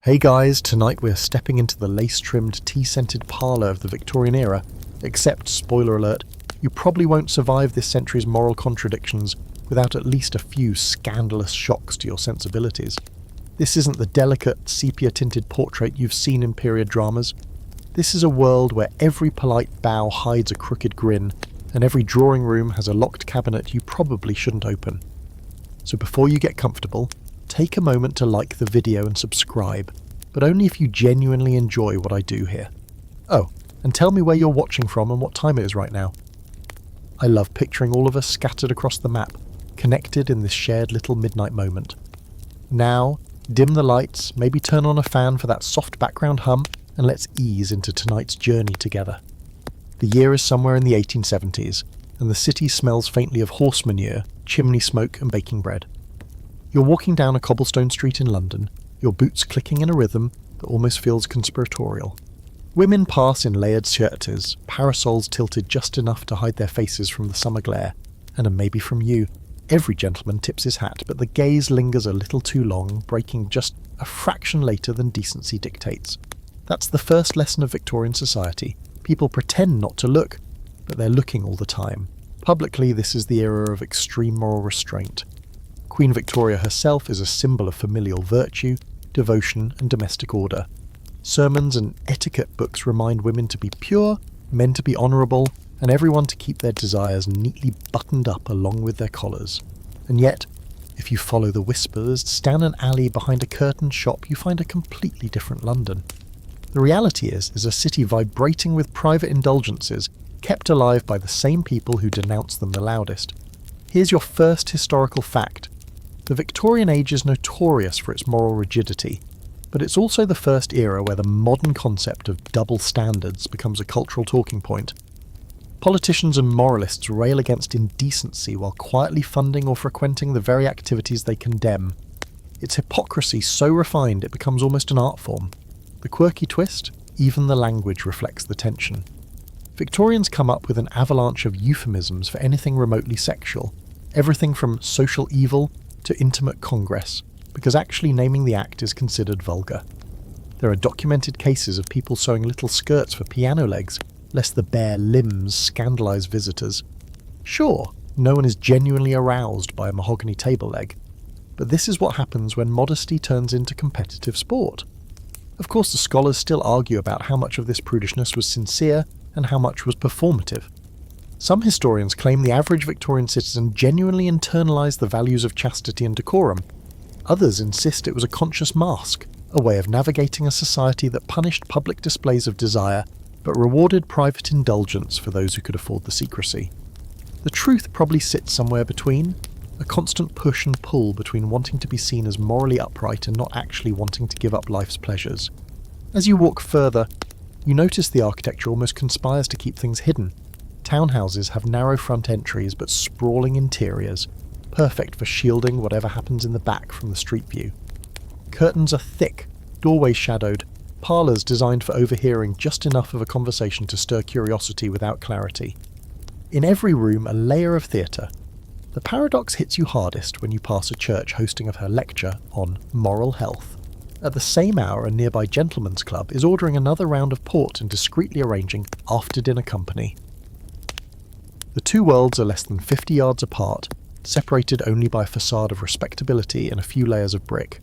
Hey guys, tonight we're stepping into the lace-trimmed, tea-scented parlour of the Victorian era, except, spoiler alert, you probably won't survive this century's moral contradictions without at least a few scandalous shocks to your sensibilities. This isn't the delicate, sepia-tinted portrait you've seen in period dramas. This is a world where every polite bow hides a crooked grin, and every drawing room has a locked cabinet you probably shouldn't open. So before you get comfortable, take a moment to like the video and subscribe, but only if you genuinely enjoy what I do here. Oh, and tell me where you're watching from and what time it is right now. I love picturing all of us scattered across the map, connected in this shared little midnight moment. Now, dim the lights, maybe turn on a fan for that soft background hum, and let's ease into tonight's journey together. The year is somewhere in the 1870s, and the city smells faintly of horse manure, chimney smoke and baking bread. You're walking down a cobblestone street in London, your boots clicking in a rhythm that almost feels conspiratorial. Women pass in layered skirts, parasols tilted just enough to hide their faces from the summer glare, and maybe from you. Every gentleman tips his hat, but the gaze lingers a little too long, breaking just a fraction later than decency dictates. That's the first lesson of Victorian society. People pretend not to look, but they're looking all the time. Publicly, this is the era of extreme moral restraint. Queen Victoria herself is a symbol of familial virtue, devotion and domestic order. Sermons and etiquette books remind women to be pure, men to be honourable, and everyone to keep their desires neatly buttoned up along with their collars. And yet, if you follow the whispers, down an alley behind a curtained shop, you find a completely different London. The reality is a city vibrating with private indulgences, kept alive by the same people who denounce them the loudest. Here's your first historical fact. The Victorian age is notorious for its moral rigidity, but it's also the first era where the modern concept of double standards becomes a cultural talking point. Politicians and moralists rail against indecency while quietly funding or frequenting the very activities they condemn. It's hypocrisy so refined it becomes almost an art form. The quirky twist? Even the language reflects the tension. Victorians come up with an avalanche of euphemisms for anything remotely sexual, everything from social evil to intimate congress, because actually naming the act is considered vulgar. There are documented cases of people sewing little skirts for piano legs, lest the bare limbs scandalise visitors. Sure, no one is genuinely aroused by a mahogany table leg, but this is what happens when modesty turns into competitive sport. Of course, the scholars still argue about how much of this prudishness was sincere and how much was performative. Some historians claim the average Victorian citizen genuinely internalised the values of chastity and decorum. Others insist it was a conscious mask, a way of navigating a society that punished public displays of desire but rewarded private indulgence for those who could afford the secrecy. The truth probably sits somewhere between, a constant push and pull between wanting to be seen as morally upright and not actually wanting to give up life's pleasures. As you walk further, you notice the architecture almost conspires to keep things hidden. Townhouses have narrow front entries but sprawling interiors, perfect for shielding whatever happens in the back from the street view. Curtains are thick, doorways shadowed, parlours designed for overhearing just enough of a conversation to stir curiosity without clarity. In every room a layer of theatre. The paradox hits you hardest when you pass a church hosting of her lecture on moral health. At the same hour a nearby gentleman's club is ordering another round of port and discreetly arranging after-dinner company. The two worlds are less than 50 yards apart, separated only by a facade of respectability and a few layers of brick.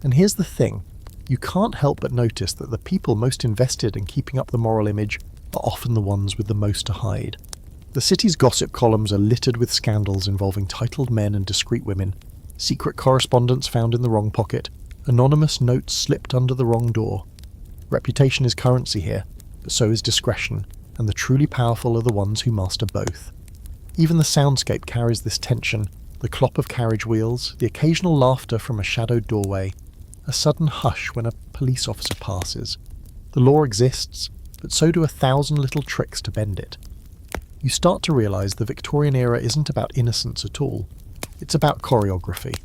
And here's the thing, you can't help but notice that the people most invested in keeping up the moral image are often the ones with the most to hide. The city's gossip columns are littered with scandals involving titled men and discreet women, secret correspondence found in the wrong pocket, anonymous notes slipped under the wrong door. Reputation is currency here, but so is discretion, and the truly powerful are the ones who master both. Even the soundscape carries this tension, the clop of carriage wheels, the occasional laughter from a shadowed doorway, a sudden hush when a police officer passes. The law exists, but so do 1,000 little tricks to bend it. You start to realise the Victorian era isn't about innocence at all. It's about choreography.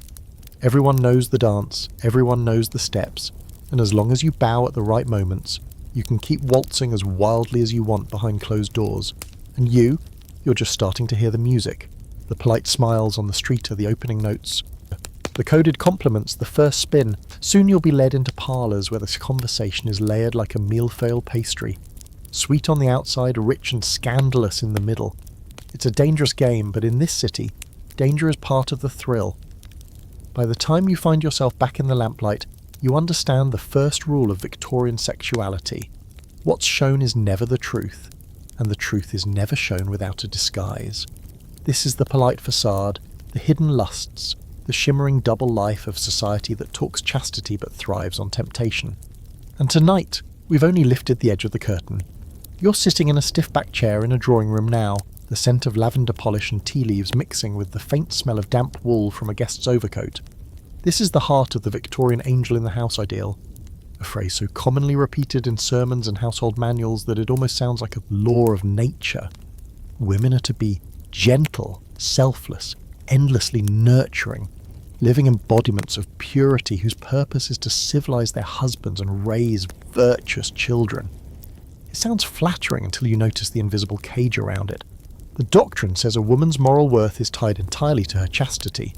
Everyone knows the dance, everyone knows the steps, and as long as you bow at the right moments, you can keep waltzing as wildly as you want behind closed doors. And you're just starting to hear the music. The polite smiles on the street are the opening notes. The coded compliments, the first spin. Soon you'll be led into parlours where this conversation is layered like a millefeuille pastry. Sweet on the outside, rich and scandalous in the middle. It's a dangerous game, but in this city, danger is part of the thrill. By the time you find yourself back in the lamplight, you understand the first rule of Victorian sexuality. What's shown is never the truth, and the truth is never shown without a disguise. This is the polite facade, the hidden lusts, the shimmering double life of society that talks chastity but thrives on temptation. And tonight, we've only lifted the edge of the curtain. You're sitting in a stiff-backed chair in a drawing room now, the scent of lavender polish and tea leaves mixing with the faint smell of damp wool from a guest's overcoat. This is the heart of the Victorian angel in the house ideal, a phrase so commonly repeated in sermons and household manuals that it almost sounds like a law of nature. Women are to be gentle, selfless, endlessly nurturing, living embodiments of purity whose purpose is to civilize their husbands and raise virtuous children. It sounds flattering until you notice the invisible cage around it. The doctrine says a woman's moral worth is tied entirely to her chastity.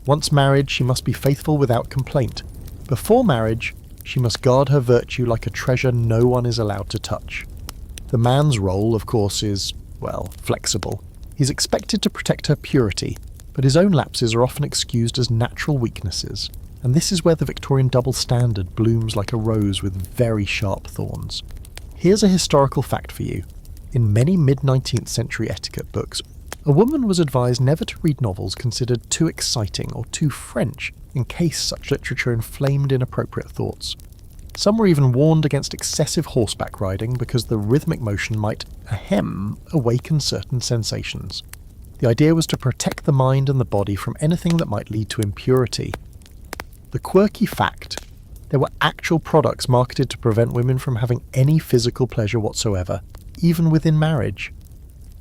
Once married, she must be faithful without complaint. Before marriage, she must guard her virtue like a treasure no one is allowed to touch. The man's role, of course, is, well, flexible. He's expected to protect her purity, but his own lapses are often excused as natural weaknesses, and this is where the Victorian double standard blooms like a rose with very sharp thorns. Here's a historical fact for you. In many mid-19th century etiquette books, a woman was advised never to read novels considered too exciting or too French in case such literature inflamed inappropriate thoughts. Some were even warned against excessive horseback riding because the rhythmic motion might, awaken certain sensations. The idea was to protect the mind and the body from anything that might lead to impurity. The quirky fact: there were actual products marketed to prevent women from having any physical pleasure whatsoever, even within marriage.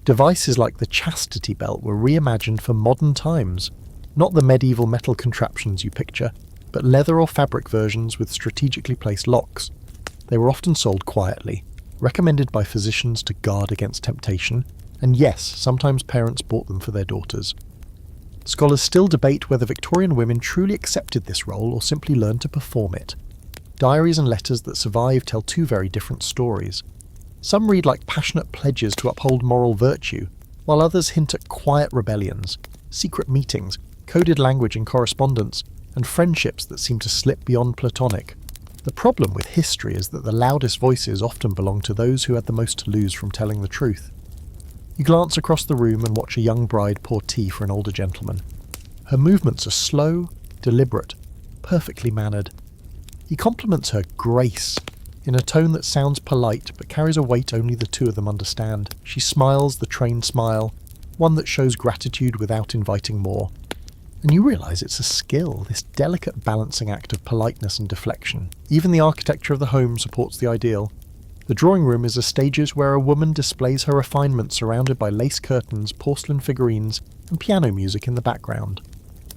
Devices like the chastity belt were reimagined for modern times, not the medieval metal contraptions you picture, but leather or fabric versions with strategically placed locks. They were often sold quietly, recommended by physicians to guard against temptation, and yes, sometimes parents bought them for their daughters. Scholars still debate whether Victorian women truly accepted this role or simply learned to perform it. Diaries and letters that survive tell two very different stories. Some read like passionate pledges to uphold moral virtue, while others hint at quiet rebellions, secret meetings, coded language in correspondence, and friendships that seem to slip beyond platonic. The problem with history is that the loudest voices often belong to those who had the most to lose from telling the truth. You glance across the room and watch a young bride pour tea for an older gentleman. Her movements are slow, deliberate, perfectly mannered. He compliments her grace, in a tone that sounds polite but carries a weight only the two of them understand. She smiles the trained smile, one that shows gratitude without inviting more. And you realise it's a skill, this delicate balancing act of politeness and deflection. Even the architecture of the home supports the ideal. The drawing room is a stage where a woman displays her refinement surrounded by lace curtains, porcelain figurines, and piano music in the background.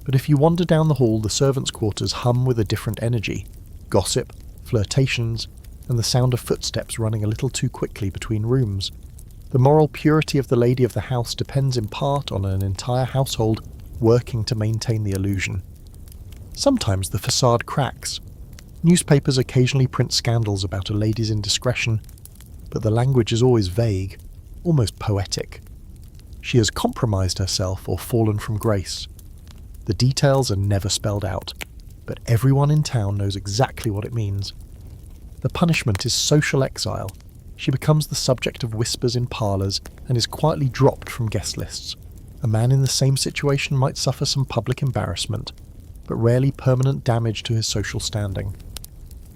But if you wander down the hall, the servants' quarters hum with a different energy. Gossip, flirtations, and the sound of footsteps running a little too quickly between rooms. The moral purity of the lady of the house depends in part on an entire household working to maintain the illusion. Sometimes the facade cracks. Newspapers occasionally print scandals about a lady's indiscretion, but the language is always vague, almost poetic. She has compromised herself or fallen from grace. The details are never spelled out, but everyone in town knows exactly what it means. The punishment is social exile. She becomes the subject of whispers in parlours and is quietly dropped from guest lists. A man in the same situation might suffer some public embarrassment, but rarely permanent damage to his social standing.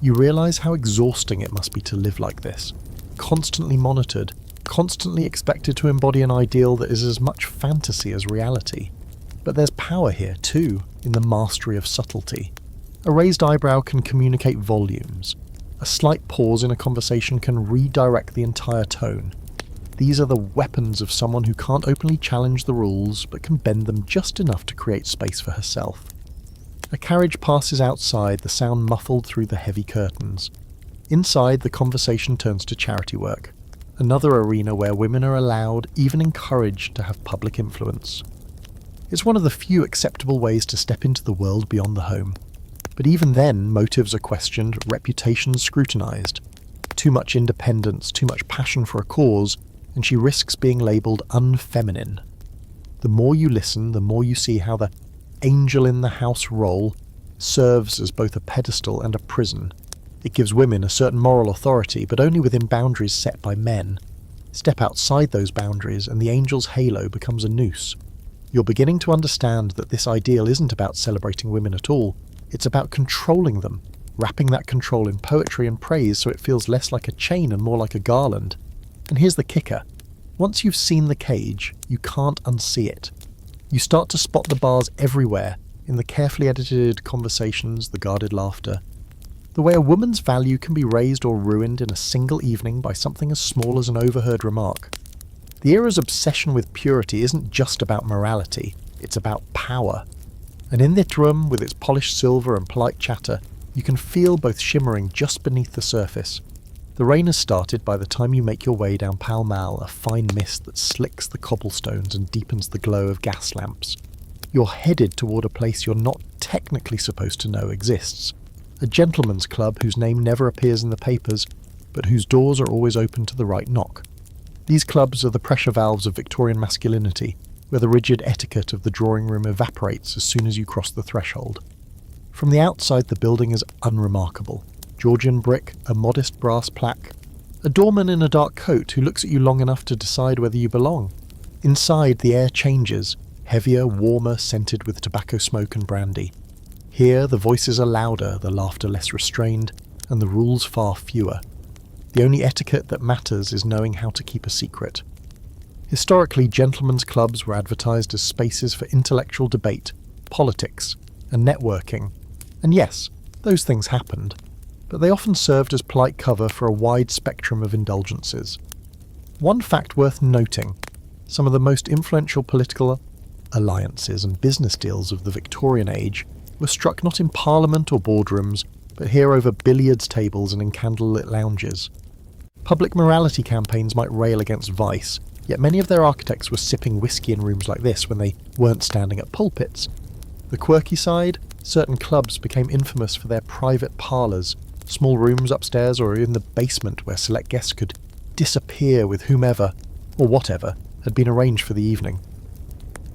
You realise how exhausting it must be to live like this, constantly monitored, constantly expected to embody an ideal that is as much fantasy as reality. But there's power here too, in the mastery of subtlety. A raised eyebrow can communicate volumes. A slight pause in a conversation can redirect the entire tone. These are the weapons of someone who can't openly challenge the rules, but can bend them just enough to create space for herself. A carriage passes outside, the sound muffled through the heavy curtains. Inside, the conversation turns to charity work, another arena where women are allowed, even encouraged, to have public influence. It's one of the few acceptable ways to step into the world beyond the home. But even then, motives are questioned, reputations scrutinised. Too much independence, too much passion for a cause, and she risks being labelled unfeminine. The more you listen, the more you see how the angel in the house role serves as both a pedestal and a prison. It gives women a certain moral authority, but only within boundaries set by men. Step outside those boundaries and the angel's halo becomes a noose. You're beginning to understand that this ideal isn't about celebrating women at all, it's about controlling them, wrapping that control in poetry and praise so it feels less like a chain and more like a garland. And here's the kicker. Once you've seen the cage, you can't unsee it. You start to spot the bars everywhere, in the carefully edited conversations, the guarded laughter. The way a woman's value can be raised or ruined in a single evening by something as small as an overheard remark. The era's obsession with purity isn't just about morality, it's about power. And in that room, with its polished silver and polite chatter, you can feel both shimmering just beneath the surface. The rain has started by the time you make your way down Pall Mall, a fine mist that slicks the cobblestones and deepens the glow of gas lamps. You're headed toward a place you're not technically supposed to know exists. A gentleman's club whose name never appears in the papers, but whose doors are always open to the right knock. These clubs are the pressure valves of Victorian masculinity, where the rigid etiquette of the drawing room evaporates as soon as you cross the threshold. From the outside, the building is unremarkable. Georgian brick, a modest brass plaque, a doorman in a dark coat who looks at you long enough to decide whether you belong. Inside, the air changes, heavier, warmer, scented with tobacco smoke and brandy. Here, the voices are louder, the laughter less restrained, and the rules far fewer. The only etiquette that matters is knowing how to keep a secret. Historically, gentlemen's clubs were advertised as spaces for intellectual debate, politics, and networking. And yes, those things happened, but they often served as polite cover for a wide spectrum of indulgences. One fact worth noting, some of the most influential political alliances and business deals of the Victorian age were struck not in Parliament or boardrooms, but here over billiards tables and in candlelit lounges. Public morality campaigns might rail against vice, yet many of their architects were sipping whiskey in rooms like this when they weren't standing at pulpits. The quirky side, certain clubs became infamous for their private parlours, small rooms upstairs or in the basement where select guests could disappear with whomever, or whatever, had been arranged for the evening.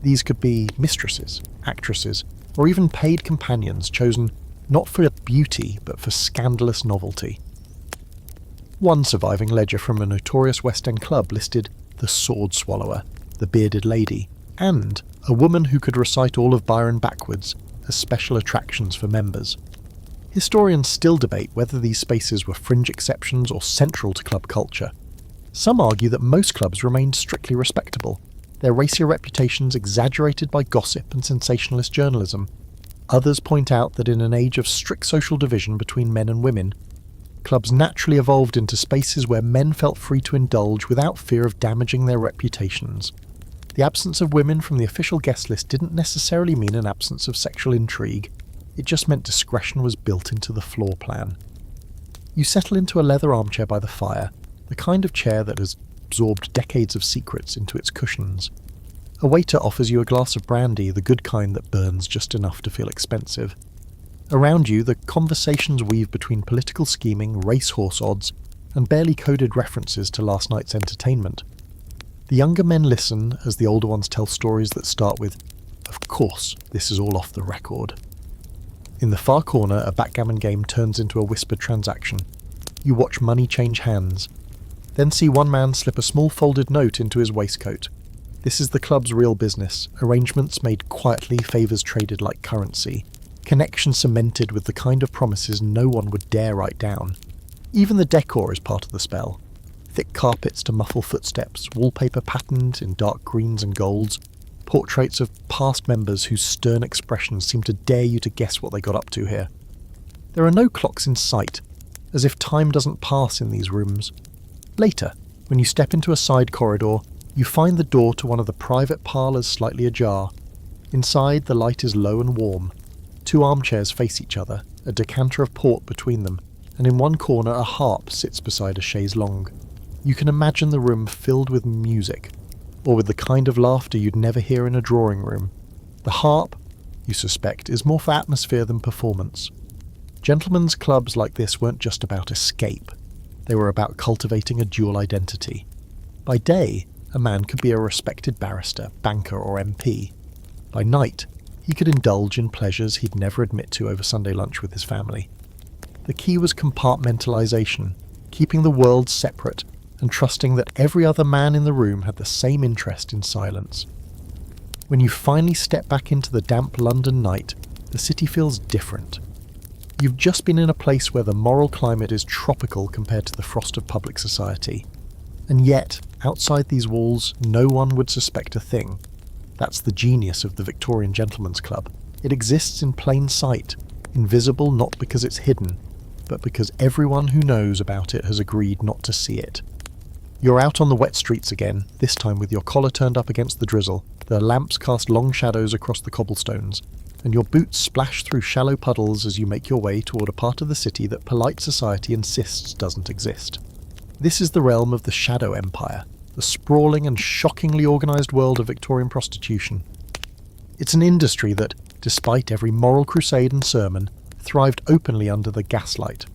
These could be mistresses, actresses, or even paid companions chosen not for beauty but for scandalous novelty. One surviving ledger from a notorious West End club listed the sword swallower, the bearded lady, and a woman who could recite all of Byron backwards as special attractions for members. Historians still debate whether these spaces were fringe exceptions or central to club culture. Some argue that most clubs remained strictly respectable, their racier reputations exaggerated by gossip and sensationalist journalism. Others point out that in an age of strict social division between men and women, clubs naturally evolved into spaces where men felt free to indulge without fear of damaging their reputations. The absence of women from the official guest list didn't necessarily mean an absence of sexual intrigue. It just meant discretion was built into the floor plan. You settle into a leather armchair by the fire, the kind of chair that has absorbed decades of secrets into its cushions. A waiter offers you a glass of brandy, the good kind that burns just enough to feel expensive. Around you, the conversations weave between political scheming, racehorse odds, and barely coded references to last night's entertainment. The younger men listen as the older ones tell stories that start with, "Of course, this is all off the record." In the far corner, a backgammon game turns into a whispered transaction. You watch money change hands, then see one man slip a small folded note into his waistcoat. This is the club's real business, arrangements made quietly, favours traded like currency, connection cemented with the kind of promises no one would dare write down. Even the decor is part of the spell. Thick carpets to muffle footsteps, wallpaper patterned in dark greens and golds, portraits of past members whose stern expressions seem to dare you to guess what they got up to here. There are no clocks in sight, as if time doesn't pass in these rooms. Later, when you step into a side corridor, you find the door to one of the private parlours slightly ajar. Inside, the light is low and warm. Two armchairs face each other, a decanter of port between them, and in one corner a harp sits beside a chaise longue. You can imagine the room filled with music, or with the kind of laughter you'd never hear in a drawing room. The harp, you suspect, is more for atmosphere than performance. Gentlemen's clubs like this weren't just about escape. They were about cultivating a dual identity. By day, a man could be a respected barrister, banker or MP. By night, he could indulge in pleasures he'd never admit to over Sunday lunch with his family. The key was compartmentalization, keeping the world separate and trusting that every other man in the room had the same interest in silence. When you finally step back into the damp London night, the city feels different. You've just been in a place where the moral climate is tropical compared to the frost of public society. And yet, outside these walls, no one would suspect a thing. That's the genius of the Victorian Gentlemen's Club. It exists in plain sight, invisible not because it's hidden, but because everyone who knows about it has agreed not to see it. You're out on the wet streets again, this time with your collar turned up against the drizzle, the lamps cast long shadows across the cobblestones, and your boots splash through shallow puddles as you make your way toward a part of the city that polite society insists doesn't exist. This is the realm of the Shadow Empire, the sprawling and shockingly organised world of Victorian prostitution. It's an industry that, despite every moral crusade and sermon, thrived openly under the gaslight.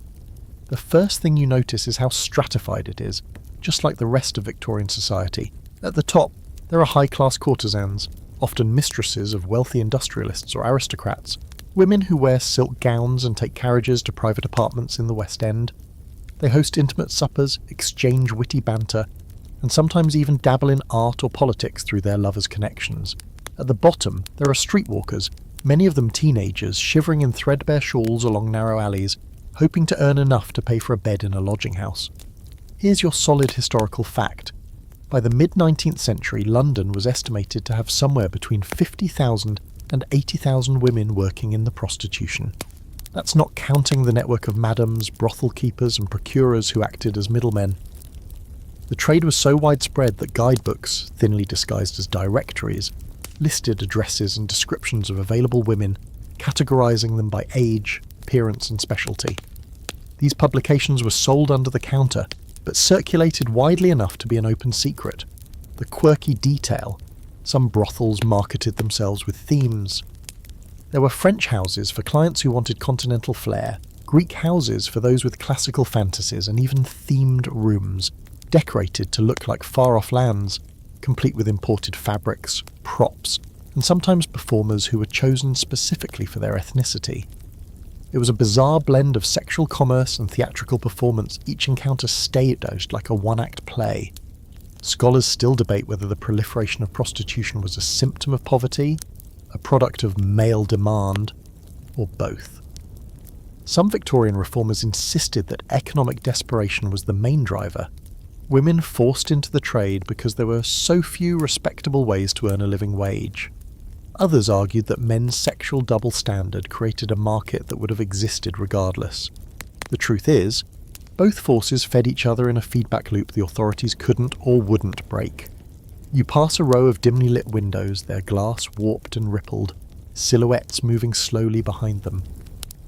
The first thing you notice is how stratified it is, just like the rest of Victorian society. At the top, there are high-class courtesans, often mistresses of wealthy industrialists or aristocrats, women who wear silk gowns and take carriages to private apartments in the West End. They host intimate suppers, exchange witty banter, and sometimes even dabble in art or politics through their lovers' connections. At the bottom, there are streetwalkers, many of them teenagers, shivering in threadbare shawls along narrow alleys, hoping to earn enough to pay for a bed in a lodging house. Here's your solid historical fact. By the mid-19th century, London was estimated to have somewhere between 50,000 and 80,000 women working in the prostitution. That's not counting the network of madams, brothel keepers and procurers who acted as middlemen. The trade was so widespread that guidebooks, thinly disguised as directories, listed addresses and descriptions of available women, categorising them by age, appearance and specialty. These publications were sold under the counter, but circulated widely enough to be an open secret. The quirky detail. Some brothels marketed themselves with themes. There were French houses for clients who wanted continental flair, Greek houses for those with classical fantasies, and even themed rooms, decorated to look like far-off lands, complete with imported fabrics, props, and sometimes performers who were chosen specifically for their ethnicity. It was a bizarre blend of sexual commerce and theatrical performance, each encounter staged like a one-act play. Scholars still debate whether the proliferation of prostitution was a symptom of poverty, a product of male demand, or both. Some Victorian reformers insisted that economic desperation was the main driver. Women forced into the trade because there were so few respectable ways to earn a living wage. Others argued that men's sexual double standard created a market that would have existed regardless. The truth is, both forces fed each other in a feedback loop the authorities couldn't or wouldn't break. You pass a row of dimly lit windows, their glass warped and rippled, silhouettes moving slowly behind them.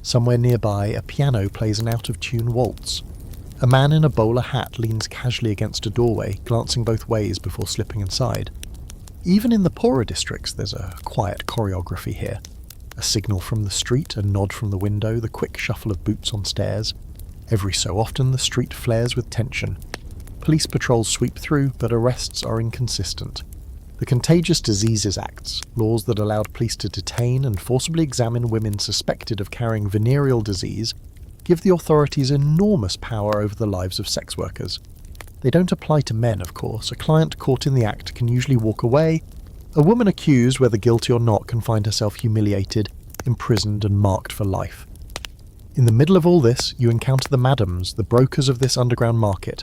Somewhere nearby, a piano plays an out-of-tune waltz. A man in a bowler hat leans casually against a doorway, glancing both ways before slipping inside. Even in the poorer districts, there's a quiet choreography here. A signal from the street, a nod from the window, the quick shuffle of boots on stairs. Every so often, the street flares with tension. Police patrols sweep through, but arrests are inconsistent. The Contagious Diseases Acts, laws that allowed police to detain and forcibly examine women suspected of carrying venereal disease, give the authorities enormous power over the lives of sex workers. They don't apply to men, of course. A client caught in the act can usually walk away. A woman accused, whether guilty or not, can find herself humiliated, imprisoned and marked for life. In the middle of all this, you encounter the madams, the brokers of this underground market.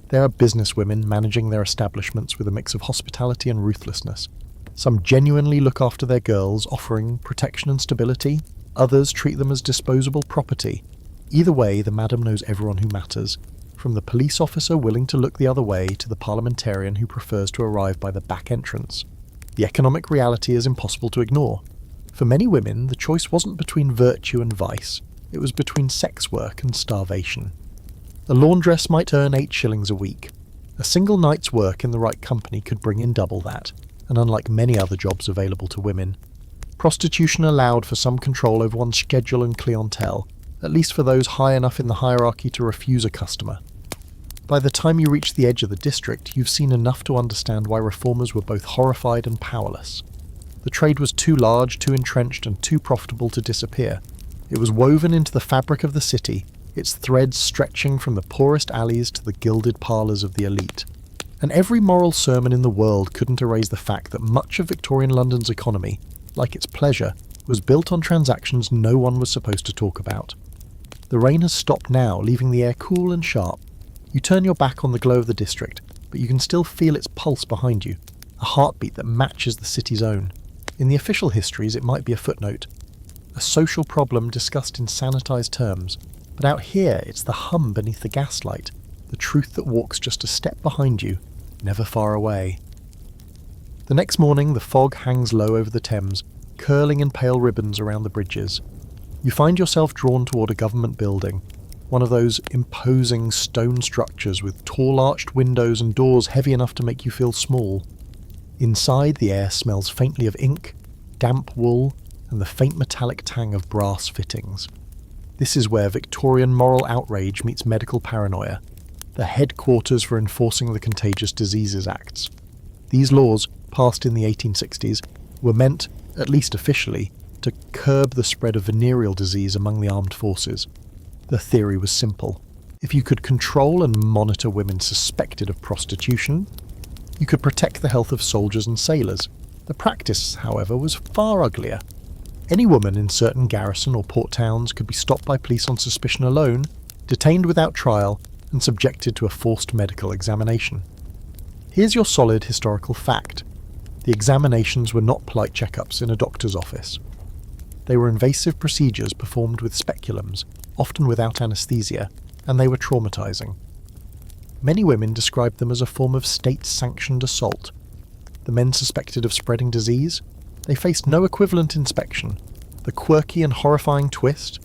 They are businesswomen managing their establishments with a mix of hospitality and ruthlessness. Some genuinely look after their girls, offering protection and stability. Others treat them as disposable property. Either way, the madam knows everyone who matters, from the police officer willing to look the other way to the parliamentarian who prefers to arrive by the back entrance. The economic reality is impossible to ignore. For many women, the choice wasn't between virtue and vice. It was between sex work and starvation. A laundress might earn 8 shillings a week. A single night's work in the right company could bring in double that, and unlike many other jobs available to women, Prostitution allowed for some control over one's schedule and clientele, at least for those high enough in the hierarchy to refuse a customer. By the time you reach the edge of the district, you've seen enough to understand why reformers were both horrified and powerless. The trade was too large, too entrenched, and too profitable to disappear. It was woven into the fabric of the city, its threads stretching from the poorest alleys to the gilded parlours of the elite. And every moral sermon in the world couldn't erase the fact that much of Victorian London's economy, like its pleasure, was built on transactions no one was supposed to talk about. The rain has stopped now, leaving the air cool and sharp. You turn your back on the glow of the district, but you can still feel its pulse behind you, a heartbeat that matches the city's own. In the official histories, it might be a footnote, a social problem discussed in sanitised terms, but out here it's the hum beneath the gaslight, the truth that walks just a step behind you, never far away. The next morning, the fog hangs low over the Thames, curling in pale ribbons around the bridges. You find yourself drawn toward a government building, one of those imposing stone structures with tall arched windows and doors heavy enough to make you feel small. Inside, the air smells faintly of ink, damp wool, and the faint metallic tang of brass fittings. This is where Victorian moral outrage meets medical paranoia, the headquarters for enforcing the Contagious Diseases Acts. These laws, passed in the 1860s, were meant, at least officially, to curb the spread of venereal disease among the armed forces. The theory was simple. If you could control and monitor women suspected of prostitution, you could protect the health of soldiers and sailors. The practice, however, was far uglier. Any woman in certain garrison or port towns could be stopped by police on suspicion alone, detained without trial, and subjected to a forced medical examination. Here's your solid historical fact. The examinations were not polite checkups in a doctor's office. They were invasive procedures performed with speculums, often without anaesthesia, and they were traumatising. Many women described them as a form of state-sanctioned assault. The men suspected of spreading disease, they faced no equivalent inspection. The quirky and horrifying twist?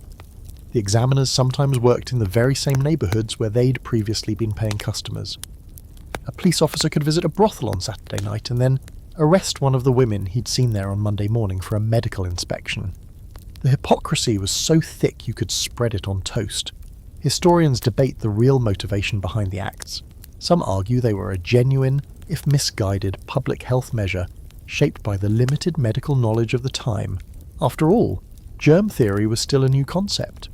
The examiners sometimes worked in the very same neighbourhoods where they'd previously been paying customers. A police officer could visit a brothel on Saturday night and then arrest one of the women he'd seen there on Monday morning for a medical inspection. The hypocrisy was so thick you could spread it on toast. Historians debate the real motivation behind the acts. Some argue they were a genuine, if misguided, public health measure shaped by the limited medical knowledge of the time. After all, germ theory was still a new concept.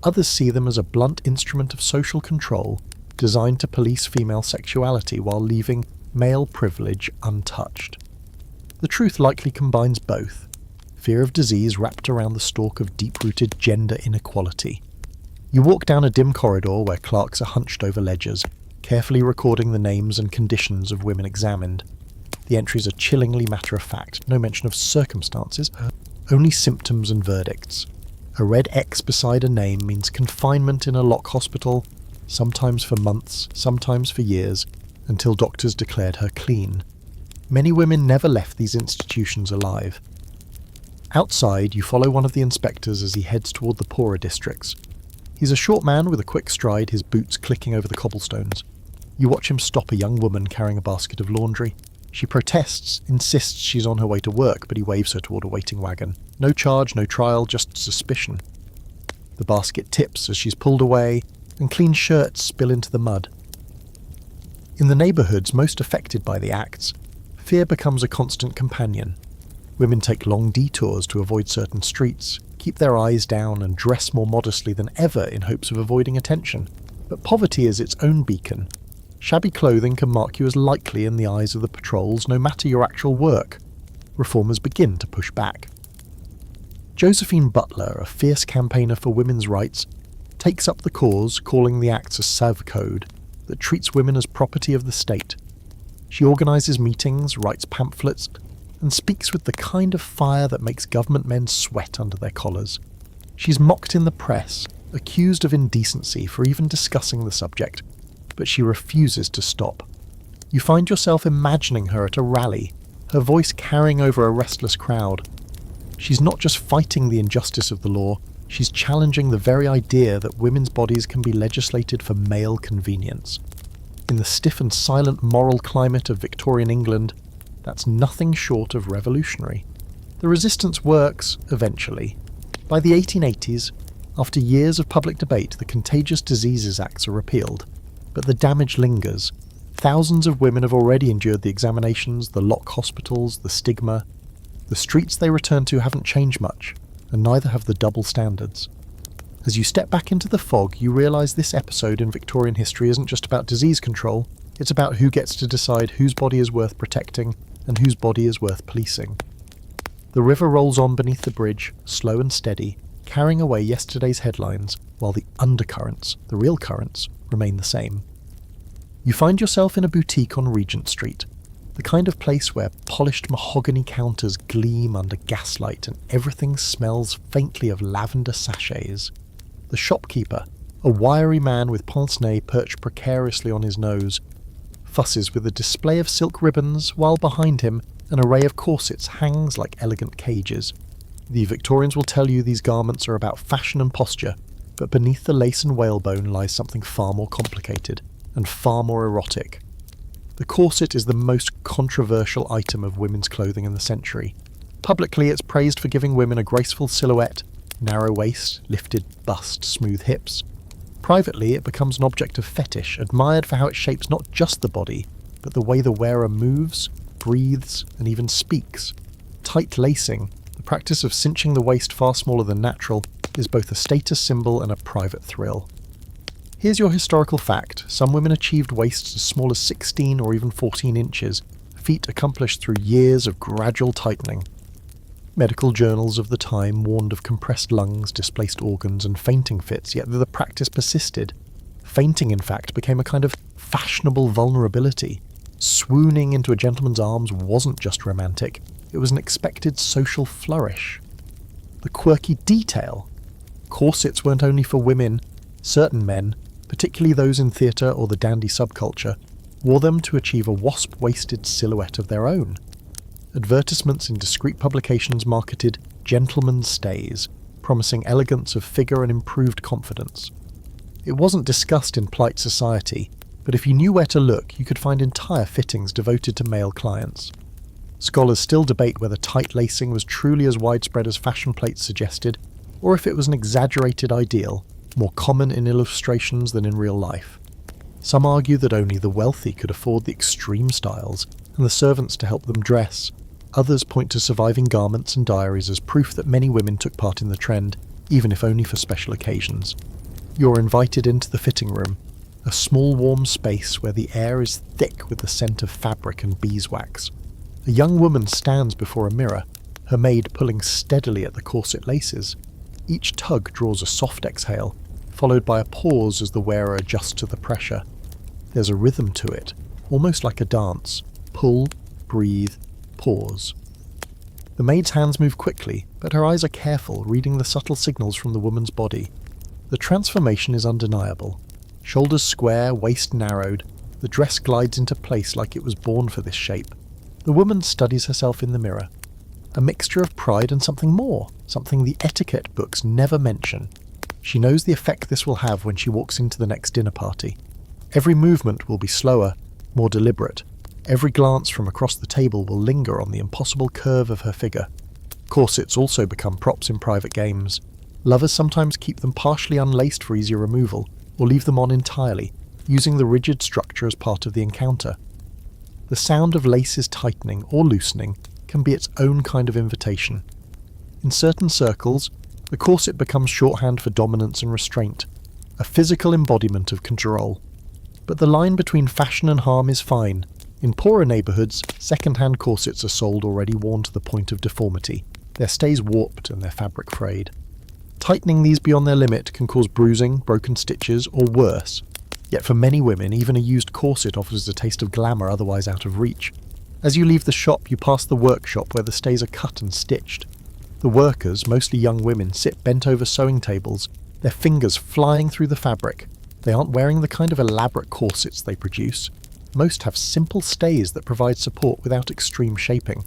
Others see them as a blunt instrument of social control designed to police female sexuality while leaving male privilege untouched. The truth likely combines both. Fear of disease wrapped around the stalk of deep-rooted gender inequality. You walk down a dim corridor where clerks are hunched over ledgers, carefully recording the names and conditions of women examined. The entries are chillingly matter-of-fact, no mention of circumstances, only symptoms and verdicts. A red X beside a name means confinement in a lock hospital, sometimes for months, sometimes for years, until doctors declared her clean. Many women never left these institutions alive. Outside, you follow one of the inspectors as he heads toward the poorer districts. He's a short man with a quick stride, his boots clicking over the cobblestones. You watch him stop a young woman carrying a basket of laundry. She protests, insists she's on her way to work, but he waves her toward a waiting wagon. No charge, no trial, just suspicion. The basket tips as she's pulled away, and clean shirts spill into the mud. In the neighbourhoods most affected by the acts, fear becomes a constant companion. Women take long detours to avoid certain streets, keep their eyes down and dress more modestly than ever in hopes of avoiding attention. But poverty is its own beacon. Shabby clothing can mark you as likely in the eyes of the patrols, no matter your actual work. Reformers begin to push back. Josephine Butler, a fierce campaigner for women's rights, takes up the cause, calling the acts a Sav code that treats women as property of the state. She organises meetings, writes pamphlets, and speaks with the kind of fire that makes government men sweat under their collars. She's mocked in the press, accused of indecency for even discussing the subject, but she refuses to stop. You find yourself imagining her at a rally, her voice carrying over a restless crowd. She's not just fighting the injustice of the law, she's challenging the very idea that women's bodies can be legislated for male convenience. In the stiff and silent moral climate of Victorian England, that's nothing short of revolutionary. The resistance works, eventually. By the 1880s, after years of public debate, the Contagious Diseases Acts are repealed, but the damage lingers. Thousands of women have already endured the examinations, the lock hospitals, the stigma. The streets they return to haven't changed much, and neither have the double standards. As you step back into the fog, you realise this episode in Victorian history isn't just about disease control, it's about who gets to decide whose body is worth protecting and whose body is worth policing. The river rolls on beneath the bridge, slow and steady, carrying away yesterday's headlines, while the undercurrents, the real currents, remain the same. You find yourself in a boutique on Regent Street, the kind of place where polished mahogany counters gleam under gaslight and everything smells faintly of lavender sachets. The shopkeeper, a wiry man with pince-nez perched precariously on his nose, fusses with a display of silk ribbons, while behind him an array of corsets hangs like elegant cages. The Victorians will tell you these garments are about fashion and posture, but beneath the lace and whalebone lies something far more complicated, and far more erotic. The corset is the most controversial item of women's clothing in the century. Publicly, it's praised for giving women a graceful silhouette, narrow waist, lifted bust, smooth hips. Privately, it becomes an object of fetish, admired for how it shapes not just the body, but the way the wearer moves, breathes, and even speaks. Tight lacing, the practice of cinching the waist far smaller than natural, is both a status symbol and a private thrill. Here's your historical fact. Some women achieved waists as small as 16 or even 14 inches, a feat accomplished through years of gradual tightening. Medical journals of the time warned of compressed lungs, displaced organs, and fainting fits, yet the practice persisted. Fainting, in fact, became a kind of fashionable vulnerability. Swooning into a gentleman's arms wasn't just romantic, it was an expected social flourish. The quirky detail. Corsets weren't only for women. Certain men, particularly those in theatre or the dandy subculture, wore them to achieve a wasp-waisted silhouette of their own. Advertisements in discreet publications marketed gentlemen's stays, promising elegance of figure and improved confidence. It wasn't discussed in polite society, but if you knew where to look, you could find entire fittings devoted to male clients. Scholars still debate whether tight lacing was truly as widespread as fashion plates suggested, or if it was an exaggerated ideal, more common in illustrations than in real life. Some argue that only the wealthy could afford the extreme styles, and the servants to help them dress. Others point to surviving garments and diaries as proof that many women took part in the trend, even if only for special occasions. You're invited into the fitting room, a small warm space where the air is thick with the scent of fabric and beeswax. A young woman stands before a mirror, her maid pulling steadily at the corset laces. Each tug draws a soft exhale, followed by a pause as the wearer adjusts to the pressure. There's a rhythm to it, almost like a dance. Pull, breathe, pause. The maid's hands move quickly, but her eyes are careful, reading the subtle signals from the woman's body. The transformation is undeniable. Shoulders square, waist narrowed, the dress glides into place like it was born for this shape. The woman studies herself in the mirror. A mixture of pride and something more, something the etiquette books never mention. She knows the effect this will have when she walks into the next dinner party. Every movement will be slower, more deliberate. Every glance from across the table will linger on the impossible curve of her figure. Corsets also become props in private games. Lovers sometimes keep them partially unlaced for easier removal, or leave them on entirely, using the rigid structure as part of the encounter. The sound of laces tightening or loosening can be its own kind of invitation. In certain circles, the corset becomes shorthand for dominance and restraint, a physical embodiment of control. But the line between fashion and harm is fine. In poorer neighbourhoods, second-hand corsets are sold already worn to the point of deformity, their stays warped and their fabric frayed. Tightening these beyond their limit can cause bruising, broken stitches, or worse. Yet for many women, even a used corset offers a taste of glamour otherwise out of reach. As you leave the shop, you pass the workshop where the stays are cut and stitched. The workers, mostly young women, sit bent over sewing tables, their fingers flying through the fabric. They aren't wearing the kind of elaborate corsets they produce. Most have simple stays that provide support without extreme shaping.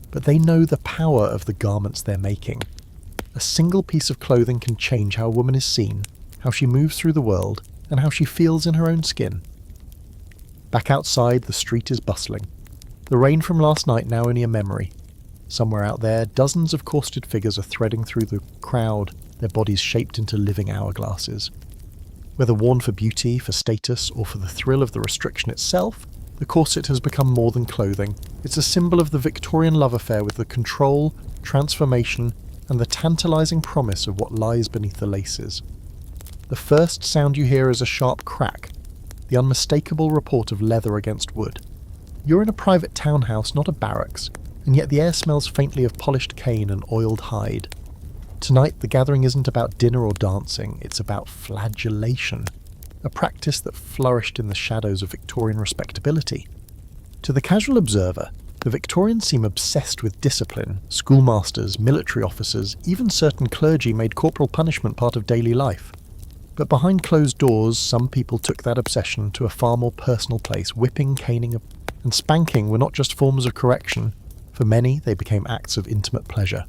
But they know the power of the garments they're making. A single piece of clothing can change how a woman is seen, how she moves through the world, and how she feels in her own skin. Back outside, the street is bustling. The rain from last night now only a memory. Somewhere out there, dozens of corseted figures are threading through the crowd, their bodies shaped into living hourglasses. Whether worn for beauty, for status, or for the thrill of the restriction itself, the corset has become more than clothing. It's a symbol of the Victorian love affair with the control, transformation, and the tantalising promise of what lies beneath the laces. The first sound you hear is a sharp crack, the unmistakable report of leather against wood. You're in a private townhouse, not a barracks, and yet the air smells faintly of polished cane and oiled hide. Tonight, the gathering isn't about dinner or dancing, it's about flagellation, a practice that flourished in the shadows of Victorian respectability. To the casual observer, the Victorians seem obsessed with discipline. Schoolmasters, military officers, even certain clergy made corporal punishment part of daily life. But behind closed doors, some people took that obsession to a far more personal place. Whipping, caning, and spanking were not just forms of correction. For many, they became acts of intimate pleasure.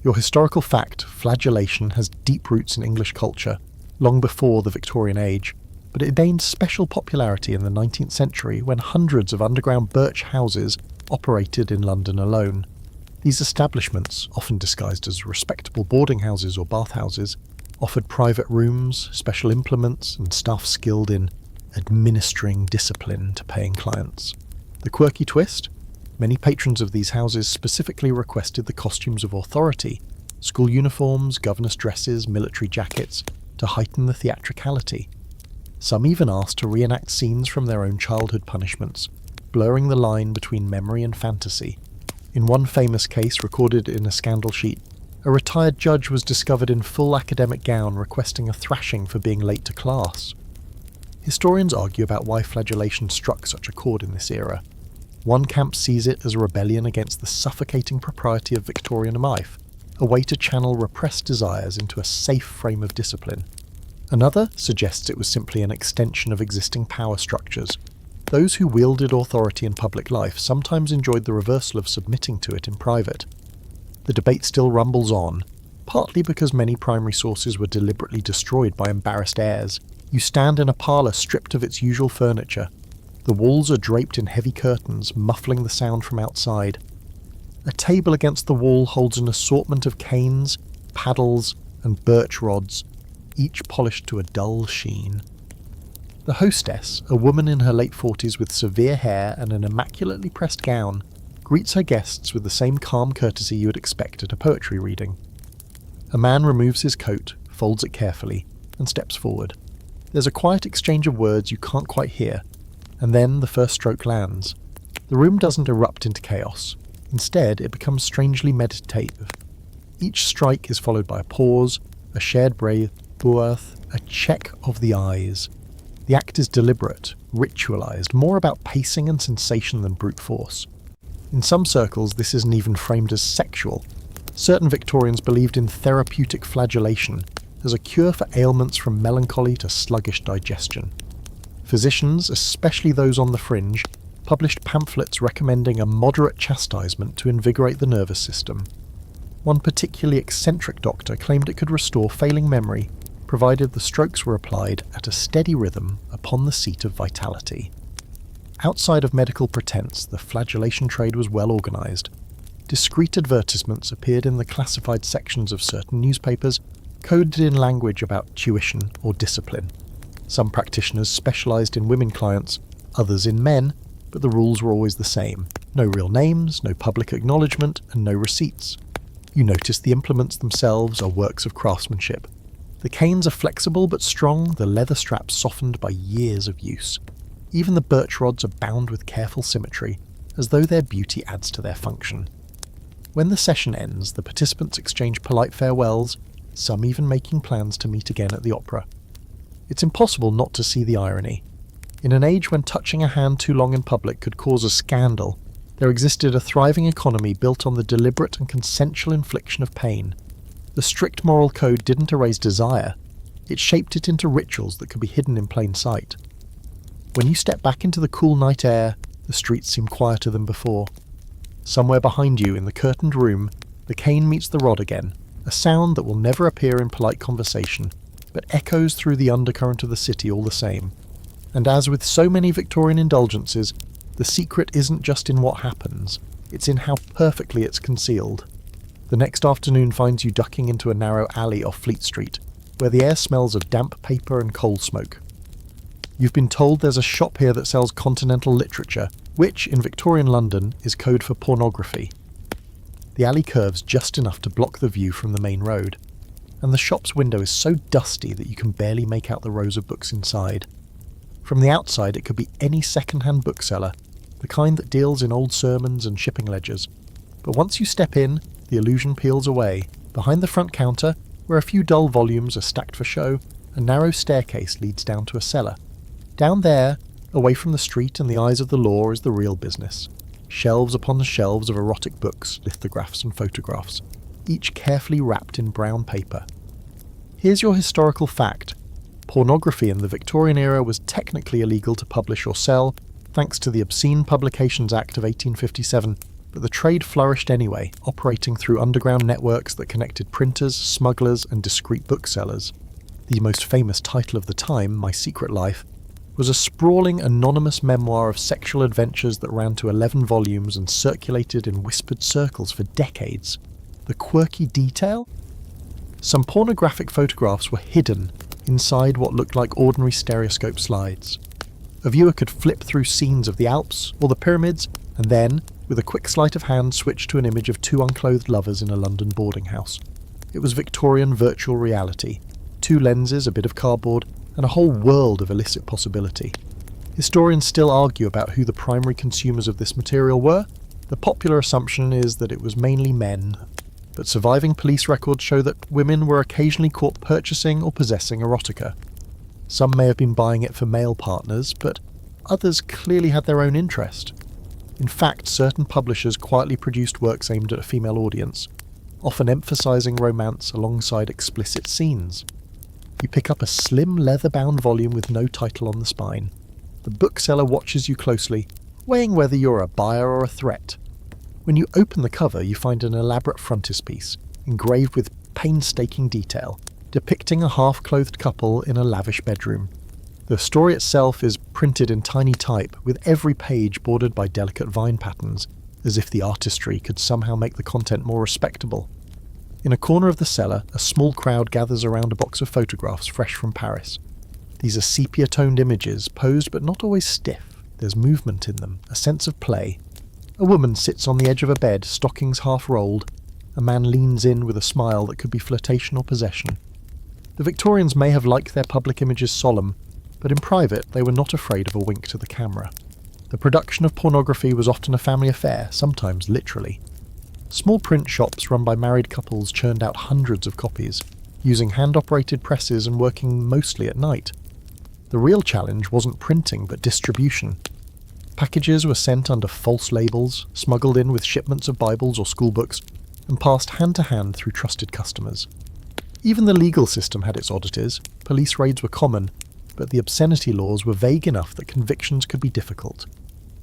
Your historical fact, flagellation, has deep roots in English culture, long before the Victorian age, but it gained special popularity in the 19th century when hundreds of underground birch houses operated in London alone. These establishments, often disguised as respectable boarding houses or bathhouses, offered private rooms, special implements, and staff skilled in administering discipline to paying clients. The quirky twist? Many patrons of these houses specifically requested the costumes of authority, school uniforms, governess dresses, military jackets, to heighten the theatricality. Some even asked to reenact scenes from their own childhood punishments, blurring the line between memory and fantasy. In one famous case recorded in a scandal sheet, a retired judge was discovered in full academic gown requesting a thrashing for being late to class. Historians argue about why flagellation struck such a chord in this era. One camp sees it as a rebellion against the suffocating propriety of Victorian life, a way to channel repressed desires into a safe frame of discipline. Another suggests it was simply an extension of existing power structures. Those who wielded authority in public life sometimes enjoyed the reversal of submitting to it in private. The debate still rumbles on, partly because many primary sources were deliberately destroyed by embarrassed heirs. You stand in a parlour stripped of its usual furniture. The walls are draped in heavy curtains, muffling the sound from outside. A table against the wall holds an assortment of canes, paddles, and birch rods, each polished to a dull sheen. The hostess, a woman in her late 40s with severe hair and an immaculately pressed gown, greets her guests with the same calm courtesy you would expect at a poetry reading. A man removes his coat, folds it carefully, and steps forward. There's a quiet exchange of words you can't quite hear, and then the first stroke lands. The room doesn't erupt into chaos. Instead, it becomes strangely meditative. Each strike is followed by a pause, a shared breath, a check of the eyes. The act is deliberate, ritualized, more about pacing and sensation than brute force. In some circles, this isn't even framed as sexual. Certain Victorians believed in therapeutic flagellation as a cure for ailments from melancholy to sluggish digestion. Physicians, especially those on the fringe, published pamphlets recommending a moderate chastisement to invigorate the nervous system. One particularly eccentric doctor claimed it could restore failing memory, provided the strokes were applied at a steady rhythm upon the seat of vitality. Outside of medical pretense, the flagellation trade was well organised. Discreet advertisements appeared in the classified sections of certain newspapers, coded in language about tuition or discipline. Some practitioners specialised in women clients, others in men, but the rules were always the same. No real names, no public acknowledgement, and no receipts. You notice the implements themselves are works of craftsmanship. The canes are flexible but strong, the leather straps softened by years of use. Even the birch rods are bound with careful symmetry, as though their beauty adds to their function. When the session ends, the participants exchange polite farewells, some even making plans to meet again at the opera. It's impossible not to see the irony. In an age when touching a hand too long in public could cause a scandal, there existed a thriving economy built on the deliberate and consensual infliction of pain. The strict moral code didn't erase desire, it shaped it into rituals that could be hidden in plain sight. When you step back into the cool night air, the streets seem quieter than before. Somewhere behind you in the curtained room, the cane meets the rod again, a sound that will never appear in polite conversation, but echoes through the undercurrent of the city all the same. And as with so many Victorian indulgences, the secret isn't just in what happens, it's in how perfectly it's concealed. The next afternoon finds you ducking into a narrow alley off Fleet Street, where the air smells of damp paper and coal smoke. You've been told there's a shop here that sells continental literature, which, in Victorian London, is code for pornography. The alley curves just enough to block the view from the main road, and the shop's window is so dusty that you can barely make out the rows of books inside. From the outside, it could be any second-hand bookseller, the kind that deals in old sermons and shipping ledgers. But once you step in, the illusion peels away. Behind the front counter, where a few dull volumes are stacked for show, a narrow staircase leads down to a cellar. Down there, away from the street and the eyes of the law, is the real business. Shelves upon the shelves of erotic books, lithographs and photographs, each carefully wrapped in brown paper. Here's your historical fact. Pornography in the Victorian era was technically illegal to publish or sell, thanks to the Obscene Publications Act of 1857, but the trade flourished anyway, operating through underground networks that connected printers, smugglers, and discreet booksellers. The most famous title of the time, My Secret Life, was a sprawling, anonymous memoir of sexual adventures that ran to 11 volumes and circulated in whispered circles for decades. The quirky detail? Some pornographic photographs were hidden inside what looked like ordinary stereoscope slides. A viewer could flip through scenes of the Alps or the pyramids, and then, with a quick sleight of hand, switch to an image of two unclothed lovers in a London boarding house. It was Victorian virtual reality. 2 lenses, a bit of cardboard, and a whole world of illicit possibility. Historians still argue about who the primary consumers of this material were. The popular assumption is that it was mainly men, but surviving police records show that women were occasionally caught purchasing or possessing erotica. Some may have been buying it for male partners, but others clearly had their own interest. In fact, certain publishers quietly produced works aimed at a female audience, often emphasizing romance alongside explicit scenes. You pick up a slim leather-bound volume with no title on the spine. The bookseller watches you closely, weighing whether you're a buyer or a threat. When you open the cover, you find an elaborate frontispiece, engraved with painstaking detail, depicting a half-clothed couple in a lavish bedroom. The story itself is printed in tiny type, with every page bordered by delicate vine patterns, as if the artistry could somehow make the content more respectable. In a corner of the cellar, a small crowd gathers around a box of photographs fresh from Paris. These are sepia-toned images, posed but not always stiff. There's movement in them, a sense of play. A woman sits on the edge of a bed, stockings half rolled. A man leans in with a smile that could be flirtation or possession. The Victorians may have liked their public images solemn, but in private they were not afraid of a wink to the camera. The production of pornography was often a family affair, sometimes literally. Small print shops run by married couples churned out hundreds of copies, using hand-operated presses and working mostly at night. The real challenge wasn't printing, but distribution. Packages were sent under false labels, smuggled in with shipments of Bibles or schoolbooks, and passed hand-to-hand through trusted customers. Even the legal system had its oddities. Police raids were common, but the obscenity laws were vague enough that convictions could be difficult.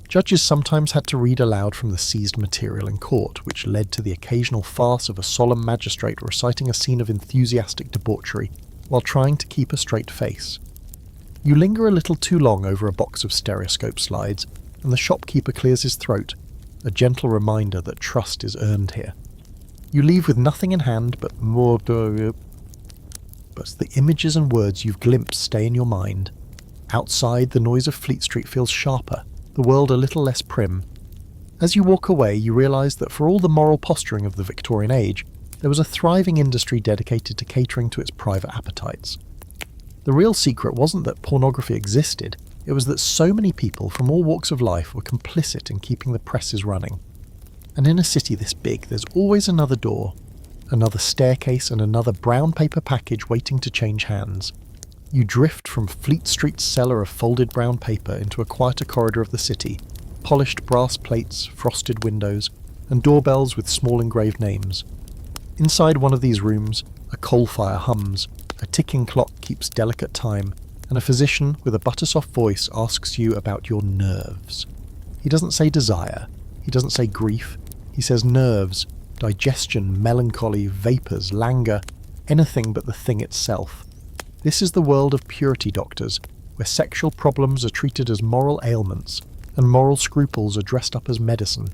Judges sometimes had to read aloud from the seized material in court, which led to the occasional farce of a solemn magistrate reciting a scene of enthusiastic debauchery while trying to keep a straight face. You linger a little too long over a box of stereoscope slides, and the shopkeeper clears his throat, a gentle reminder that trust is earned here. You leave with nothing in hand but the images and words you've glimpsed stay in your mind. Outside, the noise of Fleet Street feels sharper, the world a little less prim. As you walk away, you realise that for all the moral posturing of the Victorian age, there was a thriving industry dedicated to catering to its private appetites. The real secret wasn't that pornography existed, it was that so many people from all walks of life were complicit in keeping the presses running. And in a city this big, there's always another door, another staircase, and another brown paper package waiting to change hands. You drift from Fleet Street's cellar of folded brown paper into a quieter corridor of the city, polished brass plates, frosted windows, and doorbells with small engraved names. Inside one of these rooms, a coal fire hums, a ticking clock keeps delicate time, and a physician with a butter-soft voice asks you about your nerves. He doesn't say desire, he doesn't say grief, he says nerves, digestion, melancholy, vapours, languor, anything but the thing itself. This is the world of purity doctors, where sexual problems are treated as moral ailments, and moral scruples are dressed up as medicine.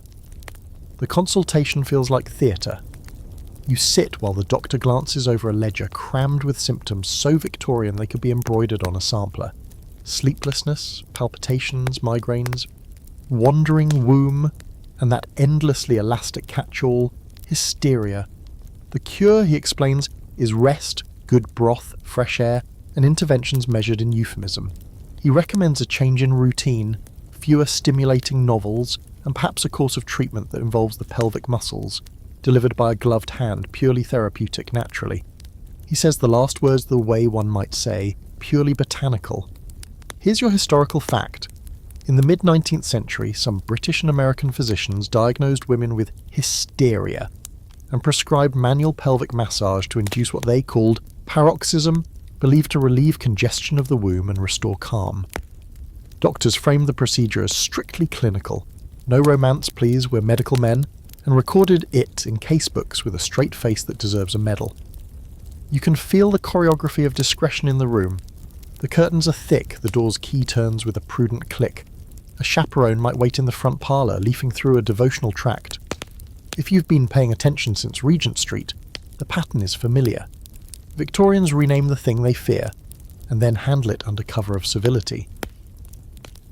The consultation feels like theatre. You sit while the doctor glances over a ledger crammed with symptoms so Victorian they could be embroidered on a sampler. Sleeplessness, palpitations, migraines, wandering womb, and that endlessly elastic catch-all, hysteria. The cure, he explains, is rest, good broth, fresh air, and interventions measured in euphemism. He recommends a change in routine, fewer stimulating novels, and perhaps a course of treatment that involves the pelvic muscles, delivered by a gloved hand, purely therapeutic naturally. He says the last words the way one might say, purely botanical. Here's your historical fact. In the mid-19th century, some British and American physicians diagnosed women with hysteria and prescribed manual pelvic massage to induce what they called paroxysm, believed to relieve congestion of the womb and restore calm. Doctors framed the procedure as strictly clinical. No romance, please, we're medical men, and recorded it in casebooks with a straight face that deserves a medal. You can feel the choreography of discretion in the room. The curtains are thick, the door's key turns with a prudent click. A chaperone might wait in the front parlour, leafing through a devotional tract. If you've been paying attention since Regent Street, the pattern is familiar. Victorians rename the thing they fear, and then handle it under cover of civility.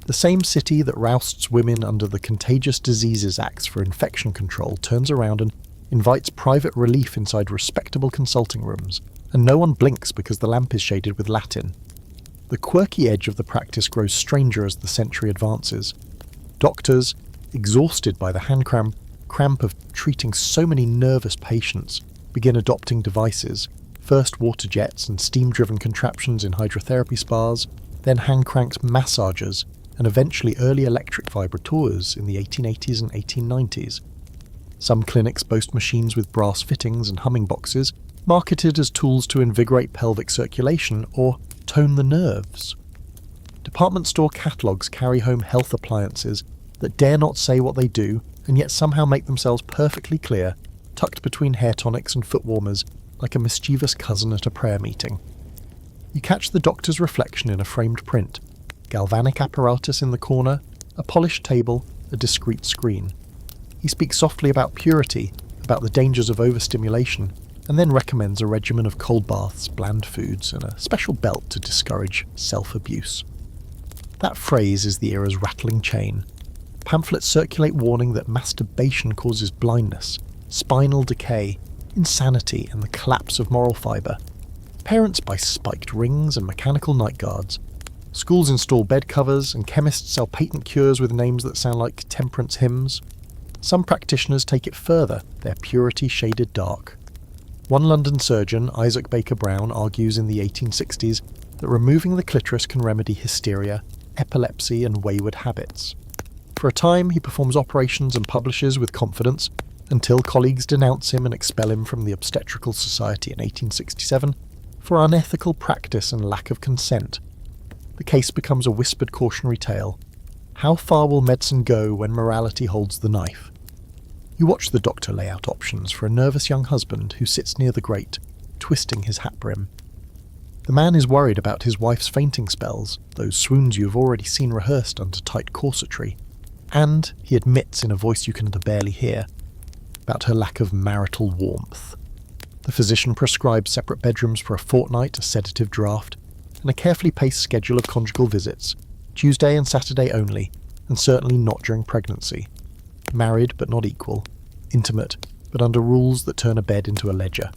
The same city that rousts women under the Contagious Diseases Acts for infection control turns around and invites private relief inside respectable consulting rooms, and no one blinks because the lamp is shaded with Latin. The quirky edge of the practice grows stranger as the century advances. Doctors, exhausted by the hand cramp of treating so many nervous patients, begin adopting devices, first water jets and steam-driven contraptions in hydrotherapy spas, then hand-cranked massagers, and eventually early electric vibrators in the 1880s and 1890s. Some clinics boast machines with brass fittings and humming boxes, marketed as tools to invigorate pelvic circulation or tone the nerves. Department store catalogues carry home health appliances that dare not say what they do and yet somehow make themselves perfectly clear, tucked between hair tonics and foot warmers like a mischievous cousin at a prayer meeting. You catch the doctor's reflection in a framed print, galvanic apparatus in the corner, a polished table, a discreet screen. He speaks softly about purity, about the dangers of overstimulation, and then recommends a regimen of cold baths, bland foods, and a special belt to discourage self-abuse. That phrase is the era's rattling chain. Pamphlets circulate warning that masturbation causes blindness, spinal decay, insanity, and the collapse of moral fibre. Parents buy spiked rings and mechanical night guards. Schools install bed covers, and chemists sell patent cures with names that sound like temperance hymns. Some practitioners take it further, their purity shaded dark. One London surgeon, Isaac Baker Brown, argues in the 1860s that removing the clitoris can remedy hysteria, epilepsy, and wayward habits. For a time, he performs operations and publishes with confidence, until colleagues denounce him and expel him from the Obstetrical Society in 1867 for unethical practice and lack of consent. The case becomes a whispered cautionary tale. How far will medicine go when morality holds the knife? You watch the doctor lay out options for a nervous young husband who sits near the grate, twisting his hat brim. The man is worried about his wife's fainting spells, those swoons you have already seen rehearsed under tight corsetry, and, he admits in a voice you can barely hear, about her lack of marital warmth. The physician prescribes separate bedrooms for a fortnight, a sedative draft, and a carefully paced schedule of conjugal visits, Tuesday and Saturday only, and certainly not during pregnancy. Married but not equal, intimate but under rules that turn a bed into a ledger.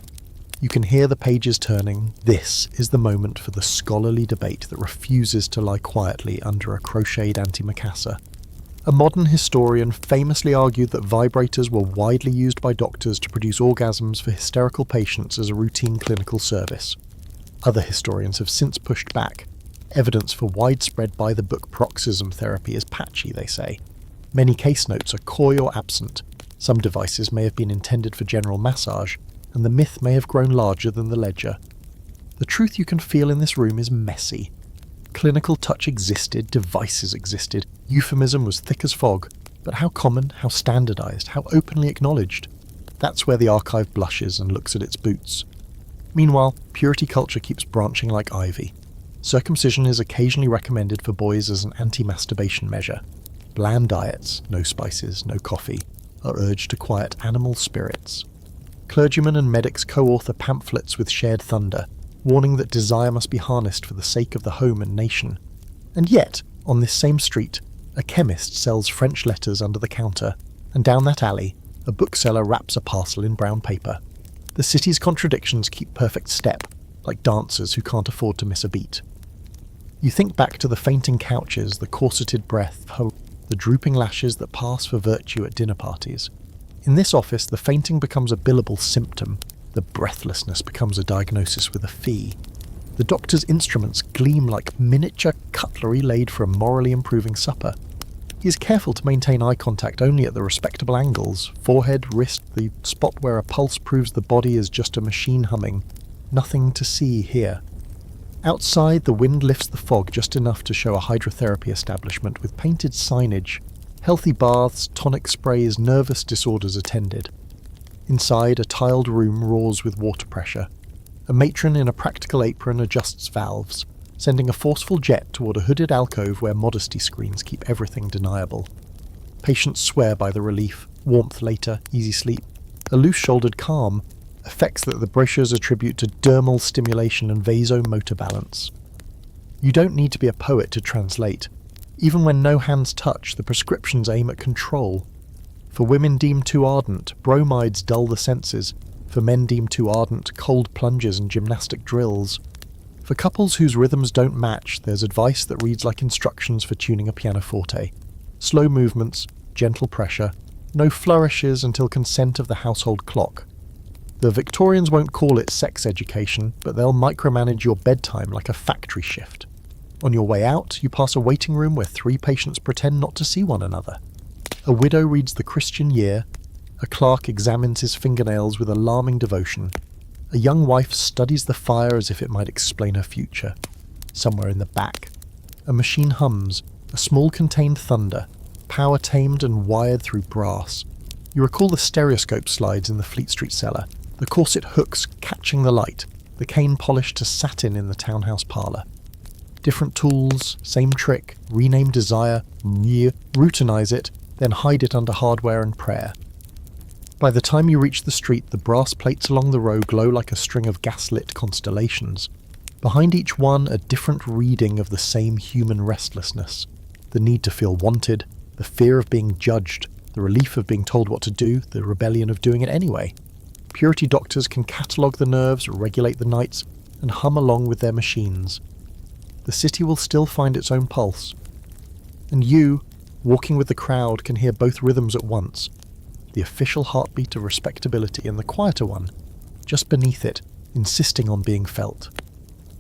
You can hear the pages turning. This is the moment for the scholarly debate that refuses to lie quietly under a crocheted antimacassar. A modern historian famously argued that vibrators were widely used by doctors to produce orgasms for hysterical patients as a routine clinical service. Other historians have since pushed back. Evidence for widespread by-the-book paroxysm therapy is patchy, they say. Many case notes are coy or absent. Some devices may have been intended for general massage, and the myth may have grown larger than the ledger. The truth you can feel in this room is messy. Clinical touch existed, devices existed, euphemism was thick as fog, but how common, how standardised, how openly acknowledged? That's where the archive blushes and looks at its boots. Meanwhile, purity culture keeps branching like ivy. Circumcision is occasionally recommended for boys as an anti-masturbation measure. Bland diets, no spices, no coffee, are urged to quiet animal spirits. Clergymen and medics co-author pamphlets with shared thunder, warning that desire must be harnessed for the sake of the home and nation. And yet, on this same street, a chemist sells French letters under the counter, and down that alley, a bookseller wraps a parcel in brown paper. The city's contradictions keep perfect step, like dancers who can't afford to miss a beat. You think back to the fainting couches, the corseted breath, the drooping lashes that pass for virtue at dinner parties. In this office, the fainting becomes a billable symptom. The breathlessness becomes a diagnosis with a fee. The doctor's instruments gleam like miniature cutlery laid for a morally improving supper. He is careful to maintain eye contact only at the respectable angles, forehead, wrist, the spot where a pulse proves the body is just a machine humming. Nothing to see here. Outside, the wind lifts the fog just enough to show a hydrotherapy establishment with painted signage, healthy baths, tonic sprays, nervous disorders attended. Inside, a tiled room roars with water pressure. A matron in a practical apron adjusts valves, sending a forceful jet toward a hooded alcove where modesty screens keep everything deniable. Patients swear by the relief, warmth later, easy sleep, a loose-shouldered calm, effects that the brochures attribute to dermal stimulation and vasomotor balance. You don't need to be a poet to translate. Even when no hands touch, the prescriptions aim at control. For women deemed too ardent, bromides dull the senses. For men deemed too ardent, cold plunges and gymnastic drills. For couples whose rhythms don't match, there's advice that reads like instructions for tuning a pianoforte. Slow movements, gentle pressure, no flourishes until consent of the household clock. The Victorians won't call it sex education, but they'll micromanage your bedtime like a factory shift. On your way out, you pass a waiting room where 3 patients pretend not to see one another. A widow reads the Christian Year. A clerk examines his fingernails with alarming devotion. A young wife studies the fire as if it might explain her future. Somewhere in the back, a machine hums, a small contained thunder, power tamed and wired through brass. You recall the stereoscope slides in the Fleet Street cellar, the corset hooks catching the light, the cane polished to satin in the townhouse parlor. Different tools, same trick, rename desire, routinize it, then hide it under hardware and prayer. By the time you reach the street, the brass plates along the row glow like a string of gaslit constellations. Behind each one, a different reading of the same human restlessness. The need to feel wanted, the fear of being judged, the relief of being told what to do, the rebellion of doing it anyway. Purity doctors can catalogue the nerves, regulate the nights, and hum along with their machines. The city will still find its own pulse. And you, walking with the crowd, can hear both rhythms at once. The official heartbeat of respectability and the quieter one, just beneath it, insisting on being felt.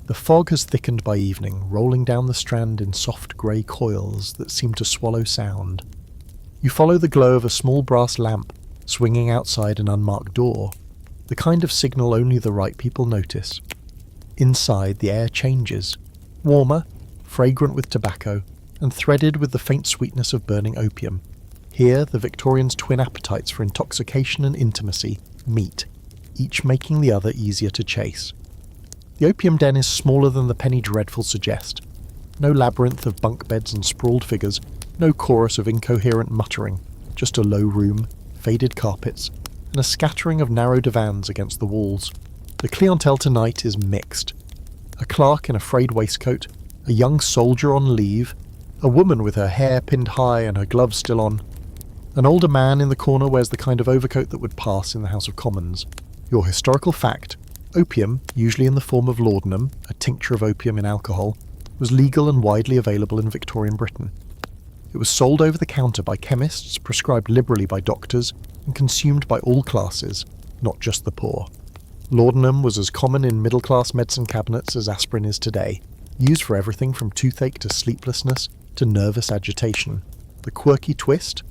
The fog has thickened by evening, rolling down the Strand in soft grey coils that seem to swallow sound. You follow the glow of a small brass lamp swinging outside an unmarked door, the kind of signal only the right people notice. Inside, the air changes, warmer, fragrant with tobacco, and threaded with the faint sweetness of burning opium. Here, the Victorians' twin appetites for intoxication and intimacy meet, each making the other easier to chase. The opium den is smaller than the penny dreadful suggest. No labyrinth of bunk beds and sprawled figures, no chorus of incoherent muttering, just a low room, faded carpets, and a scattering of narrow divans against the walls. The clientele tonight is mixed. A clerk in a frayed waistcoat, a young soldier on leave, a woman with her hair pinned high and her gloves still on. An older man in the corner wears the kind of overcoat that would pass in the House of Commons. Your historical fact: opium, usually in the form of laudanum, a tincture of opium in alcohol, was legal and widely available in Victorian Britain. It was sold over the counter by chemists, prescribed liberally by doctors, and consumed by all classes, not just the poor. Laudanum was as common in middle-class medicine cabinets as aspirin is today, used for everything from toothache to sleeplessness to nervous agitation. The quirky twist?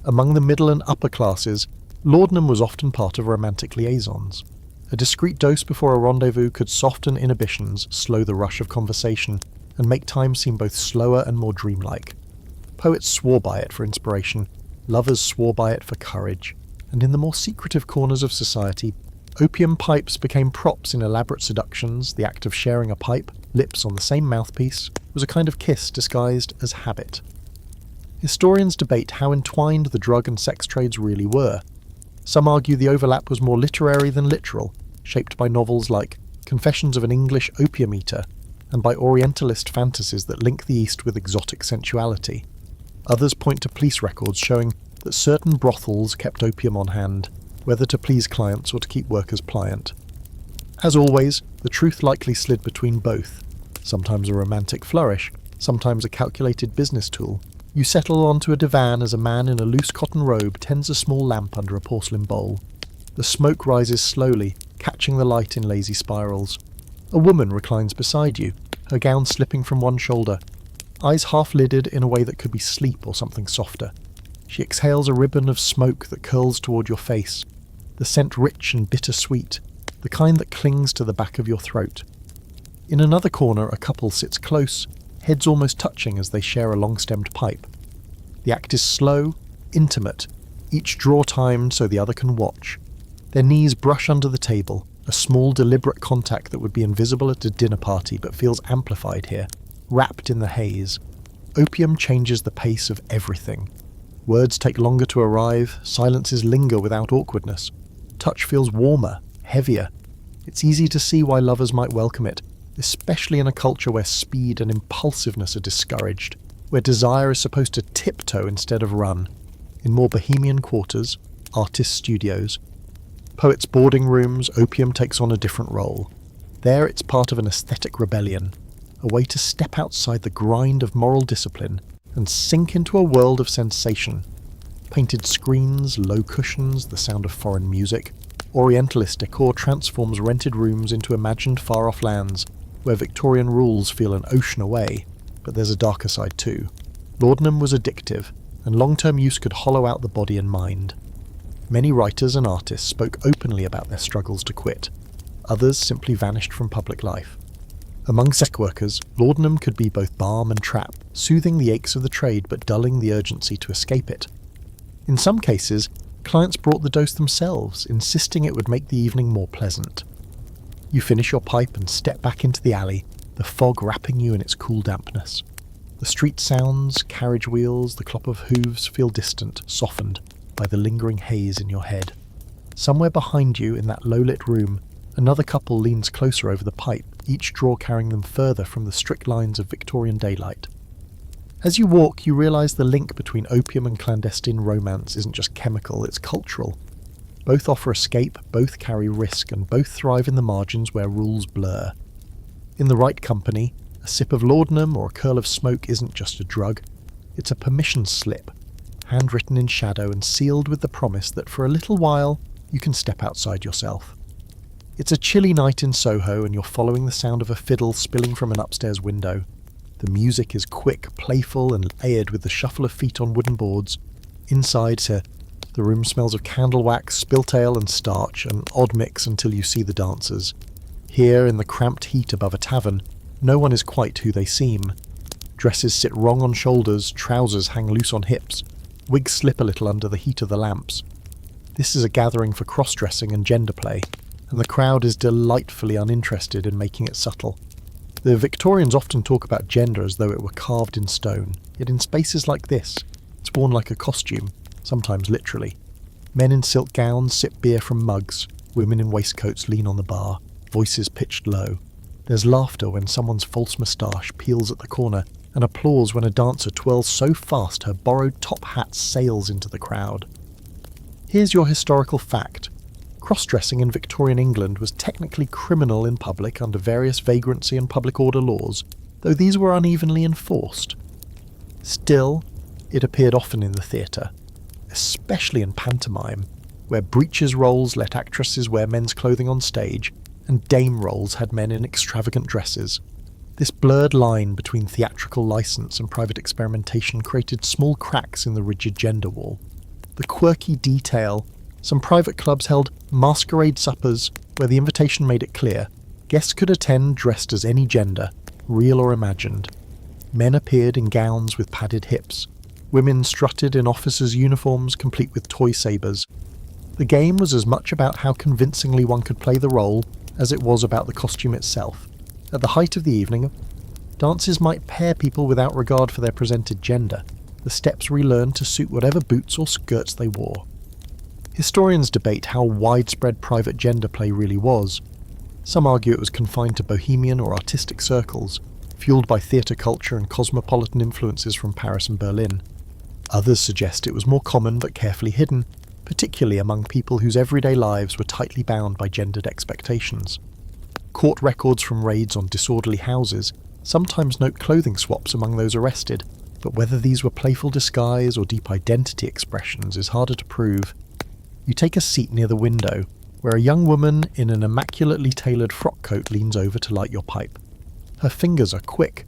Among the middle and upper classes, laudanum was often part of romantic liaisons. A discreet dose before a rendezvous could soften inhibitions, slow the rush of conversation, and make time seem both slower and more dreamlike. Poets swore by it for inspiration, lovers swore by it for courage, and in the more secretive corners of society, opium pipes became props in elaborate seductions. The act of sharing a pipe, lips on the same mouthpiece, was a kind of kiss disguised as habit. Historians debate how entwined the drug and sex trades really were. Some argue the overlap was more literary than literal, shaped by novels like Confessions of an English Opium Eater and by Orientalist fantasies that link the East with exotic sensuality. Others point to police records showing that certain brothels kept opium on hand, whether to please clients or to keep workers pliant. As always, the truth likely slid between both, sometimes a romantic flourish, sometimes a calculated business tool. You settle onto a divan as a man in a loose cotton robe tends a small lamp under a porcelain bowl. The smoke rises slowly, catching the light in lazy spirals. A woman reclines beside you, her gown slipping from one shoulder, eyes half-lidded in a way that could be sleep or something softer. She exhales a ribbon of smoke that curls toward your face, the scent rich and bittersweet, the kind that clings to the back of your throat. In another corner, a couple sits close, heads almost touching as they share a long-stemmed pipe. The act is slow, intimate, each draw timed so the other can watch. Their knees brush under the table, a small deliberate contact that would be invisible at a dinner party but feels amplified here, wrapped in the haze. Opium changes the pace of everything. Words take longer to arrive, silences linger without awkwardness. Touch feels warmer, heavier. It's easy to see why lovers might welcome it, especially in a culture where speed and impulsiveness are discouraged, where desire is supposed to tiptoe instead of run. In more bohemian quarters, artists' studios, poets' boarding rooms, opium takes on a different role. There it's part of an aesthetic rebellion, a way to step outside the grind of moral discipline and sink into a world of sensation. Painted screens, low cushions, the sound of foreign music. Orientalist decor transforms rented rooms into imagined far-off lands, where Victorian rules feel an ocean away, but there's a darker side too. Laudanum was addictive, and long-term use could hollow out the body and mind. Many writers and artists spoke openly about their struggles to quit. Others simply vanished from public life. Among sex workers, laudanum could be both balm and trap, soothing the aches of the trade but dulling the urgency to escape it. In some cases, clients brought the dose themselves, insisting it would make the evening more pleasant. You finish your pipe and step back into the alley, the fog wrapping you in its cool dampness. The street sounds, carriage wheels, the clop of hooves feel distant, softened by the lingering haze in your head. Somewhere behind you in that low-lit room, another couple leans closer over the pipe, each draw carrying them further from the strict lines of Victorian daylight. As you walk, you realise the link between opium and clandestine romance isn't just chemical, it's cultural. Both offer escape, both carry risk, and both thrive in the margins where rules blur. In the right company, a sip of laudanum or a curl of smoke isn't just a drug, it's a permission slip, handwritten in shadow and sealed with the promise that for a little while you can step outside yourself. It's a chilly night in Soho and you're following the sound of a fiddle spilling from an upstairs window. The music is quick, playful and layered with the shuffle of feet on wooden boards. Inside, the room smells of candle wax, spilt ale and starch, an odd mix until you see the dancers. Here, in the cramped heat above a tavern, no one is quite who they seem. Dresses sit wrong on shoulders, trousers hang loose on hips, wigs slip a little under the heat of the lamps. This is a gathering for cross-dressing and gender play, and the crowd is delightfully uninterested in making it subtle. The Victorians often talk about gender as though it were carved in stone, yet in spaces like this, it's worn like a costume, sometimes literally. Men in silk gowns sip beer from mugs, women in waistcoats lean on the bar, voices pitched low. There's laughter when someone's false moustache peels at the corner, and applause when a dancer twirls so fast her borrowed top hat sails into the crowd. Here's your historical fact. Cross-dressing in Victorian England was technically criminal in public under various vagrancy and public order laws, though these were unevenly enforced. Still, it appeared often in the theatre, especially in pantomime, where breeches roles let actresses wear men's clothing on stage, and dame roles had men in extravagant dresses. This blurred line between theatrical license and private experimentation created small cracks in the rigid gender wall. The quirky detail. Some private clubs held masquerade suppers where the invitation made it clear guests could attend dressed as any gender, real or imagined. Men appeared in gowns with padded hips. Women strutted in officers' uniforms complete with toy sabres. The game was as much about how convincingly one could play the role as it was about the costume itself. At the height of the evening, dances might pair people without regard for their presented gender. the steps relearned to suit whatever boots or skirts they wore. Historians debate how widespread private gender play really was. Some argue it was confined to bohemian or artistic circles, fueled by theatre culture and cosmopolitan influences from Paris and Berlin. Others suggest it was more common but carefully hidden, particularly among people whose everyday lives were tightly bound by gendered expectations. Court records from raids on disorderly houses sometimes note clothing swaps among those arrested, but whether these were playful disguise or deep identity expressions is harder to prove. You take a seat near the window, where a young woman in an immaculately tailored frock coat leans over to light your pipe. Her fingers are quick,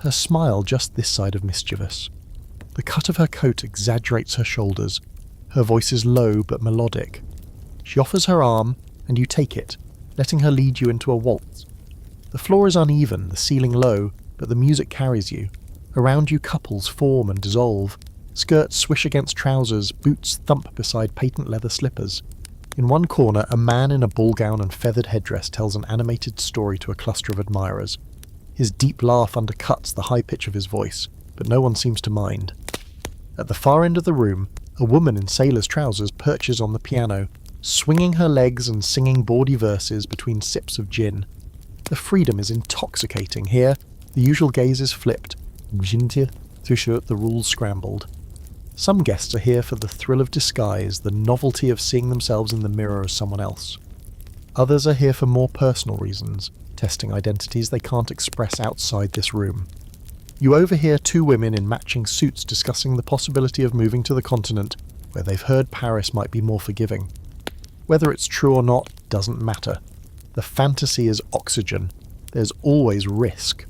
her smile just this side of mischievous. The cut of her coat exaggerates her shoulders. Her voice is low but melodic. She offers her arm, and you take it, letting her lead you into a waltz. The floor is uneven, the ceiling low, but the music carries you. Around you couples form and dissolve. Skirts swish against trousers, boots thump beside patent leather slippers. In one corner, a man in a ball gown and feathered headdress tells an animated story to a cluster of admirers. His deep laugh undercuts the high pitch of his voice, but no one seems to mind. At the far end of the room, a woman in sailor's trousers perches on the piano, swinging her legs and singing bawdy verses between sips of gin. The freedom is intoxicating. Here, the usual gaze is flipped, the rules scrambled. Some guests are here for the thrill of disguise, the novelty of seeing themselves in the mirror as someone else. Others are here for more personal reasons, testing identities they can't express outside this room. You overhear two women in matching suits discussing the possibility of moving to the continent, where they've heard Paris might be more forgiving. Whether it's true or not doesn't matter. The fantasy is oxygen. There's always risk.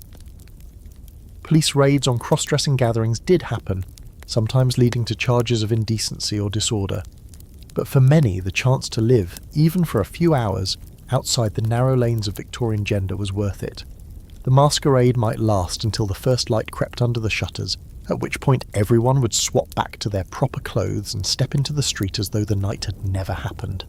Police raids on cross-dressing gatherings did happen, sometimes leading to charges of indecency or disorder. But for many, the chance to live, even for a few hours, outside the narrow lanes of Victorian gender was worth it. The masquerade might last until the first light crept under the shutters, at which point everyone would swap back to their proper clothes and step into the street as though the night had never happened.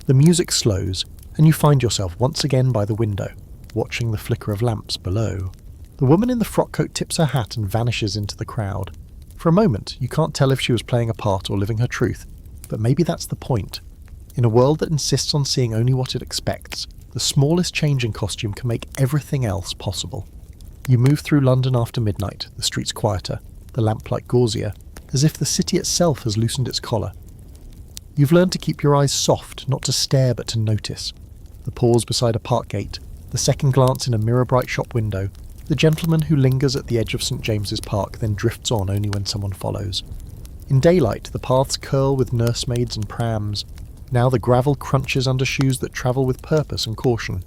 The music slows, and you find yourself once again by the window, watching the flicker of lamps below. The woman in the frock coat tips her hat and vanishes into the crowd. For a moment, you can't tell if she was playing a part or living her truth, but maybe that's the point. In a world that insists on seeing only what it expects, the smallest change in costume can make everything else possible. You move through London after midnight, the streets quieter, the lamplight gauzier, as if the city itself has loosened its collar. You've learned to keep your eyes soft, not to stare but to notice. The pause beside a park gate, the second glance in a mirror-bright shop window, the gentleman who lingers at the edge of St James's Park then drifts on only when someone follows. In daylight, the paths curl with nursemaids and prams. Now the gravel crunches under shoes that travel with purpose and caution.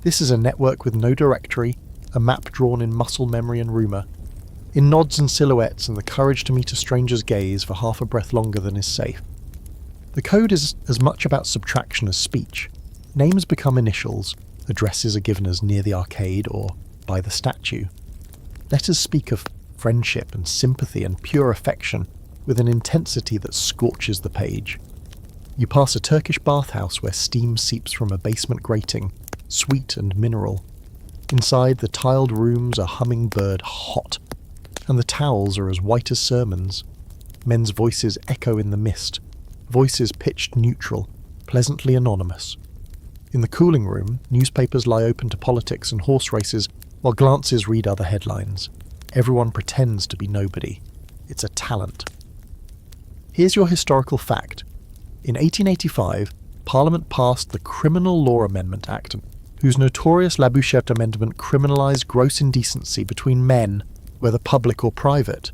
This is a network with no directory, a map drawn in muscle memory and rumour. In nods and silhouettes and the courage to meet a stranger's gaze for half a breath longer than is safe. The code is as much about subtraction as speech. Names become initials, addresses are given as near the arcade or by the statue. Letters speak of friendship and sympathy and pure affection with an intensity that scorches the page. You pass a Turkish bathhouse where steam seeps from a basement grating, sweet and mineral. Inside, the tiled rooms are hummingbird hot, and the towels are as white as sermons. Men's voices echo in the mist, voices pitched neutral, pleasantly anonymous. In the cooling room, newspapers lie open to politics and horse races, while glances read other headlines. Everyone pretends to be nobody. It's a talent. Here's your historical fact. In 1885, Parliament passed the Criminal Law Amendment Act, whose notorious Labouchet amendment criminalised gross indecency between men, whether public or private.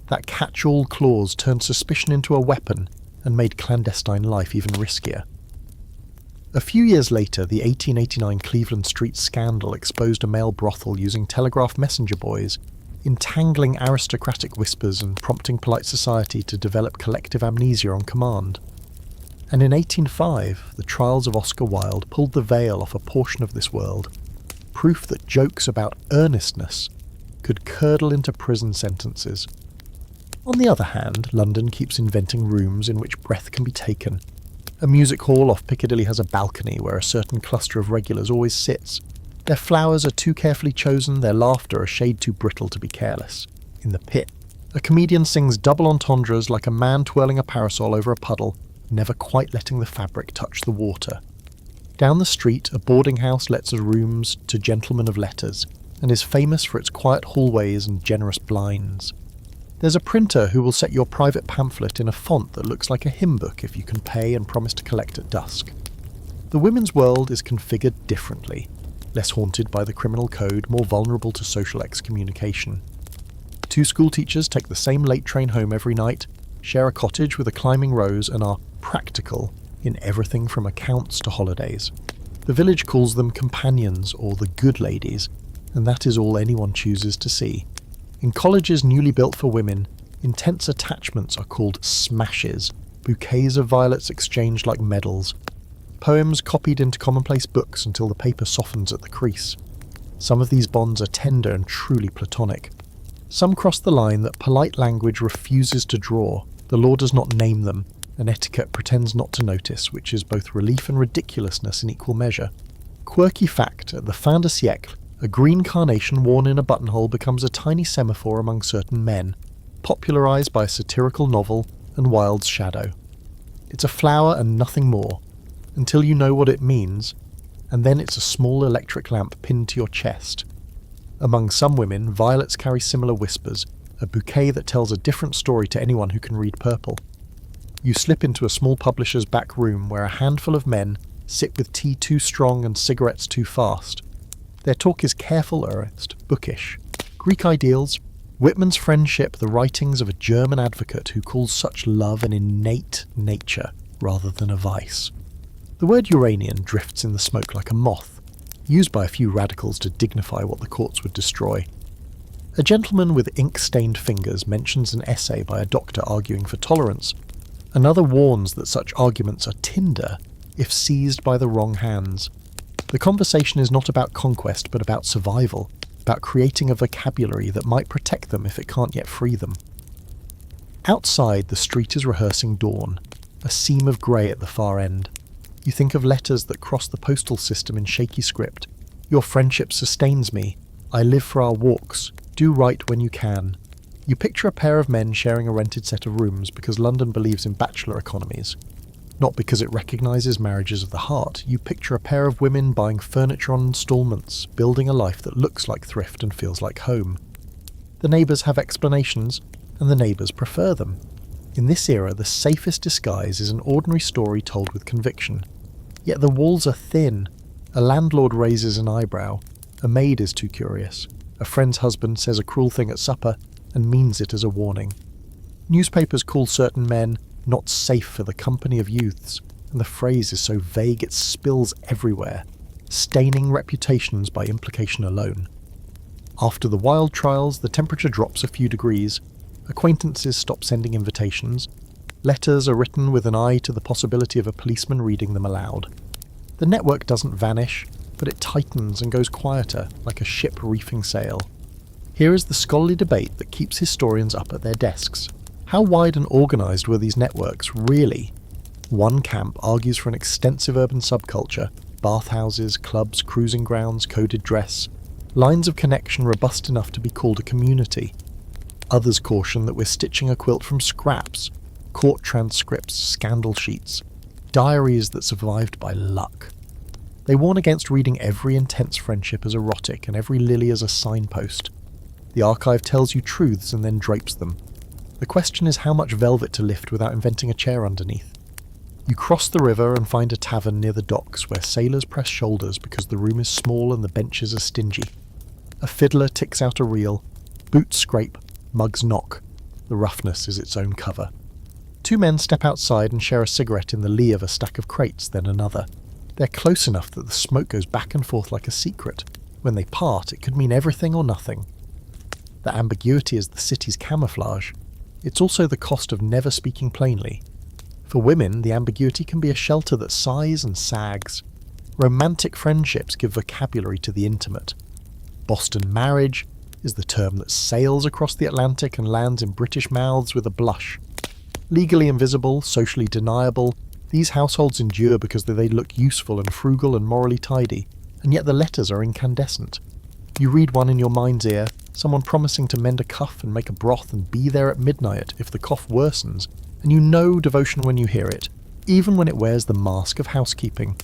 That catch-all clause turned suspicion into a weapon and made clandestine life even riskier. A few years later, the 1889 Cleveland Street scandal exposed a male brothel using telegraph messenger boys, entangling aristocratic whispers and prompting polite society to develop collective amnesia on command. And in 1805, the trials of Oscar Wilde pulled the veil off a portion of this world, proof that jokes about earnestness could curdle into prison sentences. On the other hand, London keeps inventing rooms in which breath can be taken. A music hall off Piccadilly has a balcony where a certain cluster of regulars always sits. Their flowers are too carefully chosen, their laughter a shade too brittle to be careless. In the pit, A comedian sings double entendres like a man twirling a parasol over a puddle, never quite letting the fabric touch the water. Down the street, a boarding house lets rooms to gentlemen of letters, and is famous for its quiet hallways and generous blinds. There's a printer who will set your private pamphlet in a font that looks like a hymn book if you can pay and promise to collect at dusk. The women's world is configured differently, less haunted by the criminal code, more vulnerable to social excommunication. Two school teachers take the same late train home every night, share a cottage with a climbing rose, and are practical in everything from accounts to holidays. The village calls them companions or the good ladies, and that is all anyone chooses to see. In colleges newly built for women, intense attachments are called smashes, bouquets of violets exchanged like medals, poems copied into commonplace books until the paper softens at the crease. Some of these bonds are tender and truly platonic. Some cross the line that polite language refuses to draw, the law does not name them, and etiquette pretends not to notice, which is both relief and ridiculousness in equal measure. Quirky fact, at the fin de siècle, a green carnation worn in a buttonhole becomes a tiny semaphore among certain men, popularised by a satirical novel and Wilde's Shadow. It's a flower and nothing more, until you know what it means, and then it's a small electric lamp pinned to your chest. Among some women, violets carry similar whispers, a bouquet that tells a different story to anyone who can read purple. You slip into a small publisher's back room where a handful of men sit with tea too strong and cigarettes too fast. Their talk is careful, earnest, bookish. Greek ideals, Whitman's friendship, the writings of a German advocate who calls such love an innate nature rather than a vice. The word Uranian drifts in the smoke like a moth, used by a few radicals to dignify what the courts would destroy. A gentleman with ink-stained fingers mentions an essay by a doctor arguing for tolerance. Another warns that such arguments are tinder if seized by the wrong hands. The conversation is not about conquest but about survival, about creating a vocabulary that might protect them if it can't yet free them. Outside, the street is rehearsing dawn, a seam of grey at the far end. You think of letters that cross the postal system in shaky script. Your friendship sustains me. I live for our walks. Do right when you can. You picture a pair of men sharing a rented set of rooms because London believes in bachelor economies. Not because it recognises marriages of the heart. You picture a pair of women buying furniture on instalments, building a life that looks like thrift and feels like home. The neighbours have explanations, and the neighbours prefer them. In this era, the safest disguise is an ordinary story told with conviction. Yet the walls are thin. A landlord raises an eyebrow. A maid is too curious. A friend's husband says a cruel thing at supper and means it as a warning. Newspapers call certain men not safe for the company of youths, and the phrase is so vague it spills everywhere, staining reputations by implication alone. After the wild trials, the temperature drops a few degrees. Acquaintances stop sending invitations. Letters are written with an eye to the possibility of a policeman reading them aloud. The network doesn't vanish, but it tightens and goes quieter, like a ship reefing sail. Here is the scholarly debate that keeps historians up at their desks. How wide and organised were these networks, really? One camp argues for an extensive urban subculture, bathhouses, clubs, cruising grounds, coded dress, lines of connection robust enough to be called a community. Others caution that we're stitching a quilt from scraps, court transcripts, scandal sheets, diaries that survived by luck. They warn against reading every intense friendship as erotic and every lily as a signpost. The archive tells you truths and then drapes them. The question is how much velvet to lift without inventing a chair underneath. You cross the river and find a tavern near the docks where sailors press shoulders because the room is small and the benches are stingy. A fiddler ticks out a reel, boots scrape, mugs knock. The roughness is its own cover. Two men step outside and share a cigarette in the lee of a stack of crates, then another. They're close enough that the smoke goes back and forth like a secret. When they part, it could mean everything or nothing. The ambiguity is the city's camouflage. It's also the cost of never speaking plainly. For women, the ambiguity can be a shelter that sighs and sags. Romantic friendships give vocabulary to the intimate. Boston marriage is the term that sails across the Atlantic and lands in British mouths with a blush. Legally invisible, socially deniable, these households endure because they look useful and frugal and morally tidy, and yet the letters are incandescent. You read one in your mind's ear, someone promising to mend a cuff and make a broth and be there at midnight if the cough worsens, and you know devotion when you hear it, even when it wears the mask of housekeeping.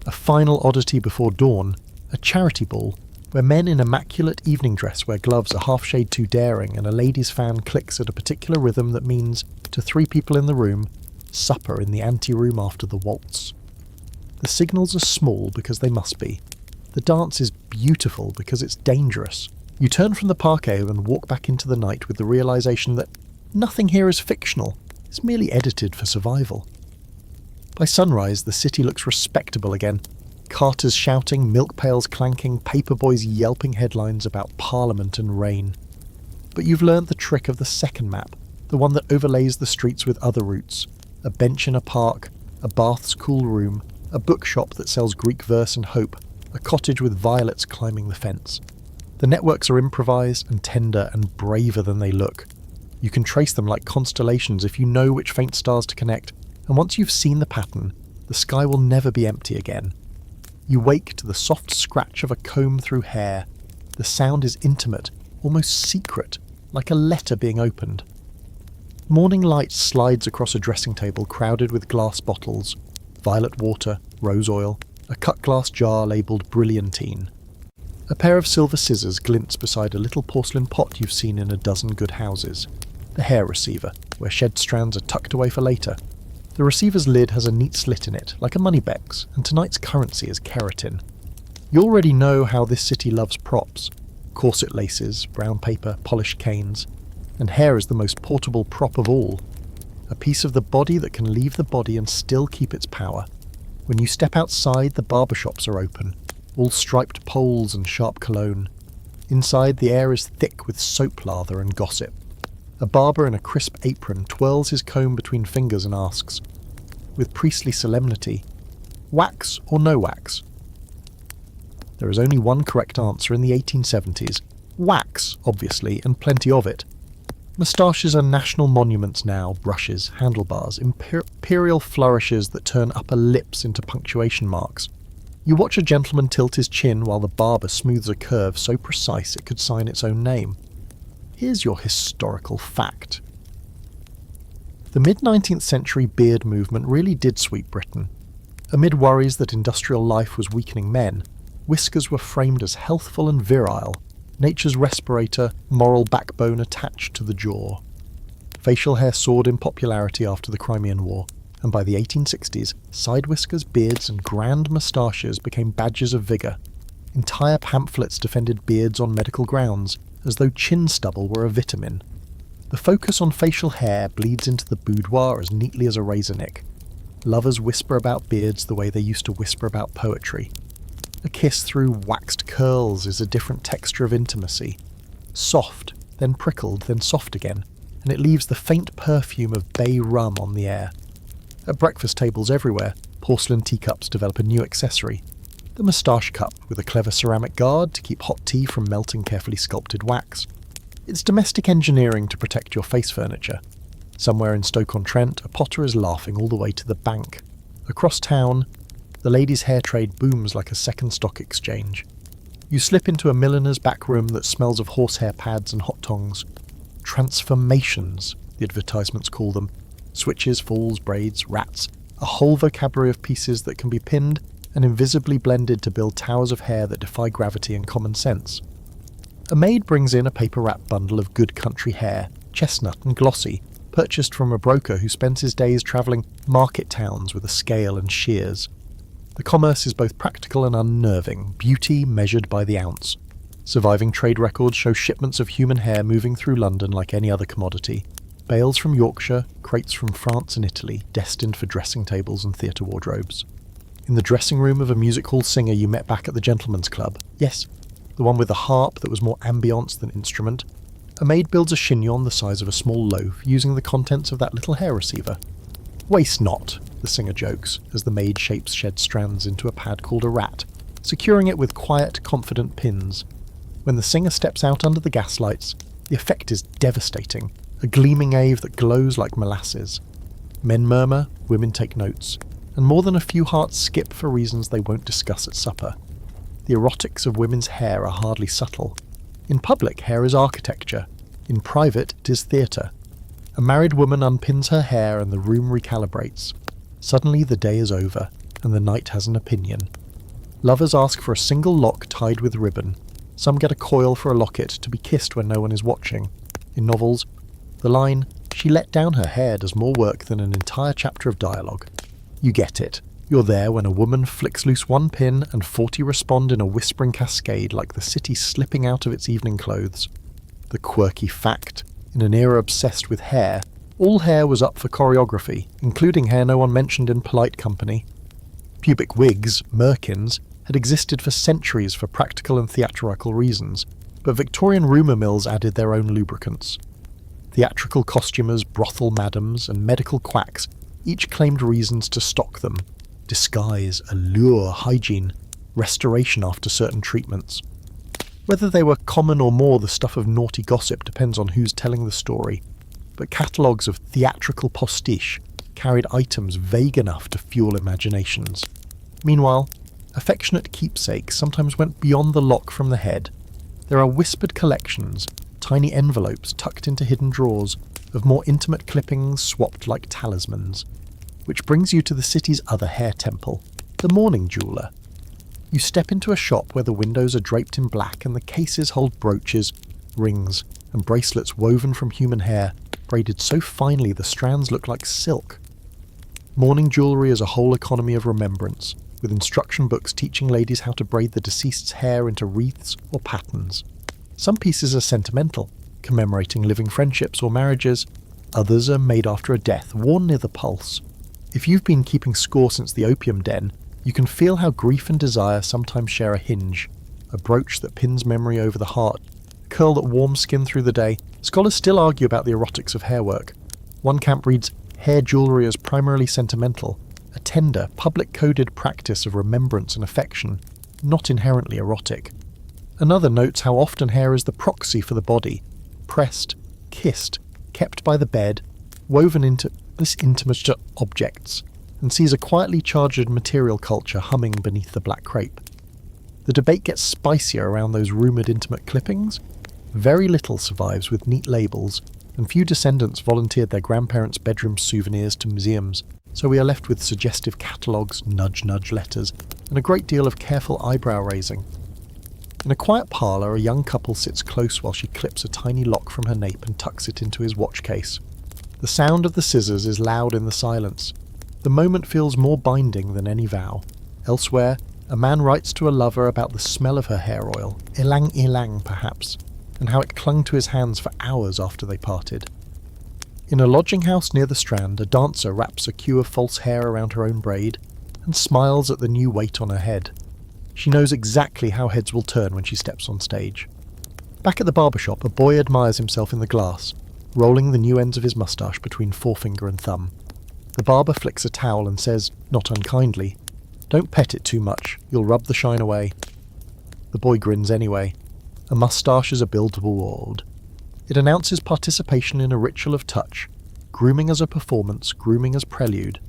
A final oddity before dawn, a charity ball, where men in immaculate evening dress wear gloves a half-shade too daring and a ladies' fan clicks at a particular rhythm that means, to 3 people in the room, supper in the ante-room after the waltz. The signals are small because they must be. The dance is beautiful because it's dangerous. You turn from the parquet and walk back into the night with the realization that nothing here is fictional, it's merely edited for survival. By sunrise, the city looks respectable again. Carters shouting, milk pails clanking, paperboys yelping headlines about Parliament and rain. But you've learned the trick of the second map, the one that overlays the streets with other routes. A bench in a park, a bath's cool room, a bookshop that sells Greek verse and hope, a cottage with violets climbing the fence. The networks are improvised and tender and braver than they look. You can trace them like constellations if you know which faint stars to connect, and once you've seen the pattern, the sky will never be empty again. You wake to the soft scratch of a comb through hair. The sound is intimate, almost secret, like a letter being opened. Morning light slides across a dressing table crowded with glass bottles, violet water, rose oil, a cut glass jar labelled brilliantine. A pair of silver scissors glints beside a little porcelain pot you've seen in a dozen good houses. The hair receiver, where shed strands are tucked away for later. The receiver's lid has a neat slit in it, like a moneybags, and tonight's currency is keratin. You already know how this city loves props. Corset laces, brown paper, polished canes. And hair is the most portable prop of all. A piece of the body that can leave the body and still keep its power. When you step outside, the barbershops are open, all striped poles and sharp cologne. Inside, the air is thick with soap lather and gossip. A barber in a crisp apron twirls his comb between fingers and asks, with priestly solemnity, wax or no wax? There is only one correct answer in the 1870s. Wax, obviously, and plenty of it. Moustaches are national monuments now, brushes, handlebars, imperial flourishes that turn upper lips into punctuation marks. You watch a gentleman tilt his chin while the barber smooths a curve so precise it could sign its own name. Here's your historical fact. The mid-19th century beard movement really did sweep Britain. Amid worries that industrial life was weakening men, whiskers were framed as healthful and virile, nature's respirator, moral backbone attached to the jaw. Facial hair soared in popularity after the Crimean War, and by the 1860s, side whiskers, beards, and grand moustaches became badges of vigour. Entire pamphlets defended beards on medical grounds, as though chin stubble were a vitamin. The focus on facial hair bleeds into the boudoir as neatly as a razor nick. Lovers whisper about beards the way they used to whisper about poetry. A kiss through waxed curls is a different texture of intimacy. Soft, then prickled, then soft again, and it leaves the faint perfume of bay rum on the air. At breakfast tables everywhere, porcelain teacups develop a new accessory. The moustache cup with a clever ceramic guard to keep hot tea from melting carefully sculpted wax. It's domestic engineering to protect your face furniture. Somewhere in Stoke-on-Trent, a potter is laughing all the way to the bank. Across town, the ladies' hair trade booms like a second stock exchange. You slip into a milliner's back room that smells of horsehair pads and hot tongs. Transformations, the advertisements call them. Switches, falls, braids, rats, a whole vocabulary of pieces that can be pinned and invisibly blended to build towers of hair that defy gravity and common sense. A maid brings in a paper-wrapped bundle of good country hair, chestnut and glossy, purchased from a broker who spends his days travelling market towns with a scale and shears. The commerce is both practical and unnerving, beauty measured by the ounce. Surviving trade records show shipments of human hair moving through London like any other commodity. Bales from Yorkshire, crates from France and Italy, destined for dressing tables and theatre wardrobes. In the dressing room of a music hall singer you met back at the Gentleman's Club, yes, the one with the harp that was more ambience than instrument, a maid builds a chignon the size of a small loaf using the contents of that little hair receiver. Waste not, the singer jokes, as the maid shapes shed strands into a pad called a rat, securing it with quiet, confident pins. When the singer steps out under the gaslights, the effect is devastating, a gleaming ave that glows like molasses. Men murmur, women take notes, and more than a few hearts skip for reasons they won't discuss at supper. The erotics of women's hair are hardly subtle. In public, hair is architecture. In private, it is theatre. A married woman unpins her hair and the room recalibrates. Suddenly the day is over, and the night has an opinion. Lovers ask for a single lock tied with ribbon. Some get a coil for a locket to be kissed when no one is watching. In novels, the line, "She let down her hair," does more work than an entire chapter of dialogue. You get it. You're there when a woman flicks loose one pin and 40 respond in a whispering cascade like the city slipping out of its evening clothes. The quirky fact, in an era obsessed with hair, all hair was up for choreography, including hair no one mentioned in polite company. Pubic wigs, merkins, had existed for centuries for practical and theatrical reasons, but Victorian rumour mills added their own lubricants. Theatrical costumers, brothel madams, and medical quacks each claimed reasons to stock them: disguise, allure, hygiene, restoration after certain treatments. Whether they were common or more the stuff of naughty gossip depends on who's telling the story, but catalogues of theatrical postiche carried items vague enough to fuel imaginations. Meanwhile, affectionate keepsakes sometimes went beyond the lock from the head. There are whispered collections, tiny envelopes tucked into hidden drawers, of more intimate clippings swapped like talismans. Which brings you to the city's other hair temple, the Mourning jeweller. You step into a shop where the windows are draped in black and the cases hold brooches, rings, and bracelets woven from human hair, braided so finely the strands look like silk. Mourning jewellery is a whole economy of remembrance, with instruction books teaching ladies how to braid the deceased's hair into wreaths or patterns. Some pieces are sentimental, commemorating living friendships or marriages. Others are made after a death, worn near the pulse. If you've been keeping score since the Opium den, you can feel how grief and desire sometimes share a hinge, a brooch that pins memory over the heart, a curl that warms skin through the day. Scholars still argue about the erotics of hairwork. One camp reads hair jewellery as primarily sentimental, a tender, public-coded practice of remembrance and affection, not inherently erotic. Another notes how often hair is the proxy for the body, pressed, kissed, kept by the bed, woven into this intimate objects, and sees a quietly charged material culture humming beneath the black crepe. The debate gets spicier around those rumoured intimate clippings. Very little survives with neat labels, and few descendants volunteered their grandparents' bedroom souvenirs to museums, so we are left with suggestive catalogues, nudge-nudge letters, and a great deal of careful eyebrow-raising. In a quiet parlour, a young couple sits close while she clips a tiny lock from her nape and tucks it into his watch case. The sound of the scissors is loud in the silence. The moment feels more binding than any vow. Elsewhere, a man writes to a lover about the smell of her hair oil, ilang ilang perhaps, and how it clung to his hands for hours after they parted. In a lodging house near the Strand, a dancer wraps a queue of false hair around her own braid and smiles at the new weight on her head. She knows exactly how heads will turn when she steps on stage. Back at the barber shop, a boy admires himself in the glass, rolling the new ends of his moustache between forefinger and thumb. The barber flicks a towel and says, not unkindly, "Don't pet it too much, you'll rub the shine away." The boy grins anyway. A moustache is a build toward. It announces participation in a ritual of touch, grooming as a performance, grooming as prelude.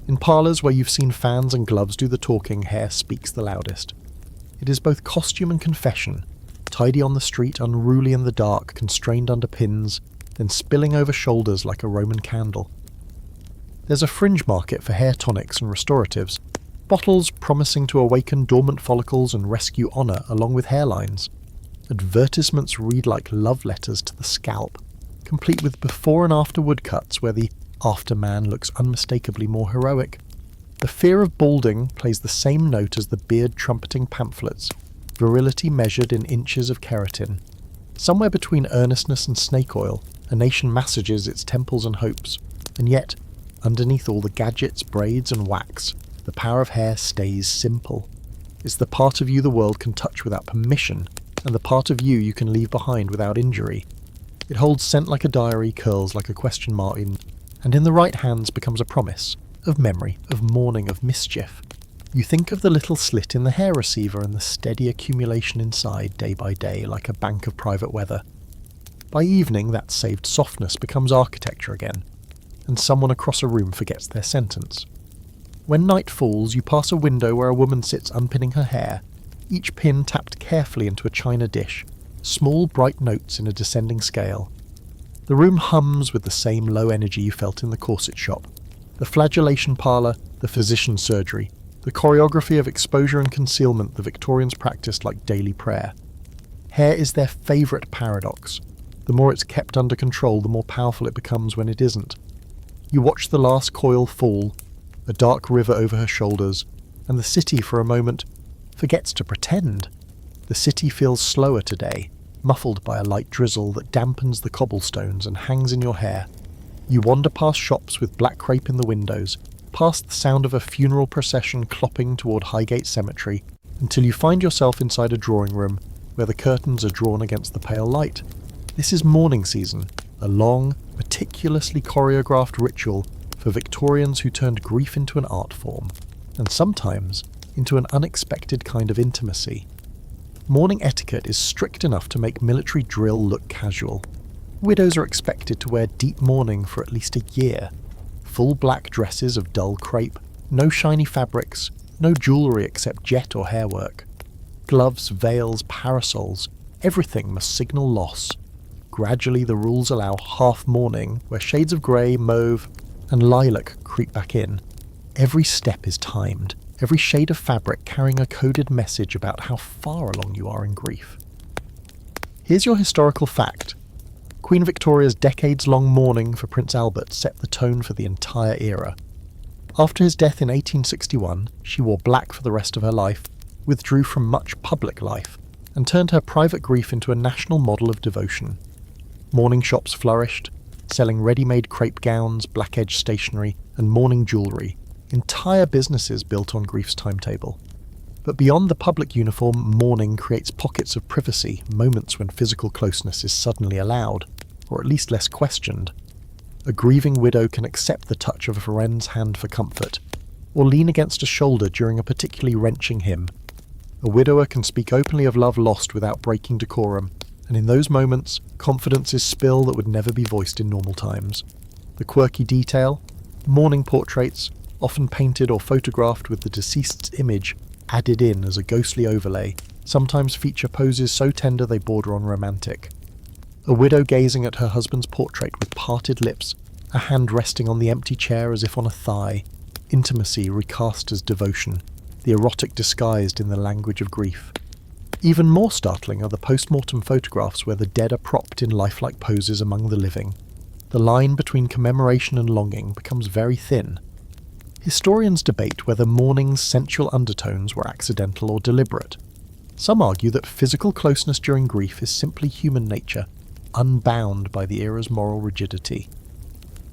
In parlours where you've seen fans and gloves do the talking, hair speaks the loudest. It is both costume and confession, tidy on the street, unruly in the dark, constrained under pins, then spilling over shoulders like a Roman candle. There's a fringe market for hair tonics and restoratives, bottles promising to awaken dormant follicles and rescue honour along with hairlines. Advertisements read like love letters to the scalp, complete with before and after woodcuts where the after man looks unmistakably more heroic. The fear of balding plays the same note as the beard-trumpeting pamphlets, virility measured in inches of keratin. Somewhere between earnestness and snake oil, a nation massages its temples and hopes, and yet, underneath all the gadgets, braids and wax, the power of hair stays simple. It's the part of you the world can touch without permission, and the part of you you can leave behind without injury. It holds scent like a diary, curls like a question mark, and in the right hands becomes a promise, of memory, of mourning, of mischief. You think of the little slit in the hair receiver and the steady accumulation inside day by day like a bank of private weather. By evening that saved softness becomes architecture again, and someone across a room forgets their sentence. When night falls, you pass a window where a woman sits unpinning her hair, each pin tapped carefully into a china dish, small bright notes in a descending scale. The room hums with the same low energy you felt in the corset shop, the flagellation parlour, the physician's surgery, the choreography of exposure and concealment the Victorians practiced like daily prayer. Hair is their favourite paradox. The more it's kept under control, the more powerful it becomes when it isn't. You watch the last coil fall, a dark river over her shoulders, and the city for a moment forgets to pretend. The city feels slower today, muffled by a light drizzle that dampens the cobblestones and hangs in your hair. You wander past shops with black crepe in the windows, past the sound of a funeral procession clopping toward Highgate Cemetery, until you find yourself inside a drawing room where the curtains are drawn against the pale light. This is mourning season, a long, meticulously choreographed ritual for Victorians who turned grief into an art form, and sometimes into an unexpected kind of intimacy. Mourning etiquette is strict enough to make military drill look casual. Widows are expected to wear deep mourning for at least a year. Full black dresses of dull crepe, no shiny fabrics, no jewellery except jet or hairwork. Gloves, veils, parasols, everything must signal loss. Gradually the rules allow half mourning, where shades of grey, mauve, and lilac creep back in. Every step is timed, every shade of fabric carrying a coded message about how far along you are in grief. Here's your historical fact. Queen Victoria's decades-long mourning for Prince Albert set the tone for the entire era. After his death in 1861, she wore black for the rest of her life, withdrew from much public life, and turned her private grief into a national model of devotion. Mourning shops flourished, selling ready-made crepe gowns, black-edged stationery, and mourning jewellery, entire businesses built on grief's timetable. But beyond the public uniform, mourning creates pockets of privacy, moments when physical closeness is suddenly allowed, or at least less questioned. A grieving widow can accept the touch of a friend's hand for comfort, or lean against a shoulder during a particularly wrenching hymn. A widower can speak openly of love lost without breaking decorum, and in those moments, confidences spill that would never be voiced in normal times. The quirky detail, mourning portraits, often painted or photographed with the deceased's image added in as a ghostly overlay, sometimes feature poses so tender they border on romantic. A widow gazing at her husband's portrait with parted lips, a hand resting on the empty chair as if on a thigh, intimacy recast as devotion, the erotic disguised in the language of grief. Even more startling are the post-mortem photographs where the dead are propped in lifelike poses among the living. The line between commemoration and longing becomes very thin. Historians debate whether mourning's sensual undertones were accidental or deliberate. Some argue that physical closeness during grief is simply human nature, unbound by the era's moral rigidity.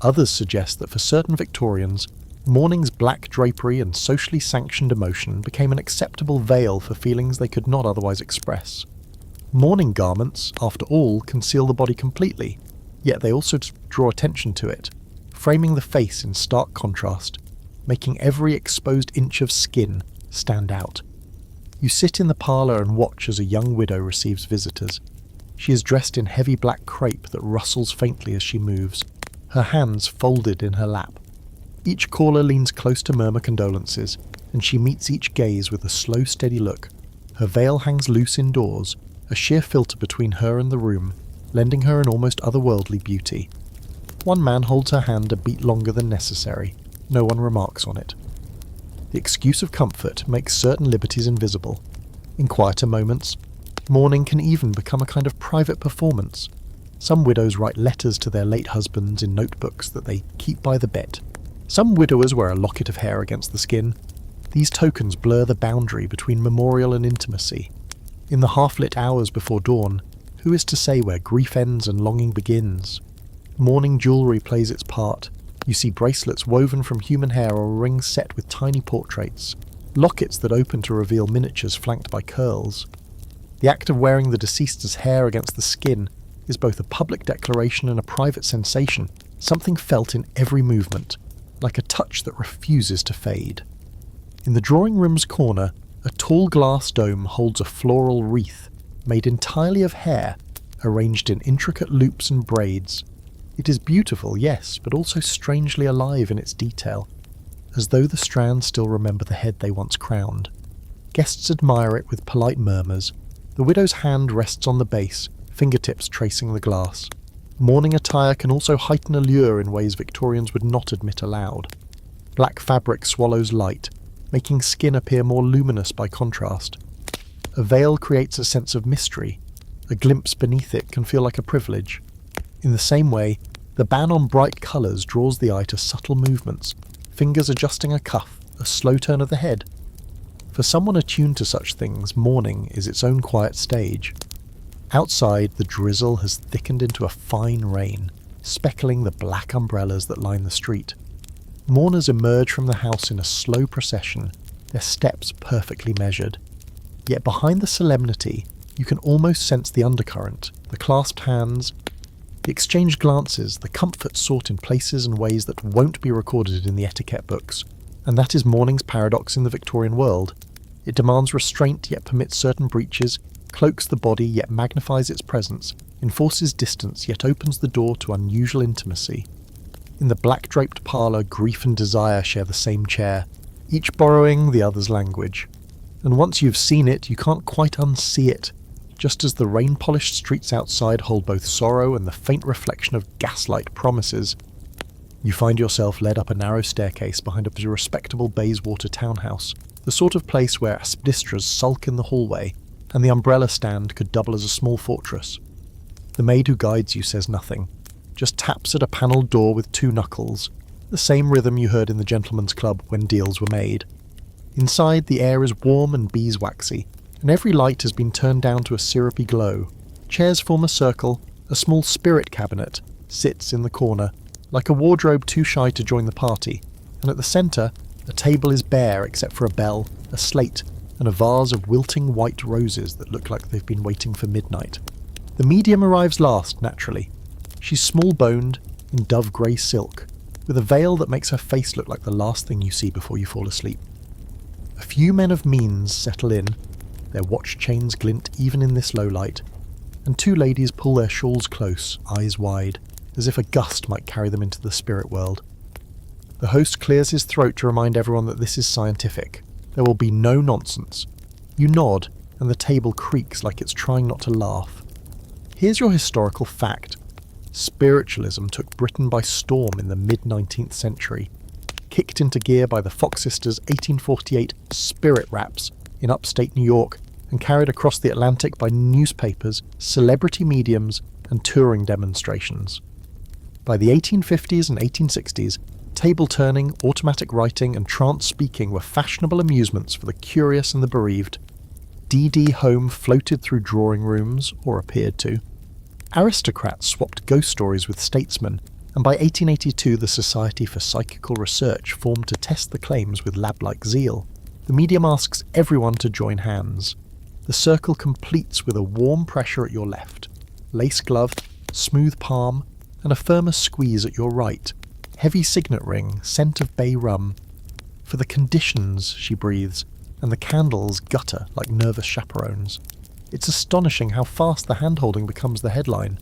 Others suggest that for certain Victorians, mourning's black drapery and socially sanctioned emotion became an acceptable veil for feelings they could not otherwise express. Mourning garments, after all, conceal the body completely, yet they also draw attention to it, framing the face in stark contrast, making every exposed inch of skin stand out. You sit in the parlour and watch as a young widow receives visitors. She is dressed in heavy black crepe that rustles faintly as she moves, her hands folded in her lap. Each caller leans close to murmur condolences, and she meets each gaze with a slow, steady look. Her veil hangs loose indoors, a sheer filter between her and the room, lending her an almost otherworldly beauty. One man holds her hand a beat longer than necessary. No one remarks on it. The excuse of comfort makes certain liberties invisible. In quieter moments, mourning can even become a kind of private performance. Some widows write letters to their late husbands in notebooks that they keep by the bed. Some widowers wear a locket of hair against the skin. These tokens blur the boundary between memorial and intimacy. In the half-lit hours before dawn, who is to say where grief ends and longing begins? Mourning jewellery plays its part. You see bracelets woven from human hair or rings set with tiny portraits, lockets that open to reveal miniatures flanked by curls. The act of wearing the deceased's hair against the skin is both a public declaration and a private sensation, something felt in every movement, like a touch that refuses to fade. In the drawing room's corner, a tall glass dome holds a floral wreath, made entirely of hair, arranged in intricate loops and braids. It is beautiful, yes, but also strangely alive in its detail, as though the strands still remember the head they once crowned. Guests admire it with polite murmurs. The widow's hand rests on the base, fingertips tracing the glass. Mourning attire can also heighten allure in ways Victorians would not admit aloud. Black fabric swallows light, making skin appear more luminous by contrast. A veil creates a sense of mystery. A glimpse beneath it can feel like a privilege. In the same way, the ban on bright colours draws the eye to subtle movements, fingers adjusting a cuff, a slow turn of the head. For someone attuned to such things, mourning is its own quiet stage. Outside, the drizzle has thickened into a fine rain, speckling the black umbrellas that line the street. Mourners emerge from the house in a slow procession, their steps perfectly measured. Yet behind the solemnity, you can almost sense the undercurrent, the clasped hands, the exchanged glances, the comfort sought in places and ways that won't be recorded in the etiquette books. And that is mourning's paradox in the Victorian world. It demands restraint yet permits certain breaches, cloaks the body yet magnifies its presence, enforces distance yet opens the door to unusual intimacy. In the black-draped parlour, grief and desire share the same chair, each borrowing the other's language. And once you've seen it, you can't quite unsee it, just as the rain-polished streets outside hold both sorrow and the faint reflection of gaslight promises. You find yourself led up a narrow staircase behind a respectable Bayswater townhouse, the sort of place where aspidistras sulk in the hallway, and the umbrella stand could double as a small fortress. The maid who guides you says nothing, just taps at a panelled door with two knuckles, the same rhythm you heard in the gentleman's club when deals were made. Inside, the air is warm and beeswaxy, and every light has been turned down to a syrupy glow. Chairs form a circle, a small spirit cabinet sits in the corner, like a wardrobe too shy to join the party, and at the centre, a table is bare except for a bell, a slate, and a vase of wilting white roses that look like they've been waiting for midnight. The medium arrives last, naturally. She's small-boned, in dove-grey silk, with a veil that makes her face look like the last thing you see before you fall asleep. A few men of means settle in, their watch chains glint even in this low light, and two ladies pull their shawls close, eyes wide, as if a gust might carry them into the spirit world. The host clears his throat to remind everyone that this is scientific. There will be no nonsense. You nod, and the table creaks like it's trying not to laugh. Here's your historical fact. Spiritualism took Britain by storm in the mid-19th century, kicked into gear by the Fox Sisters' 1848 Spirit Raps in upstate New York, and carried across the Atlantic by newspapers, celebrity mediums, and touring demonstrations. By the 1850s and 1860s, table-turning, automatic writing, and trance-speaking were fashionable amusements for the curious and the bereaved. D.D. Home floated through drawing rooms, or appeared to. Aristocrats swapped ghost stories with statesmen, and by 1882 the Society for Psychical Research formed to test the claims with lab-like zeal. The medium asks everyone to join hands. The circle completes with a warm pressure at your left, lace glove, smooth palm, and a firmer squeeze at your right. Heavy signet ring, scent of bay rum. For the conditions, she breathes, and the candles gutter like nervous chaperones. It's astonishing how fast the hand-holding becomes the headline.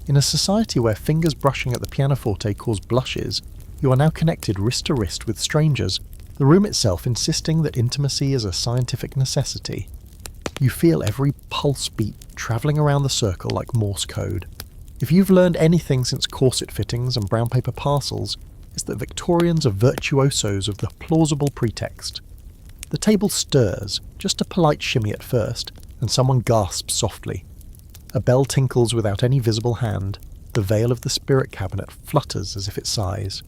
In a society where fingers brushing at the pianoforte cause blushes, you are now connected wrist to wrist with strangers, the room itself insisting that intimacy is a scientific necessity. You feel every pulse beat travelling around the circle like Morse code. If you've learned anything since corset fittings and brown paper parcels, it's that Victorians are virtuosos of the plausible pretext. The table stirs, just a polite shimmy at first, and someone gasps softly. A bell tinkles without any visible hand. The veil of the spirit cabinet flutters as if it sighs.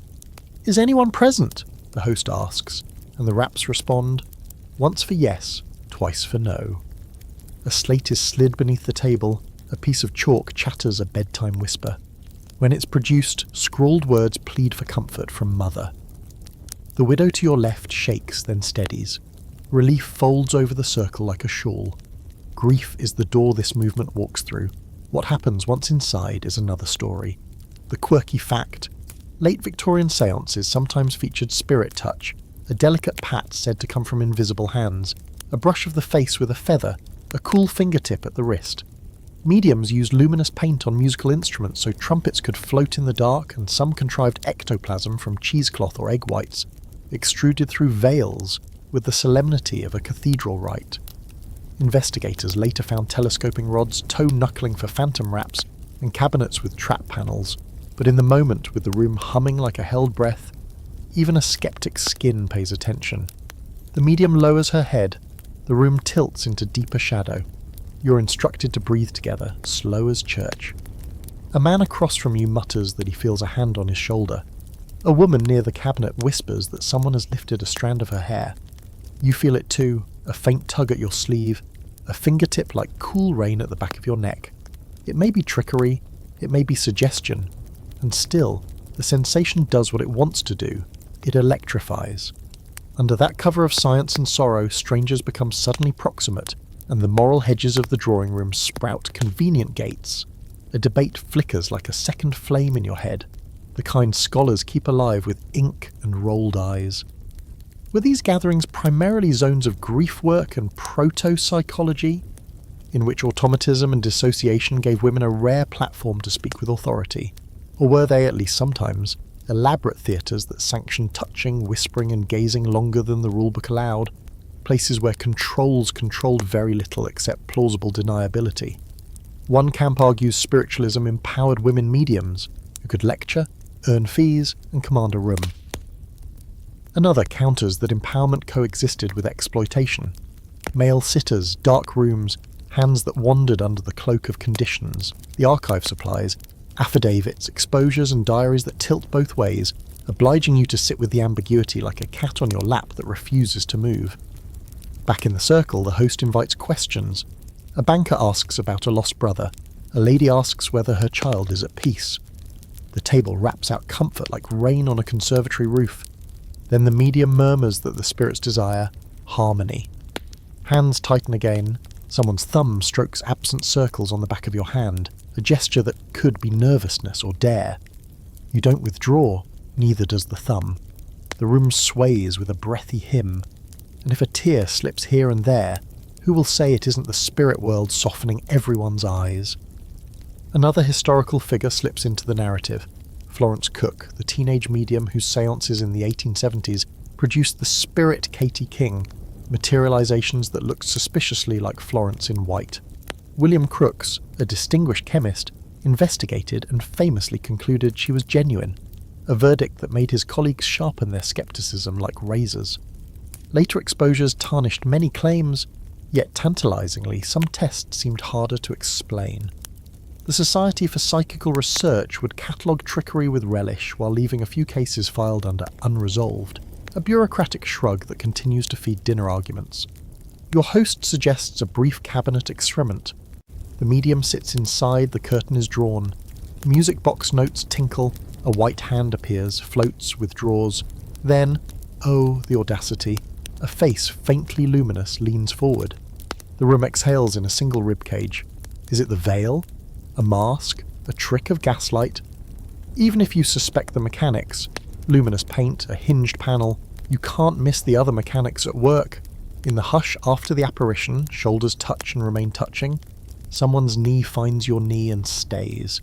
"Is anyone present?" the host asks, and the raps respond, once for yes, twice for no. A slate is slid beneath the table, a piece of chalk chatters a bedtime whisper. When it's produced, scrawled words plead for comfort from Mother. The widow to your left shakes, then steadies. Relief folds over the circle like a shawl. Grief is the door this movement walks through. What happens once inside is another story. The quirky fact: late Victorian séances sometimes featured spirit touch, a delicate pat said to come from invisible hands, a brush of the face with a feather, a cool fingertip at the wrist. Mediums used luminous paint on musical instruments so trumpets could float in the dark, and some contrived ectoplasm from cheesecloth or egg whites, extruded through veils with the solemnity of a cathedral rite. Investigators later found telescoping rods, toe-knuckling for phantom wraps, and cabinets with trap panels. But in the moment, with the room humming like a held breath, even a skeptic's skin pays attention. The medium lowers her head. The room tilts into deeper shadow. You're instructed to breathe together, slow as church. A man across from you mutters that he feels a hand on his shoulder. A woman near the cabinet whispers that someone has lifted a strand of her hair. You feel it too, a faint tug at your sleeve, a fingertip like cool rain at the back of your neck. It may be trickery, it may be suggestion, and still, the sensation does what it wants to do. It electrifies. Under that cover of science and sorrow, strangers become suddenly proximate, and the moral hedges of the drawing room sprout convenient gates. A debate flickers like a second flame in your head, the kind scholars keep alive with ink and rolled eyes. Were these gatherings primarily zones of grief work and proto-psychology, in which automatism and dissociation gave women a rare platform to speak with authority? Or were they, at least sometimes, elaborate theatres that sanctioned touching, whispering and gazing longer than the rulebook allowed, places where controls controlled very little except plausible deniability? One camp argues spiritualism empowered women mediums, who could lecture, earn fees and command a room. Another counters that empowerment coexisted with exploitation. Male sitters, dark rooms, hands that wandered under the cloak of conditions, the archive supplies, affidavits, exposures and diaries that tilt both ways, obliging you to sit with the ambiguity like a cat on your lap that refuses to move. Back in the circle, the host invites questions. A banker asks about a lost brother. A lady asks whether her child is at peace. The table raps out comfort like rain on a conservatory roof. Then the medium murmurs that the spirits desire harmony. Hands tighten again. Someone's thumb strokes absent circles on the back of your hand, a gesture that could be nervousness or dare. You don't withdraw, neither does the thumb. The room sways with a breathy hymn, and if a tear slips here and there, who will say it isn't the spirit world softening everyone's eyes? Another historical figure slips into the narrative. Florence Cook, the teenage medium whose seances in the 1870s produced the spirit Katie King, materializations that looked suspiciously like Florence in white. William Crookes, a distinguished chemist, investigated and famously concluded she was genuine, a verdict that made his colleagues sharpen their skepticism like razors. Later exposures tarnished many claims, yet tantalizingly some tests seemed harder to explain. The Society for Psychical Research would catalogue trickery with relish while leaving a few cases filed under unresolved, a bureaucratic shrug that continues to feed dinner arguments. Your host suggests a brief cabinet experiment. The medium sits inside, the curtain is drawn. Music box notes tinkle, a white hand appears, floats, withdraws. Then, oh, the audacity, a face faintly luminous leans forward. The room exhales in a single ribcage. Is it the veil? A mask? A trick of gaslight? Even if you suspect the mechanics, luminous paint, a hinged panel, you can't miss the other mechanics at work. In the hush after the apparition, shoulders touch and remain touching. Someone's knee finds your knee and stays.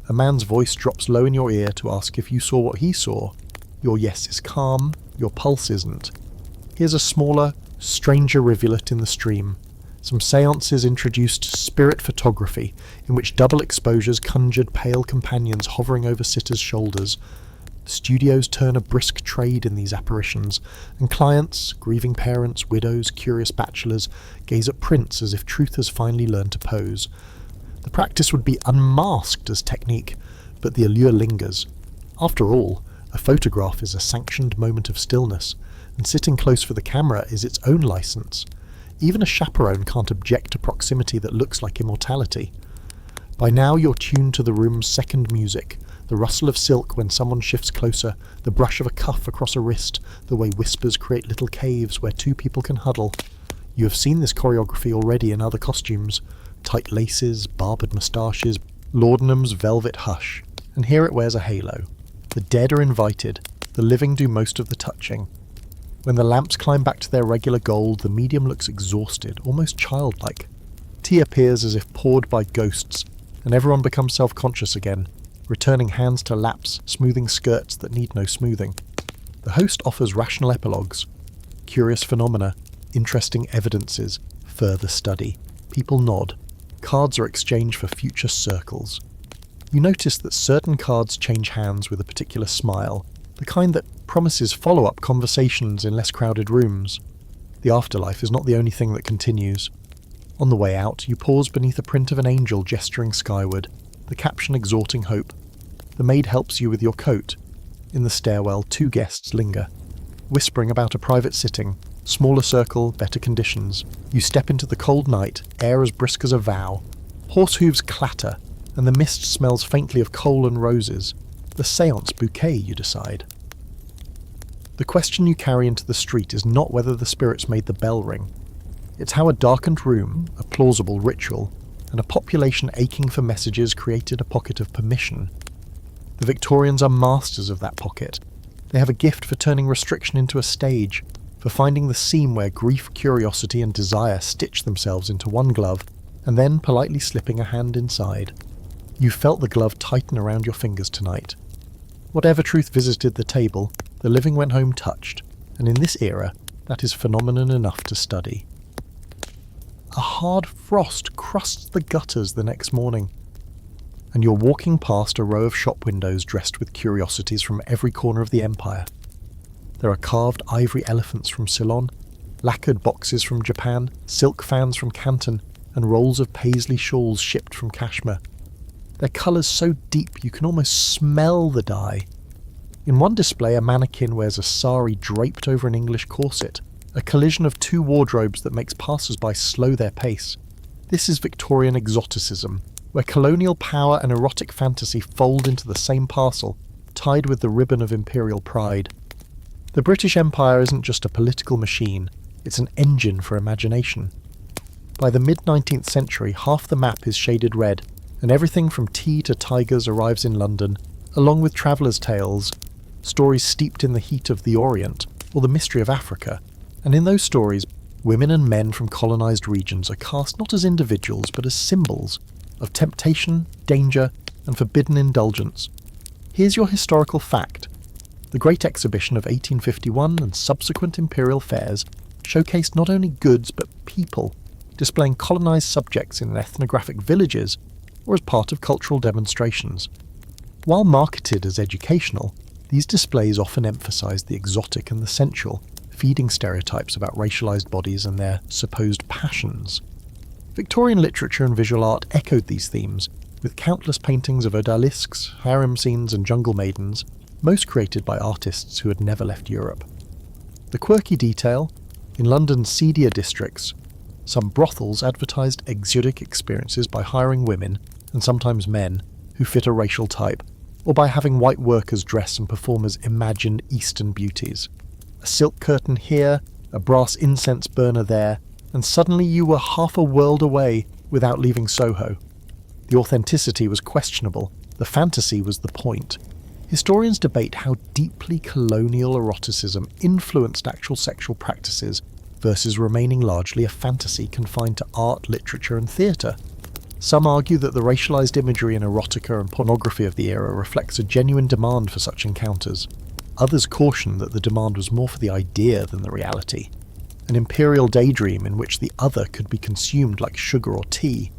A man's voice drops low in your ear to ask if you saw what he saw. Your yes is calm, your pulse isn't. Here's a smaller, stranger rivulet in the stream. Some seances introduced spirit photography, in which double exposures conjured pale companions hovering over sitters' shoulders. Studios turn a brisk trade in these apparitions, and clients, grieving parents, widows, curious bachelors, gaze at prints as if truth has finally learned to pose. The practice would be unmasked as technique, but the allure lingers. After all, a photograph is a sanctioned moment of stillness, and sitting close for the camera is its own license. Even a chaperone can't object to proximity that looks like immortality. By now you're tuned to the room's second music, the rustle of silk when someone shifts closer, the brush of a cuff across a wrist, the way whispers create little caves where two people can huddle. You have seen this choreography already in other costumes. Tight laces, barbed moustaches, laudanum's velvet hush, and here it wears a halo. The dead are invited, the living do most of the touching. When the lamps climb back to their regular gold, the medium looks exhausted, almost childlike. Tea appears as if poured by ghosts, and everyone becomes self-conscious again, returning hands to laps, smoothing skirts that need no smoothing. The host offers rational epilogues, curious phenomena, interesting evidences, Further study. People nod. Cards are exchanged for future circles. You notice that certain cards change hands with a particular smile, the kind that promises follow-up conversations in less crowded rooms. The afterlife is not the only thing that continues. On the way out, you pause beneath a print of an angel gesturing skyward, the caption exhorting hope. The maid helps you with your coat. In the stairwell, 2 guests linger, whispering about a private sitting, smaller circle, better conditions. You step into the cold night, air as brisk as a vow. Horse hooves clatter, and the mist smells faintly of coal and roses. The séance bouquet, you decide. The question you carry into the street is not whether the spirits made the bell ring. It's how a darkened room, a plausible ritual, and a population aching for messages created a pocket of permission. The Victorians are masters of that pocket. They have a gift for turning restriction into a stage, for finding the seam where grief, curiosity, and desire stitch themselves into one glove, and then politely slipping a hand inside. You felt the glove tighten around your fingers tonight. Whatever truth visited the table, the living went home touched, and in this era, that is phenomenon enough to study. A hard frost crusts the gutters the next morning, and you're walking past a row of shop windows dressed with curiosities from every corner of the empire. There are carved ivory elephants from Ceylon, lacquered boxes from Japan, silk fans from Canton, and rolls of paisley shawls shipped from Kashmir. Their colours so deep you can almost smell the dye. In one display, a mannequin wears a sari draped over an English corset, a collision of 2 wardrobes that makes passers-by slow their pace. This is Victorian exoticism, where colonial power and erotic fantasy fold into the same parcel, tied with the ribbon of imperial pride. The British Empire isn't just a political machine, it's an engine for imagination. By the mid-19th century, half the map is shaded red, and everything from tea to tigers arrives in London, along with travellers' tales, stories steeped in the heat of the Orient, or the mystery of Africa. And in those stories, women and men from colonised regions are cast not as individuals, but as symbols of temptation, danger, and forbidden indulgence. Here's your historical fact. The Great Exhibition of 1851 and subsequent imperial fairs showcased not only goods but people, displaying colonised subjects in ethnographic villages or as part of cultural demonstrations. While marketed as educational, these displays often emphasised the exotic and the sensual, feeding stereotypes about racialised bodies and their supposed passions. Victorian literature and visual art echoed these themes, with countless paintings of odalisques, harem scenes and jungle maidens, most created by artists who had never left Europe. The quirky detail, in London's seedier districts, some brothels advertised exotic experiences by hiring women, and sometimes men, who fit a racial type, or by having white workers dress and perform as imagined Eastern beauties. A silk curtain here, a brass incense burner there, and suddenly you were half a world away without leaving Soho. The authenticity was questionable, the fantasy was the point. Historians debate how deeply colonial eroticism influenced actual sexual practices versus remaining largely a fantasy confined to art, literature and theatre. Some argue that the racialised imagery in erotica and pornography of the era reflects a genuine demand for such encounters. Others caution that the demand was more for the idea than the reality, an imperial daydream in which the other could be consumed like sugar or tea.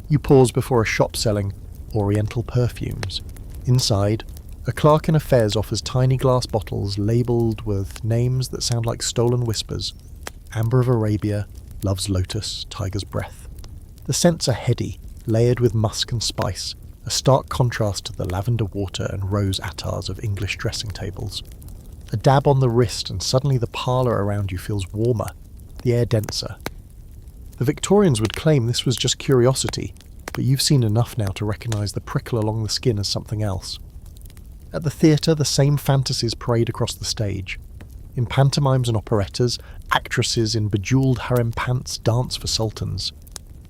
You pause before a shop selling oriental perfumes. Inside, a clerk in a fez offers tiny glass bottles labelled with names that sound like stolen whispers. Amber of Arabia, Love's Lotus, Tiger's Breath. The scents are heady, layered with musk and spice, a stark contrast to the lavender water and rose attars of English dressing tables. A dab on the wrist and suddenly the parlour around you feels warmer, the air denser. The Victorians would claim this was just curiosity, but you've seen enough now to recognise the prickle along the skin as something else. At the theatre, the same fantasies parade across the stage. In pantomimes and operettas, actresses in bejewelled harem pants dance for sultans.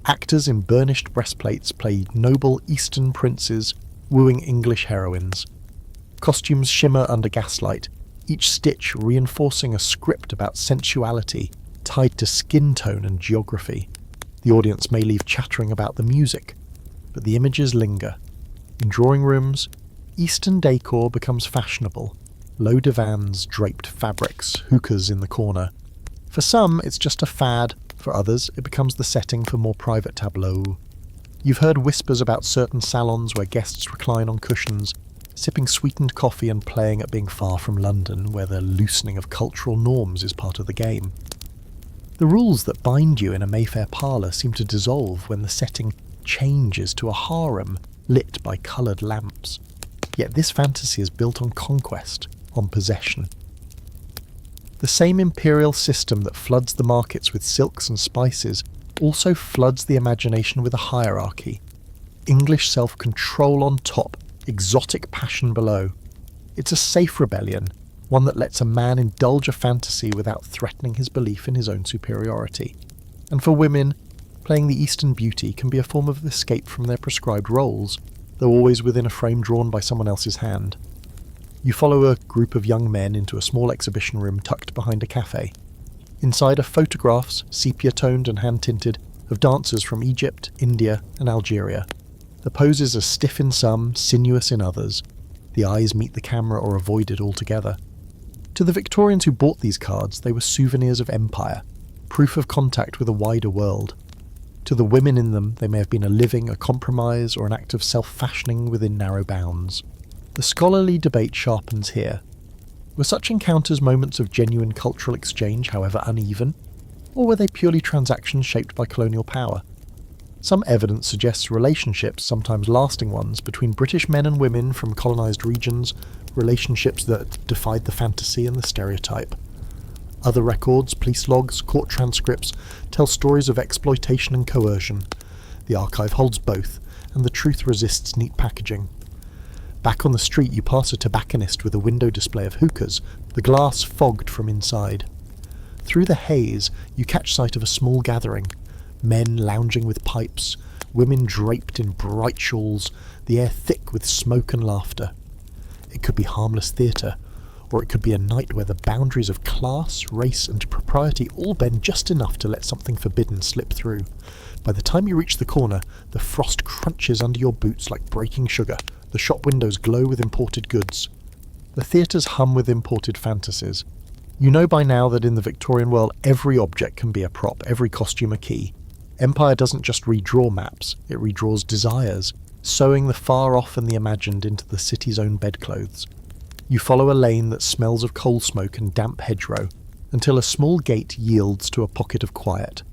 Actors in burnished breastplates play noble Eastern princes, wooing English heroines. Costumes shimmer under gaslight, each stitch reinforcing a script about sensuality tied to skin tone and geography. The audience may leave chattering about the music, but the images linger. In drawing rooms, Eastern decor becomes fashionable. Low divans, draped fabrics, hookahs in the corner. For some, it's just a fad, For others, it becomes the setting for more private tableaux. You've heard whispers about certain salons where guests recline on cushions, sipping sweetened coffee and playing at being far from London, where the loosening of cultural norms is part of the game. The rules that bind you in a Mayfair parlour seem to dissolve when the setting changes to a harem lit by coloured lamps. Yet this fantasy is built on conquest, on possession. The same imperial system that floods the markets with silks and spices also floods the imagination with a hierarchy. English self-control on top, exotic passion below. It's a safe rebellion, one that lets a man indulge a fantasy without threatening his belief in his own superiority. And for women, playing the Eastern beauty can be a form of escape from their prescribed roles, though always within a frame drawn by someone else's hand. You follow a group of young men into a small exhibition room tucked behind a cafe. Inside are photographs, sepia-toned and hand-tinted, of dancers from Egypt, India and Algeria. The poses are stiff in some, sinuous in others. The eyes meet the camera or avoid it altogether. To the Victorians who bought these cards, they were souvenirs of empire, proof of contact with a wider world. To the women in them, they may have been a living, a compromise, or an act of self-fashioning within narrow bounds. The scholarly debate sharpens here. Were such encounters moments of genuine cultural exchange, however uneven? Or were they purely transactions shaped by colonial power? Some evidence suggests relationships, sometimes lasting ones, between British men and women from colonised regions, relationships that defied the fantasy and the stereotype. Other records, police logs, court transcripts, tell stories of exploitation and coercion. The archive holds both, and the truth resists neat packaging. Back on the street you pass a tobacconist with a window display of hookahs, the glass fogged from inside. Through the haze you catch sight of a small gathering. Men lounging with pipes, women draped in bright shawls, the air thick with smoke and laughter. It could be harmless theatre, or it could be a night where the boundaries of class, race and propriety all bend just enough to let something forbidden slip through. By the time you reach the corner, the frost crunches under your boots like breaking sugar. The shop windows glow with imported goods. The theatres hum with imported fantasies. You know by now that in the Victorian world every object can be a prop, every costume a key. Empire doesn't just redraw maps, it redraws desires, sewing the far off and the imagined into the city's own bedclothes. You follow a lane that smells of coal smoke and damp hedgerow, until a small gate yields to a pocket of quiet.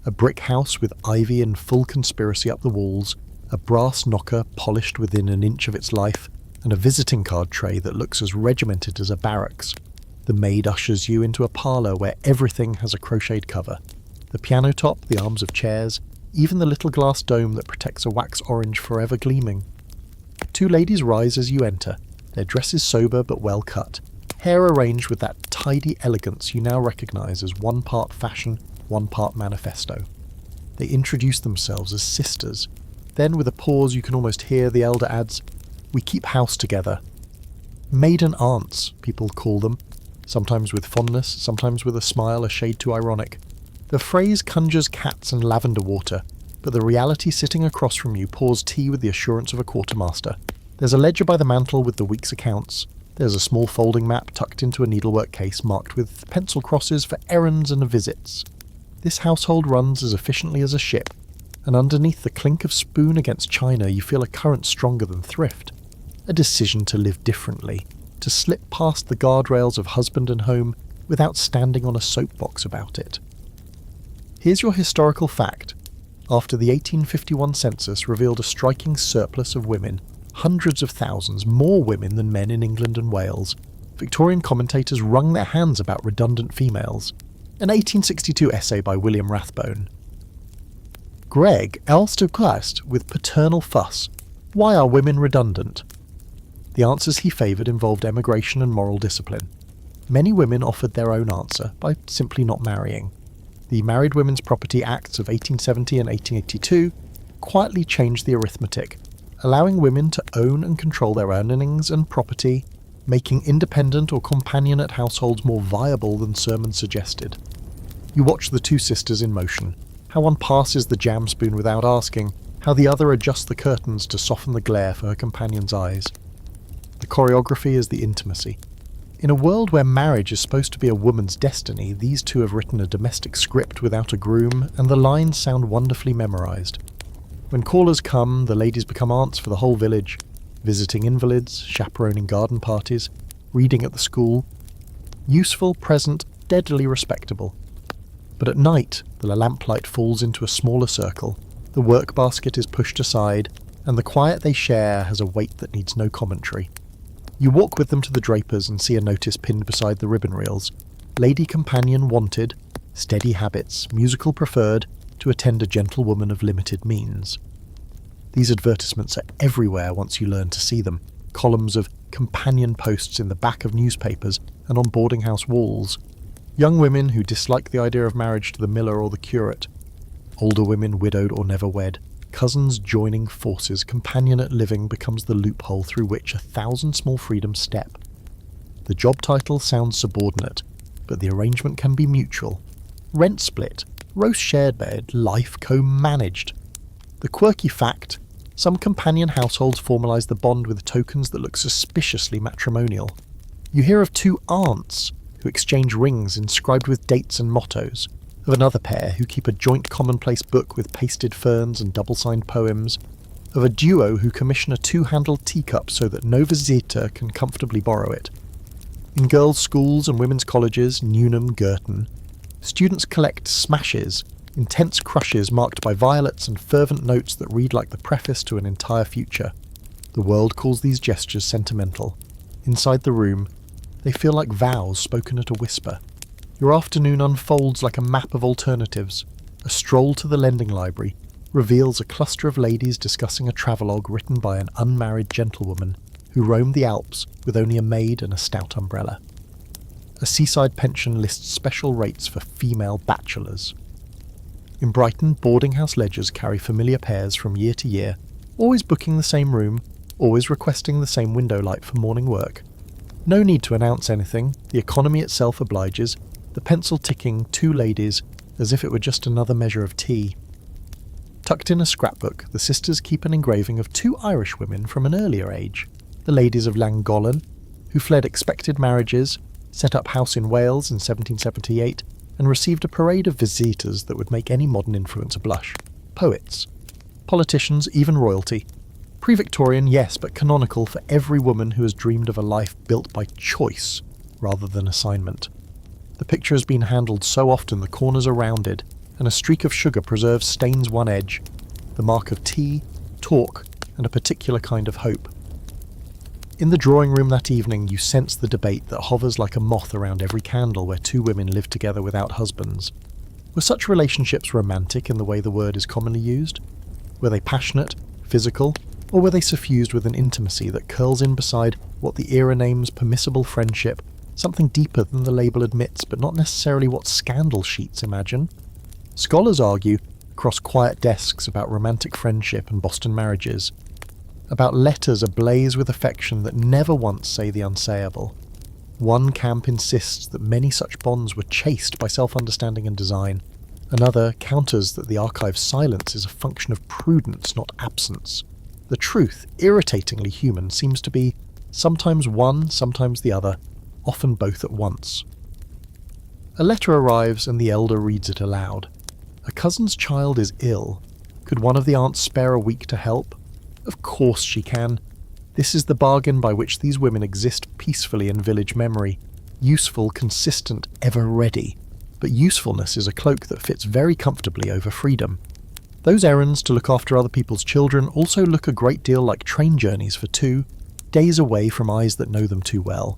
A brick house with ivy in full conspiracy up the walls, a brass knocker polished within an inch of its life, and a visiting card tray that looks as regimented as a barracks. The maid ushers you into a parlour where everything has a crocheted cover. The piano top, the arms of chairs, even the little glass dome that protects a wax orange forever gleaming. Two ladies rise as you enter, their dresses sober but well cut, hair arranged with that tidy elegance you now recognise as one part fashion, one part manifesto. They introduce themselves as sisters. Then, with a pause you can almost hear, the elder adds, "We keep house together." Maiden aunts, people call them, sometimes with fondness, sometimes with a smile a shade too ironic. The phrase conjures cats and lavender water, but the reality sitting across from you pours tea with the assurance of a quartermaster. There's a ledger by the mantel with the week's accounts. There's a small folding map tucked into a needlework case marked with pencil crosses for errands and visits. This household runs as efficiently as a ship, and underneath the clink of spoon against china you feel a current stronger than thrift. A decision to live differently, to slip past the guardrails of husband and home without standing on a soapbox about it. Here's your historical fact. After the 1851 census revealed a striking surplus of women, hundreds of thousands, more women than men in England and Wales, Victorian commentators wrung their hands about redundant females. An 1862 essay by William Rathbone. Greg asked a quest with paternal fuss, "Why are women redundant?" The answers he favoured involved emigration and moral discipline. Many women offered their own answer by simply not marrying. The Married Women's Property Acts of 1870 and 1882 quietly changed the arithmetic, allowing women to own and control their earnings and property, making independent or companionate households more viable than sermons suggested. You watch the two sisters in motion, how one passes the jam spoon without asking, how the other adjusts the curtains to soften the glare for her companion's eyes. The choreography is the intimacy. In a world where marriage is supposed to be a woman's destiny, these two have written a domestic script without a groom, and the lines sound wonderfully memorised. When callers come, the ladies become aunts for the whole village, visiting invalids, chaperoning garden parties, reading at the school. Useful, present, deadly respectable. But at night, the lamplight falls into a smaller circle, the work basket is pushed aside, and the quiet they share has a weight that needs no commentary. You walk with them to the drapers and see a notice pinned beside the ribbon reels. Lady companion wanted, steady habits, musical preferred, to attend a gentlewoman of limited means. These advertisements are everywhere once you learn to see them. Columns of companion posts in the back of newspapers and on boarding house walls. Young women who dislike the idea of marriage to the miller or the curate. Older women widowed or never wed. Cousins joining forces, companionate living becomes the loophole through which 1,000 small freedoms step. The job title sounds subordinate, but the arrangement can be mutual. Rent split, roast shared bed, life co-managed. The quirky fact, some companion households formalise the bond with tokens that look suspiciously matrimonial. You hear of two aunts who exchange rings inscribed with dates and mottos, of another pair who keep a joint commonplace book with pasted ferns and double-signed poems, of a duo who commission a two-handled teacup so that no visitor can comfortably borrow it. In girls' schools and women's colleges, Newnham, Girton, students collect smashes, intense crushes marked by violets and fervent notes that read like the preface to an entire future. The world calls these gestures sentimental. Inside the room, they feel like vows spoken at a whisper. Your afternoon unfolds like a map of alternatives. A stroll to the lending library reveals a cluster of ladies discussing a travelogue written by an unmarried gentlewoman who roamed the Alps with only a maid and a stout umbrella. A seaside pension lists special rates for female bachelors. In Brighton, boarding house ledgers carry familiar pairs from year to year, always booking the same room, always requesting the same window light for morning work. No need to announce anything, the economy itself obliges, the pencil ticking two ladies as if it were just another measure of tea. Tucked in a scrapbook, the sisters keep an engraving of two Irish women from an earlier age, the ladies of Llangollen, who fled expected marriages, set up house in Wales in 1778, and received a parade of visitors that would make any modern influencer blush. Poets. Politicians, even royalty. Pre-Victorian, yes, but canonical for every woman who has dreamed of a life built by choice rather than assignment. The picture has been handled so often the corners are rounded, and a streak of sugar preserves stains one edge, the mark of tea, talk, and a particular kind of hope. In the drawing room that evening, you sense the debate that hovers like a moth around every candle where two women live together without husbands. Were such relationships romantic in the way the word is commonly used? Were they passionate, physical, or were they suffused with an intimacy that curls in beside what the era names permissible friendship, something deeper than the label admits, but not necessarily what scandal sheets imagine? Scholars argue, across quiet desks, about romantic friendship and Boston marriages, about letters ablaze with affection that never once say the unsayable. One camp insists that many such bonds were chased by self-understanding and design. Another counters that the archive's silence is a function of prudence, not absence. The truth, irritatingly human, seems to be sometimes one, sometimes the other, often both at once. A letter arrives and the elder reads it aloud. A cousin's child is ill. Could one of the aunts spare a week to help? Of course she can. This is the bargain by which these women exist peacefully in village memory. Useful, consistent, ever ready. But usefulness is a cloak that fits very comfortably over freedom. Those errands to look after other people's children also look a great deal like train journeys for two, days away from eyes that know them too well.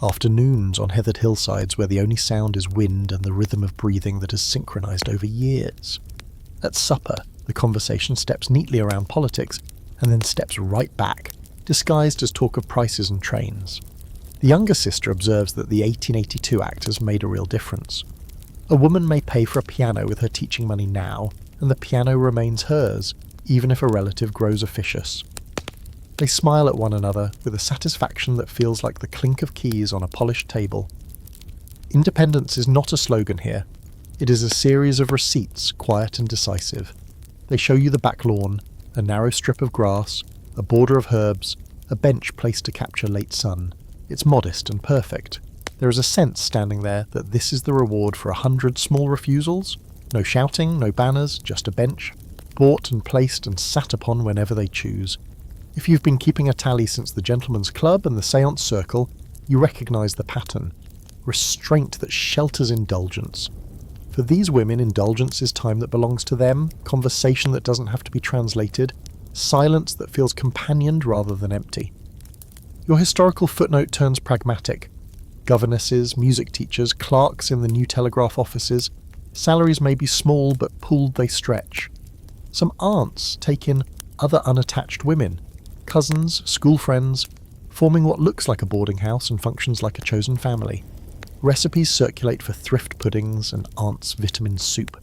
Afternoons on heathered hillsides where the only sound is wind and the rhythm of breathing that has synchronized over years. At supper, the conversation steps neatly around politics and then steps right back, disguised as talk of prices and trains. The younger sister observes that the 1882 Act has made a real difference. A woman may pay for a piano with her teaching money now, and the piano remains hers, even if a relative grows officious. They smile at one another with a satisfaction that feels like the clink of keys on a polished table. Independence is not a slogan here. It is a series of receipts, quiet and decisive. They show you the back lawn, a narrow strip of grass, a border of herbs, a bench placed to capture late sun. It's modest and perfect. There is a sense standing there that this is the reward for 100 small refusals. No shouting, no banners, just a bench, bought and placed and sat upon whenever they choose. If you've been keeping a tally since the gentleman's club and the séance circle, you recognise the pattern. Restraint that shelters indulgence. For these women, indulgence is time that belongs to them, conversation that doesn't have to be translated, silence that feels companioned rather than empty. Your historical footnote turns pragmatic. Governesses, music teachers, clerks in the New Telegraph offices, salaries may be small but pooled they stretch. Some aunts take in other unattached women, cousins, school friends, forming what looks like a boarding house and functions like a chosen family. Recipes circulate for thrift puddings and aunt's vitamin soup.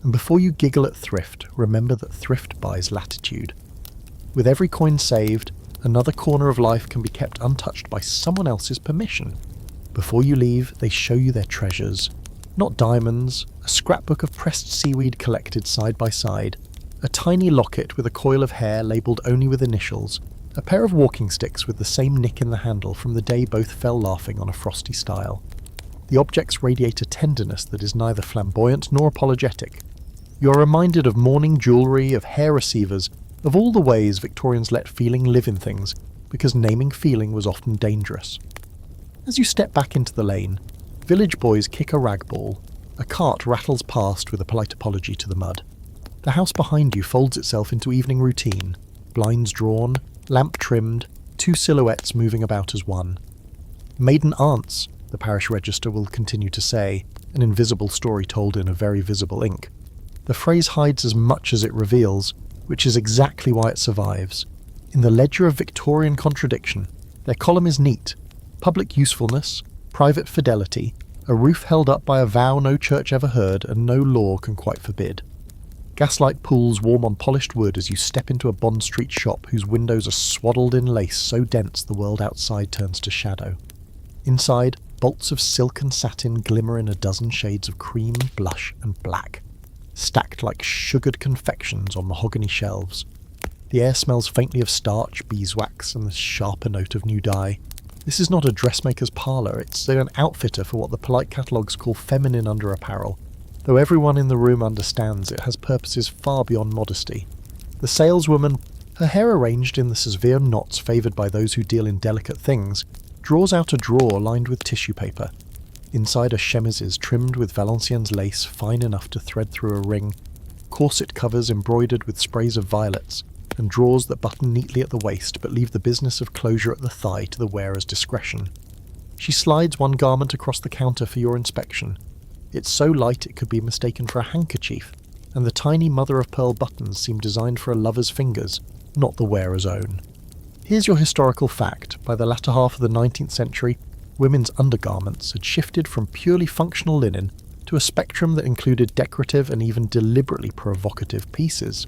And before you giggle at thrift, remember that thrift buys latitude. With every coin saved, another corner of life can be kept untouched by someone else's permission. Before you leave, they show you their treasures. Not diamonds, a scrapbook of pressed seaweed collected side by side, a tiny locket with a coil of hair labelled only with initials, a pair of walking sticks with the same nick in the handle from the day both fell laughing on a frosty stile. The objects radiate a tenderness that is neither flamboyant nor apologetic. You are reminded of mourning jewellery, of hair receivers, of all the ways Victorians let feeling live in things, because naming feeling was often dangerous. As you step back into the lane, village boys kick a rag ball. A cart rattles past with a polite apology to the mud. The house behind you folds itself into evening routine, blinds drawn, lamp trimmed, two silhouettes moving about as one. Maiden aunts, the parish register will continue to say, an invisible story told in a very visible ink. The phrase hides as much as it reveals, which is exactly why it survives. In the ledger of Victorian contradiction, their column is neat: public usefulness, private fidelity, a roof held up by a vow no church ever heard and no law can quite forbid. Gaslight pools warm on polished wood as you step into a Bond Street shop whose windows are swaddled in lace so dense the world outside turns to shadow. Inside, bolts of silk and satin glimmer in a dozen shades of cream, blush and black, stacked like sugared confections on mahogany shelves. The air smells faintly of starch, beeswax and the sharper note of new dye. This is not a dressmaker's parlour, it's an outfitter for what the polite catalogues call feminine underapparel, though everyone in the room understands it has purposes far beyond modesty. The saleswoman, her hair arranged in the severe knots favoured by those who deal in delicate things, draws out a drawer lined with tissue paper. Inside are chemises trimmed with Valenciennes lace fine enough to thread through a ring, corset covers embroidered with sprays of violets, and drawers that button neatly at the waist but leave the business of closure at the thigh to the wearer's discretion. She slides one garment across the counter for your inspection. It's so light it could be mistaken for a handkerchief, and the tiny mother-of-pearl buttons seem designed for a lover's fingers, not the wearer's own. Here's your historical fact. By the latter half of the 19th century, women's undergarments had shifted from purely functional linen to a spectrum that included decorative and even deliberately provocative pieces.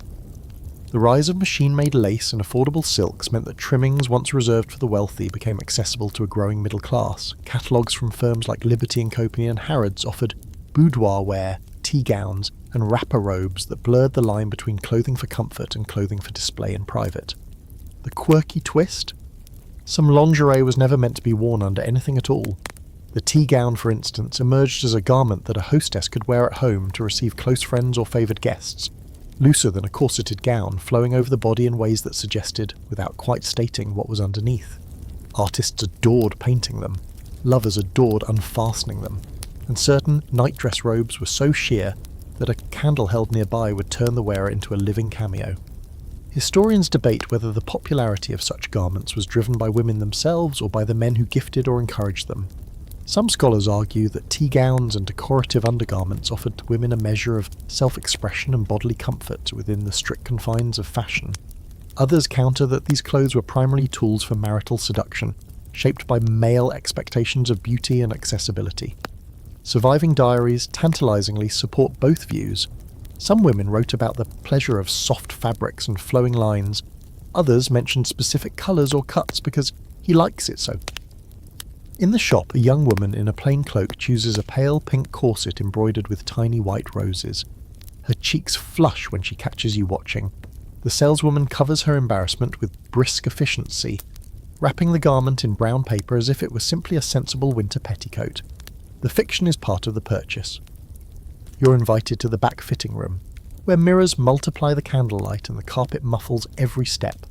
The rise of machine-made lace and affordable silks meant that trimmings once reserved for the wealthy became accessible to a growing middle class. Catalogues from firms like Liberty & Company and Harrods offered boudoir wear, tea gowns, and wrapper robes that blurred the line between clothing for comfort and clothing for display in private. The quirky twist? Some lingerie was never meant to be worn under anything at all. The tea gown, for instance, emerged as a garment that a hostess could wear at home to receive close friends or favoured guests, looser than a corseted gown, flowing over the body in ways that suggested, without quite stating, what was underneath. Artists adored painting them. Lovers adored unfastening them. And certain nightdress robes were so sheer that a candle held nearby would turn the wearer into a living cameo. Historians debate whether the popularity of such garments was driven by women themselves or by the men who gifted or encouraged them. Some scholars argue that tea gowns and decorative undergarments offered to women a measure of self-expression and bodily comfort within the strict confines of fashion. Others counter that these clothes were primarily tools for marital seduction, shaped by male expectations of beauty and accessibility. Surviving diaries tantalizingly support both views. Some women wrote about the pleasure of soft fabrics and flowing lines. Others mentioned specific colours or cuts because he likes it so. In the shop, a young woman in a plain cloak chooses a pale pink corset embroidered with tiny white roses. Her cheeks flush when she catches you watching. The saleswoman covers her embarrassment with brisk efficiency. wrapping the garment in brown paper as if it was simply a sensible winter petticoat. The fiction is part of the purchase. You're invited to the back fitting room, where mirrors multiply the candlelight and the carpet muffles every step.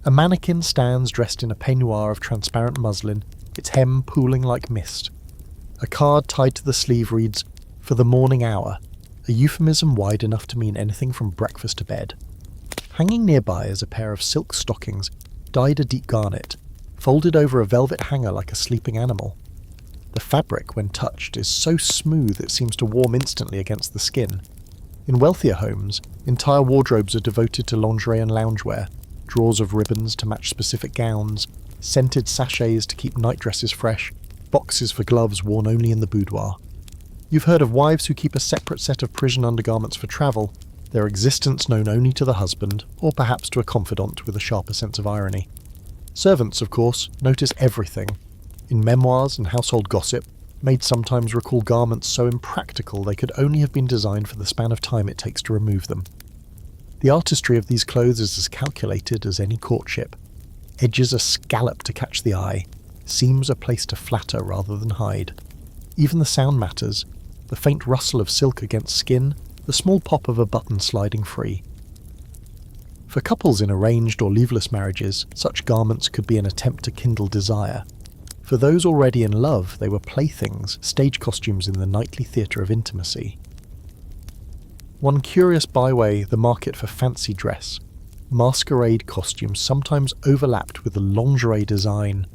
A mannequin stands dressed in a peignoir of transparent muslin, its hem pooling like mist. A card tied to the sleeve reads, "For the morning hour," a euphemism wide enough to mean anything from breakfast to bed. Hanging nearby is a pair of silk stockings, dyed a deep garnet, folded over a velvet hanger like a sleeping animal. The fabric, when touched, is so smooth it seems to warm instantly against the skin. In wealthier homes, entire wardrobes are devoted to lingerie and loungewear, drawers of ribbons to match specific gowns, scented sachets to keep nightdresses fresh, boxes for gloves worn only in the boudoir. You've heard of wives who keep a separate set of prison undergarments for travel, their existence known only to the husband, or perhaps to a confidant with a sharper sense of irony. Servants, of course, notice everything. In memoirs and household gossip, maids sometimes recall garments so impractical they could only have been designed for the span of time it takes to remove them. The artistry of these clothes is as calculated as any courtship. Edges are scalloped to catch the eye, seams are placed to flatter rather than hide. Even the sound matters, the faint rustle of silk against skin, the small pop of a button sliding free. For couples in arranged or leaveless marriages, such garments could be an attempt to kindle desire. For those already in love, they were playthings, stage costumes in the nightly theatre of intimacy. One curious byway, the market for fancy dress. Masquerade costumes sometimes overlapped with the lingerie design.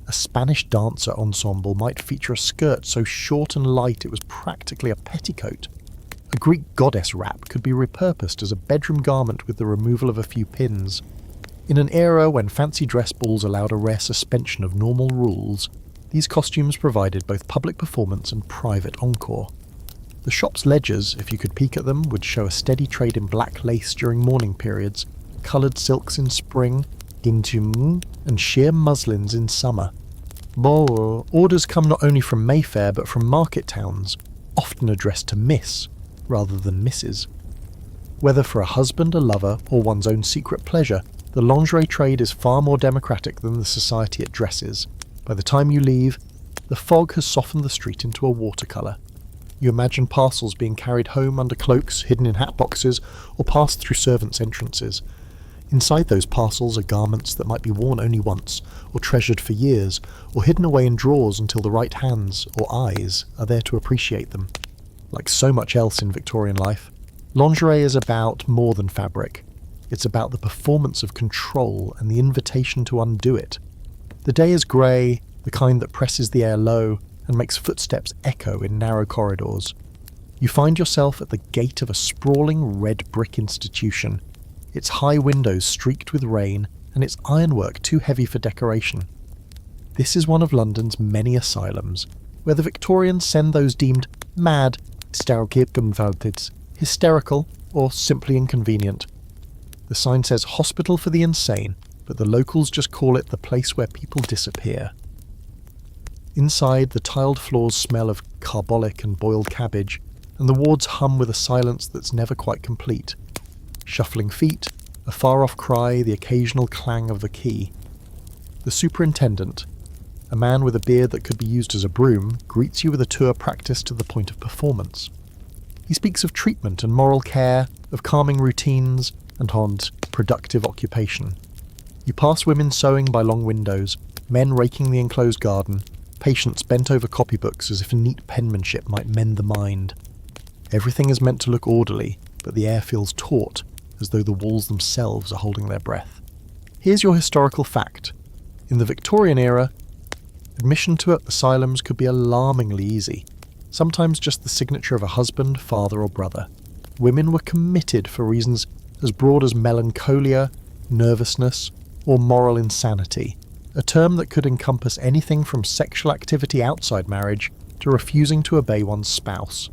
A Spanish dancer ensemble might feature a skirt so short and light it was practically a petticoat. A Greek goddess wrap could be repurposed as a bedroom garment with the removal of a few pins. In an era when fancy dress balls allowed a rare suspension of normal rules, these costumes provided both public performance and private encore. The shop's ledgers, if you could peek at them, would show a steady trade in black lace during mourning periods, coloured silks in spring, gintum, and sheer muslins in summer. Orders come not only from Mayfair but from market towns, often addressed to Miss, rather than Mrs. Whether for a husband, a lover, or one's own secret pleasure, the lingerie trade is far more democratic than the society it dresses. By the time you leave, the fog has softened the street into a watercolour. You imagine parcels being carried home under cloaks, hidden in hat boxes, or passed through servants' entrances. Inside those parcels are garments that might be worn only once, or treasured for years, or hidden away in drawers until the right hands, or eyes, are there to appreciate them. Like so much else in Victorian life, lingerie is about more than fabric. It's about the performance of control and the invitation to undo it. The day is grey, the kind that presses the air low and makes footsteps echo in narrow corridors. You find yourself at the gate of a sprawling red brick institution, its high windows streaked with rain and its ironwork too heavy for decoration. This is one of London's many asylums, where the Victorians send those deemed mad, hysterical, or simply inconvenient. The sign says hospital for the insane, but the locals just call it the place where people disappear. Inside, the tiled floors smell of carbolic and boiled cabbage, and the wards hum with a silence that's never quite complete. Shuffling feet, a far-off cry, the occasional clang of the key. The superintendent, a man with a beard that could be used as a broom, greets you with a tour practiced to the point of performance. He speaks of treatment and moral care, of calming routines, and on productive occupation. You pass women sewing by long windows, men raking the enclosed garden, patients bent over copybooks as if neat penmanship might mend the mind. Everything is meant to look orderly, but the air feels taut, as though the walls themselves are holding their breath. Here's your historical fact. In the Victorian era, admission to asylums could be alarmingly easy, sometimes just the signature of a husband, father, or brother. Women were committed for reasons as broad as melancholia, nervousness, or moral insanity, a term that could encompass anything from sexual activity outside marriage to refusing to obey one's spouse.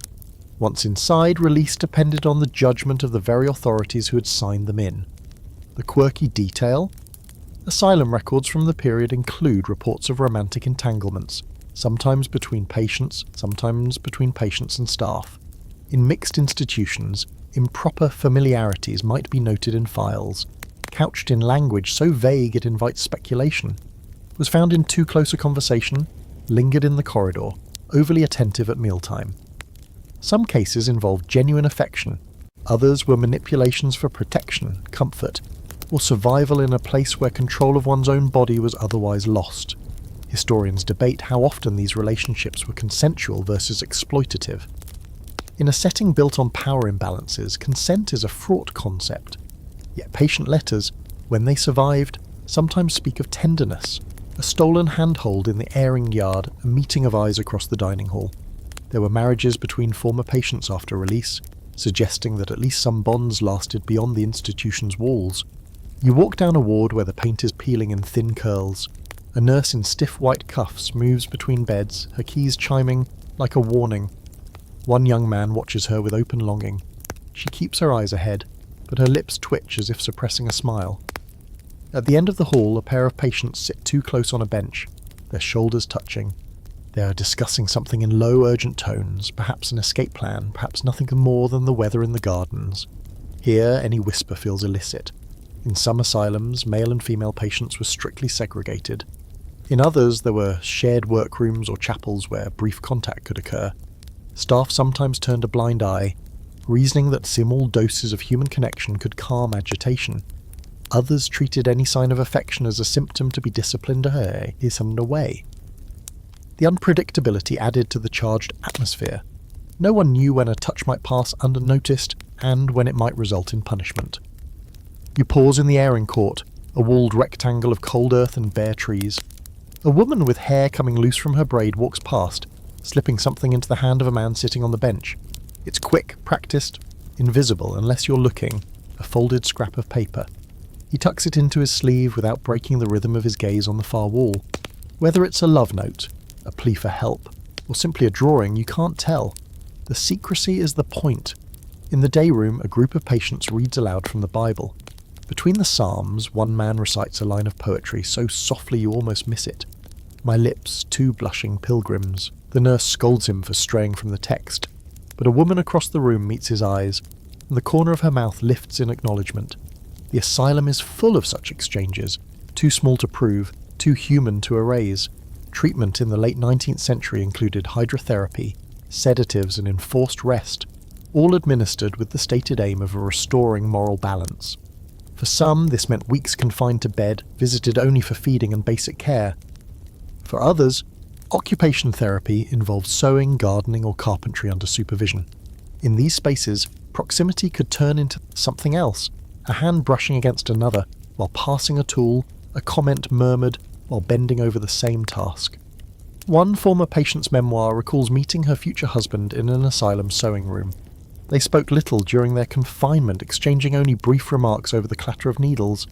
Once inside, release depended on the judgment of the very authorities who had signed them in. The quirky detail? Asylum records from the period include reports of romantic entanglements, sometimes between patients and staff. In mixed institutions, improper familiarities might be noted in files, couched in language so vague it invites speculation. was found in too close a conversation, lingered in the corridor, overly attentive at mealtime. Some cases involved genuine affection, others were manipulations for protection, comfort, or survival in a place where control of one's own body was otherwise lost. Historians debate how often these relationships were consensual versus exploitative. In a setting built on power imbalances, consent is a fraught concept. Yet patient letters, when they survived, sometimes speak of tenderness, a stolen handhold in the airing yard, a meeting of eyes across the dining hall. There were marriages between former patients after release, suggesting that at least some bonds lasted beyond the institution's walls. You walk down a ward where the paint is peeling in thin curls. A nurse in stiff white cuffs moves between beds, her keys chiming like a warning. One young man watches her with open longing. She keeps her eyes ahead, but her lips twitch as if suppressing a smile. At the end of the hall, a pair of patients sit too close on a bench, their shoulders touching. They are discussing something in low, urgent tones, perhaps an escape plan, perhaps nothing more than the weather in the gardens. Here, any whisper feels illicit. In some asylums, male and female patients were strictly segregated. In others, there were shared workrooms or chapels where brief contact could occur. Staff sometimes turned a blind eye, reasoning that small doses of human connection could calm agitation. Others treated any sign of affection as a symptom to be disciplined away. The unpredictability added to the charged atmosphere. No one knew when a touch might pass unnoticed and when it might result in punishment. You pause in the airing court, a walled rectangle of cold earth and bare trees. A woman with hair coming loose from her braid walks past, slipping something into the hand of a man sitting on the bench. It's quick, practiced, invisible unless you're looking, a folded scrap of paper. He tucks it into his sleeve without breaking the rhythm of his gaze on the far wall. Whether it's a love note, a plea for help, or simply a drawing, you can't tell. The secrecy is the point. In the day room, a group of patients reads aloud from the Bible. Between the Psalms, one man recites a line of poetry so softly you almost miss it. My lips, two blushing pilgrims. The nurse scolds him for straying from the text, but a woman across the room meets his eyes, and the corner of her mouth lifts in acknowledgement. The asylum is full of such exchanges, too small to prove, too human to erase. Treatment in the late 19th century included hydrotherapy, sedatives and enforced rest, all administered with the stated aim of restoring moral balance. For some, this meant weeks confined to bed, visited only for feeding and basic care. For others, occupation therapy involved sewing, gardening or carpentry under supervision. In these spaces, proximity could turn into something else, a hand brushing against another while passing a tool, a comment murmured while bending over the same task. One former patient's memoir recalls meeting her future husband in an asylum sewing room. They spoke little during their confinement, exchanging only brief remarks over the clatter of needles.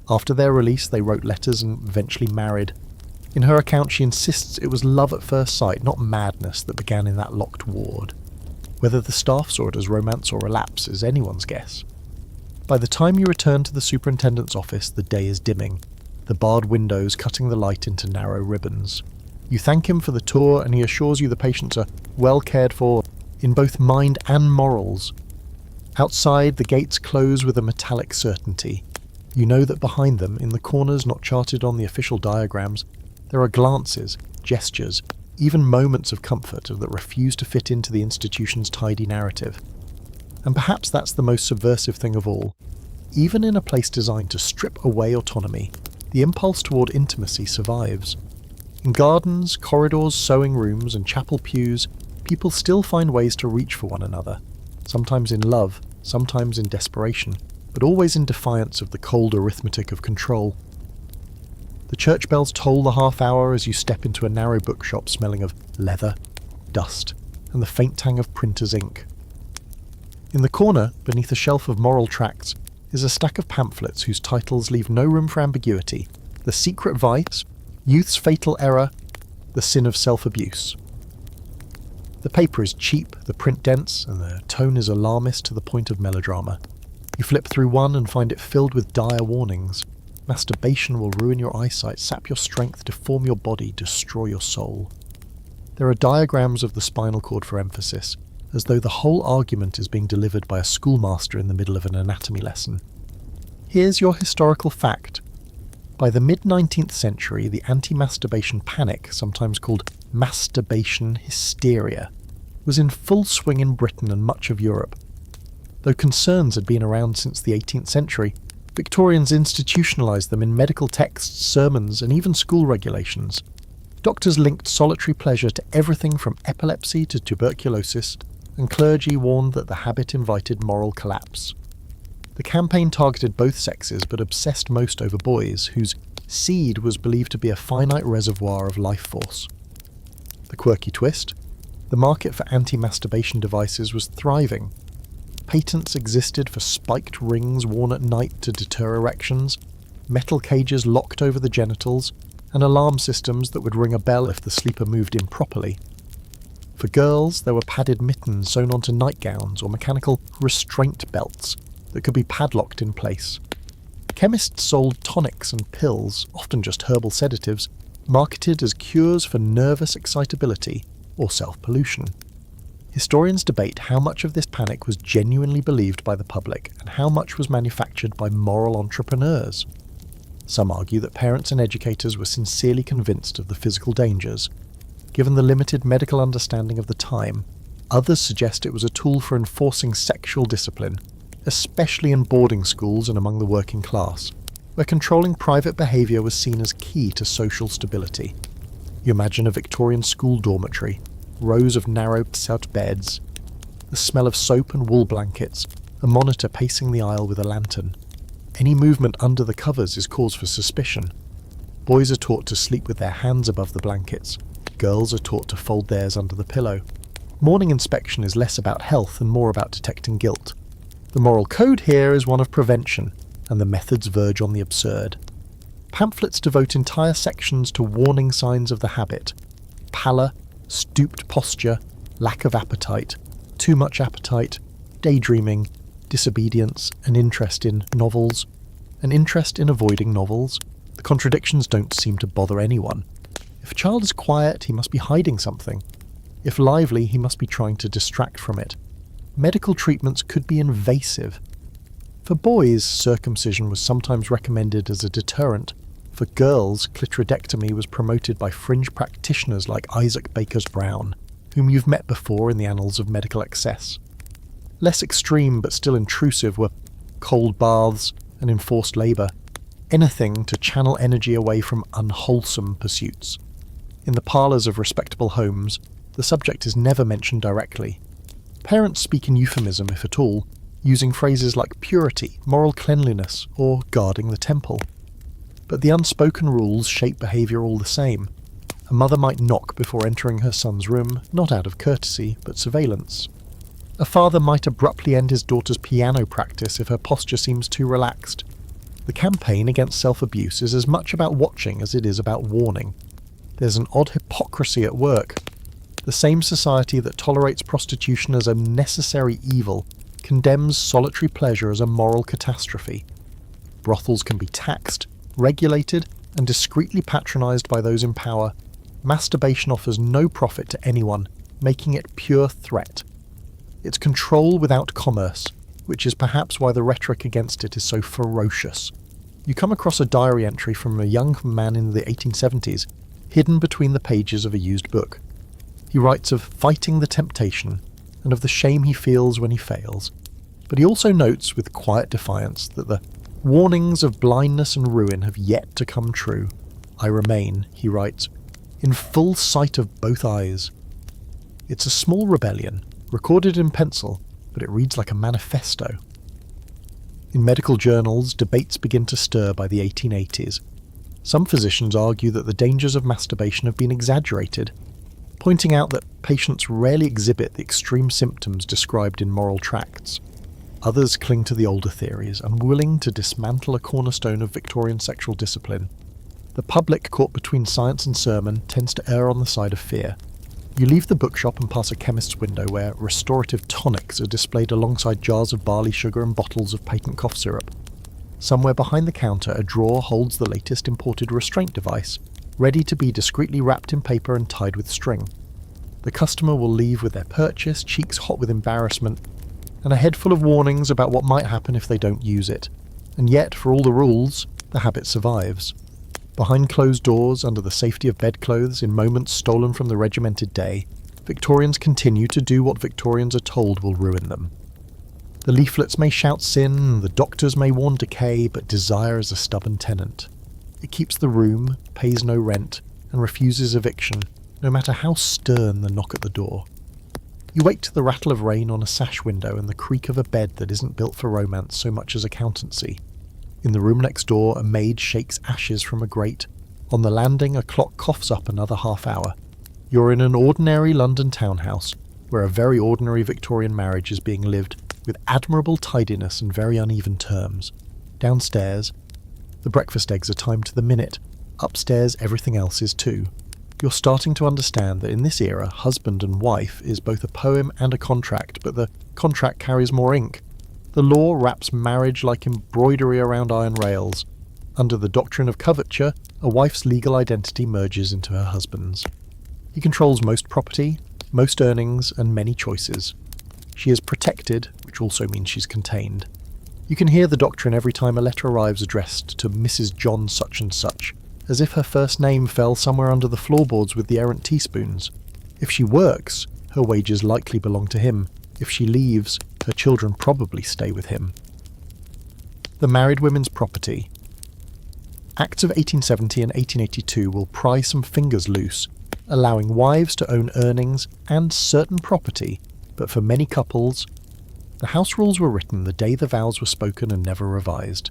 After their release, they wrote letters and eventually married. In her account, she insists it was love at first sight, not madness, that began in that locked ward. Whether the staff saw it as romance or relapse is anyone's guess. By the time you return to the superintendent's office, the day is dimming, the barred windows cutting the light into narrow ribbons. You thank him for the tour, and he assures you the patients are well cared for, in both mind and morals. Outside, the gates close with a metallic certainty. You know that behind them, in the corners not charted on the official diagrams, there are glances, gestures, even moments of comfort that refuse to fit into the institution's tidy narrative. And perhaps that's the most subversive thing of all. Even in a place designed to strip away autonomy, the impulse toward intimacy survives. In gardens, corridors, sewing rooms, and chapel pews, people still find ways to reach for one another, sometimes in love, sometimes in desperation, but always in defiance of the cold arithmetic of control. The church bells toll the half hour as you step into a narrow bookshop smelling of leather, dust, and the faint tang of printer's ink. In the corner, beneath a shelf of moral tracts, is a stack of pamphlets whose titles leave no room for ambiguity: The Secret Vice, Youth's Fatal Error, The Sin of Self-Abuse. The paper is cheap, the print dense, and the tone is alarmist to the point of melodrama. You flip through one and find it filled with dire warnings. Masturbation will ruin your eyesight, sap your strength, deform your body, destroy your soul. There are diagrams of the spinal cord for emphasis, as though the whole argument is being delivered by a schoolmaster in the middle of an anatomy lesson. Here's your historical fact. By the mid-19th century, the anti-masturbation panic, sometimes called masturbation hysteria, was in full swing in Britain and much of Europe. Though concerns had been around since the 18th century, Victorians institutionalised them in medical texts, sermons, and even school regulations. Doctors linked solitary pleasure to everything from epilepsy to tuberculosis, and clergy warned that the habit invited moral collapse. The campaign targeted both sexes, but obsessed most over boys, whose seed was believed to be a finite reservoir of life force. The quirky twist? The market for anti-masturbation devices was thriving. Patents existed for spiked rings worn at night to deter erections, metal cages locked over the genitals, and alarm systems that would ring a bell if the sleeper moved improperly. For girls, there were padded mittens sewn onto nightgowns or mechanical restraint belts that could be padlocked in place. Chemists sold tonics and pills, often just herbal sedatives, marketed as cures for nervous excitability or self-pollution. Historians debate how much of this panic was genuinely believed by the public and how much was manufactured by moral entrepreneurs. Some argue that parents and educators were sincerely convinced of the physical dangers. Given the limited medical understanding of the time, others suggest it was a tool for enforcing sexual discipline, especially in boarding schools and among the working class, where controlling private behaviour was seen as key to social stability. You imagine a Victorian school dormitory, rows of narrow out beds, the smell of soap and wool blankets, a monitor pacing the aisle with a lantern. Any movement under the covers is cause for suspicion. Boys are taught to sleep with their hands above the blankets. Girls are taught to fold theirs under the pillow. Morning inspection is less about health and more about detecting guilt. The moral code here is one of prevention, and the methods verge on the absurd. Pamphlets devote entire sections to warning signs of the habit: pallor, stooped posture, lack of appetite, too much appetite, daydreaming, disobedience, an interest in novels, an interest in avoiding novels. The contradictions don't seem to bother anyone. If a child is quiet, he must be hiding something. If lively, he must be trying to distract from it. Medical treatments could be invasive. For boys, circumcision was sometimes recommended as a deterrent. For girls, clitoridectomy was promoted by fringe practitioners like Isaac Bakers-Brown, whom you've met before in the annals of medical excess. Less extreme but still intrusive were cold baths and enforced labour, anything to channel energy away from unwholesome pursuits. In the parlours of respectable homes, the subject is never mentioned directly. Parents speak in euphemism, if at all, using phrases like purity, moral cleanliness, or guarding the temple. But the unspoken rules shape behaviour all the same. A mother might knock before entering her son's room, not out of courtesy, but surveillance. A father might abruptly end his daughter's piano practice if her posture seems too relaxed. The campaign against self-abuse is as much about watching as it is about warning. There's an odd hypocrisy at work. The same society that tolerates prostitution as a necessary evil condemns solitary pleasure as a moral catastrophe. Brothels can be taxed, regulated, and discreetly patronised by those in power. Masturbation offers no profit to anyone, making it pure threat. It's control without commerce, which is perhaps why the rhetoric against it is so ferocious. You come across a diary entry from a young man in the 1870s, hidden between the pages of a used book. He writes of fighting the temptation and of the shame he feels when he fails, but he also notes with quiet defiance that the warnings of blindness and ruin have yet to come true. I remain, he writes, in full sight of both eyes. It's a small rebellion, recorded in pencil, but it reads like a manifesto. In medical journals, debates begin to stir by the 1880s. Some physicians argue that the dangers of masturbation have been exaggerated, pointing out that patients rarely exhibit the extreme symptoms described in moral tracts. Others cling to the older theories, unwilling to dismantle a cornerstone of Victorian sexual discipline. The public, caught between science and sermon, tends to err on the side of fear. You leave the bookshop and pass a chemist's window where restorative tonics are displayed alongside jars of barley sugar and bottles of patent cough syrup. Somewhere behind the counter, a drawer holds the latest imported restraint device, ready to be discreetly wrapped in paper and tied with string. The customer will leave with their purchase, cheeks hot with embarrassment, and a head full of warnings about what might happen if they don't use it. And yet, for all the rules, the habit survives. Behind closed doors, under the safety of bedclothes, in moments stolen from the regimented day, Victorians continue to do what Victorians are told will ruin them. The leaflets may shout sin, the doctors may warn decay, but desire is a stubborn tenant. It keeps the room, pays no rent, and refuses eviction, no matter how stern the knock at the door. You wake to the rattle of rain on a sash window and the creak of a bed that isn't built for romance so much as accountancy. In the room next door, a maid shakes ashes from a grate. On the landing, a clock coughs up another half hour. You're in an ordinary London townhouse, where a very ordinary Victorian marriage is being lived with admirable tidiness and very uneven terms. Downstairs, the breakfast eggs are timed to the minute. Upstairs, everything else is too. You're starting to understand that in this era, husband and wife is both a poem and a contract, but the contract carries more ink. The law wraps marriage like embroidery around iron rails. Under the doctrine of coverture, a wife's legal identity merges into her husband's. He controls most property, most earnings, and many choices. She is protected, which also means she's contained. You can hear the doctrine every time a letter arrives addressed to Mrs. John such and such, as if her first name fell somewhere under the floorboards with the errant teaspoons. If she works, her wages likely belong to him. If she leaves, her children probably stay with him. The married women's property. Acts of 1870 and 1882 will pry some fingers loose, allowing wives to own earnings and certain property, but for many couples, the house rules were written the day the vows were spoken and never revised.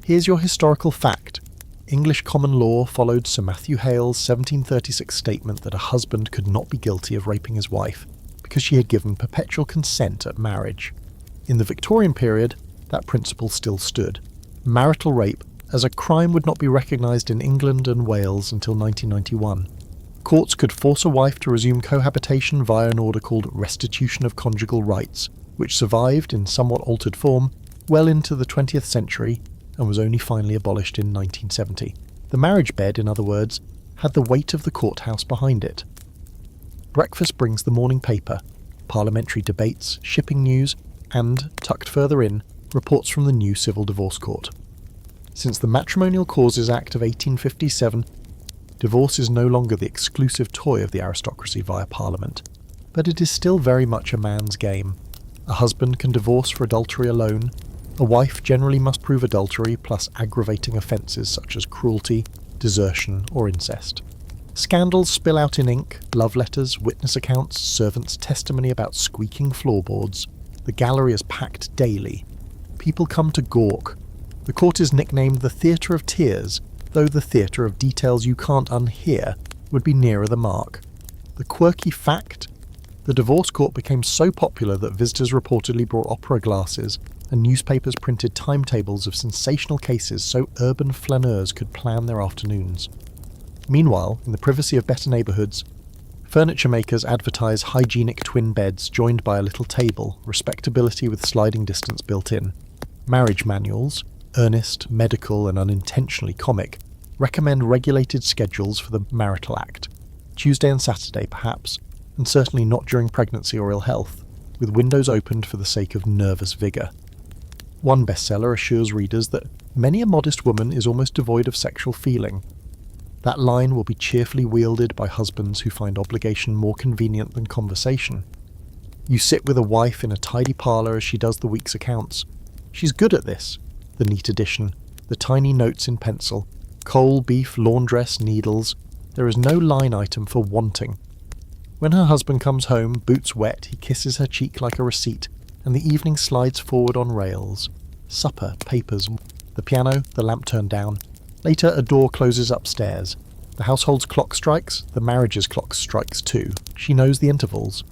Here's your historical fact. English common law followed Sir Matthew Hale's 1736 statement that a husband could not be guilty of raping his wife because she had given perpetual consent at marriage. In the Victorian period, that principle still stood. Marital rape as a crime would not be recognised in England and Wales until 1991. Courts could force a wife to resume cohabitation via an order called restitution of conjugal rights, which survived in somewhat altered form well into the 20th century and was only finally abolished in 1970. The marriage bed, in other words, had the weight of the courthouse behind it. Breakfast brings the morning paper, parliamentary debates, shipping news, and, tucked further in, reports from the new Civil Divorce Court. Since the Matrimonial Causes Act of 1857, divorce is no longer the exclusive toy of the aristocracy via Parliament, but it is still very much a man's game. A husband can divorce for adultery alone. A wife generally must prove adultery plus aggravating offences such as cruelty, desertion, or incest. Scandals spill out in ink, love letters, witness accounts, servants' testimony about squeaking floorboards. The gallery is packed daily. People come to gawk. The court is nicknamed the Theatre of Tears, though the theatre of details you can't unhear would be nearer the mark. The quirky fact? The divorce court became so popular that visitors reportedly brought opera glasses, and newspapers printed timetables of sensational cases so urban flaneurs could plan their afternoons. Meanwhile, in the privacy of better neighbourhoods, furniture makers advertise hygienic twin beds joined by a little table, respectability with sliding distance built in. Marriage manuals, earnest, medical, and unintentionally comic, recommend regulated schedules for the marital act. Tuesday and Saturday, perhaps, and certainly not during pregnancy or ill health, with windows opened for the sake of nervous vigour. One bestseller assures readers that many a modest woman is almost devoid of sexual feeling. That line will be cheerfully wielded by husbands who find obligation more convenient than conversation. You sit with a wife in a tidy parlour as she does the week's accounts. She's good at this. The neat addition, the tiny notes in pencil, coal, beef, laundress, needles. There is no line item for wanting. When her husband comes home, boots wet, he kisses her cheek like a receipt, and the evening slides forward on rails. Supper, papers, the piano, the lamp turned down. Later, a door closes upstairs. The household's clock strikes, the marriage's clock strikes too. She knows the intervals.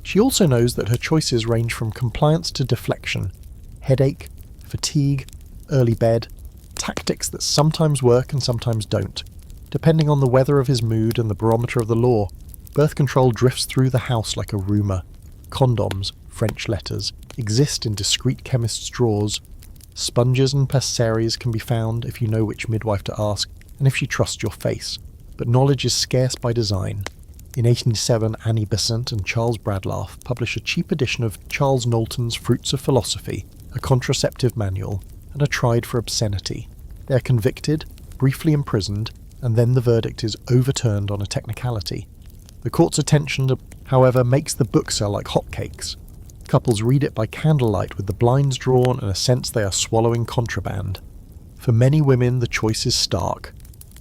She also knows that her choices range from compliance to deflection, headache, fatigue, early bed, tactics that sometimes work and sometimes don't. Depending on the weather of his mood and the barometer of the law, birth control drifts through the house like a rumour. Condoms, French letters, exist in discreet chemists' drawers. Sponges and passeries can be found if you know which midwife to ask and if she trusts your face, but knowledge is scarce by design. In 1887, Annie Besant and Charles Bradlaugh publish a cheap edition of Charles Knowlton's Fruits of Philosophy, a contraceptive manual, and are tried for obscenity. They are convicted, briefly imprisoned, and then the verdict is overturned on a technicality. The court's attention, however, makes the book sell like hotcakes. Couples read it by candlelight with the blinds drawn and a sense they are swallowing contraband. For many women, the choice is stark.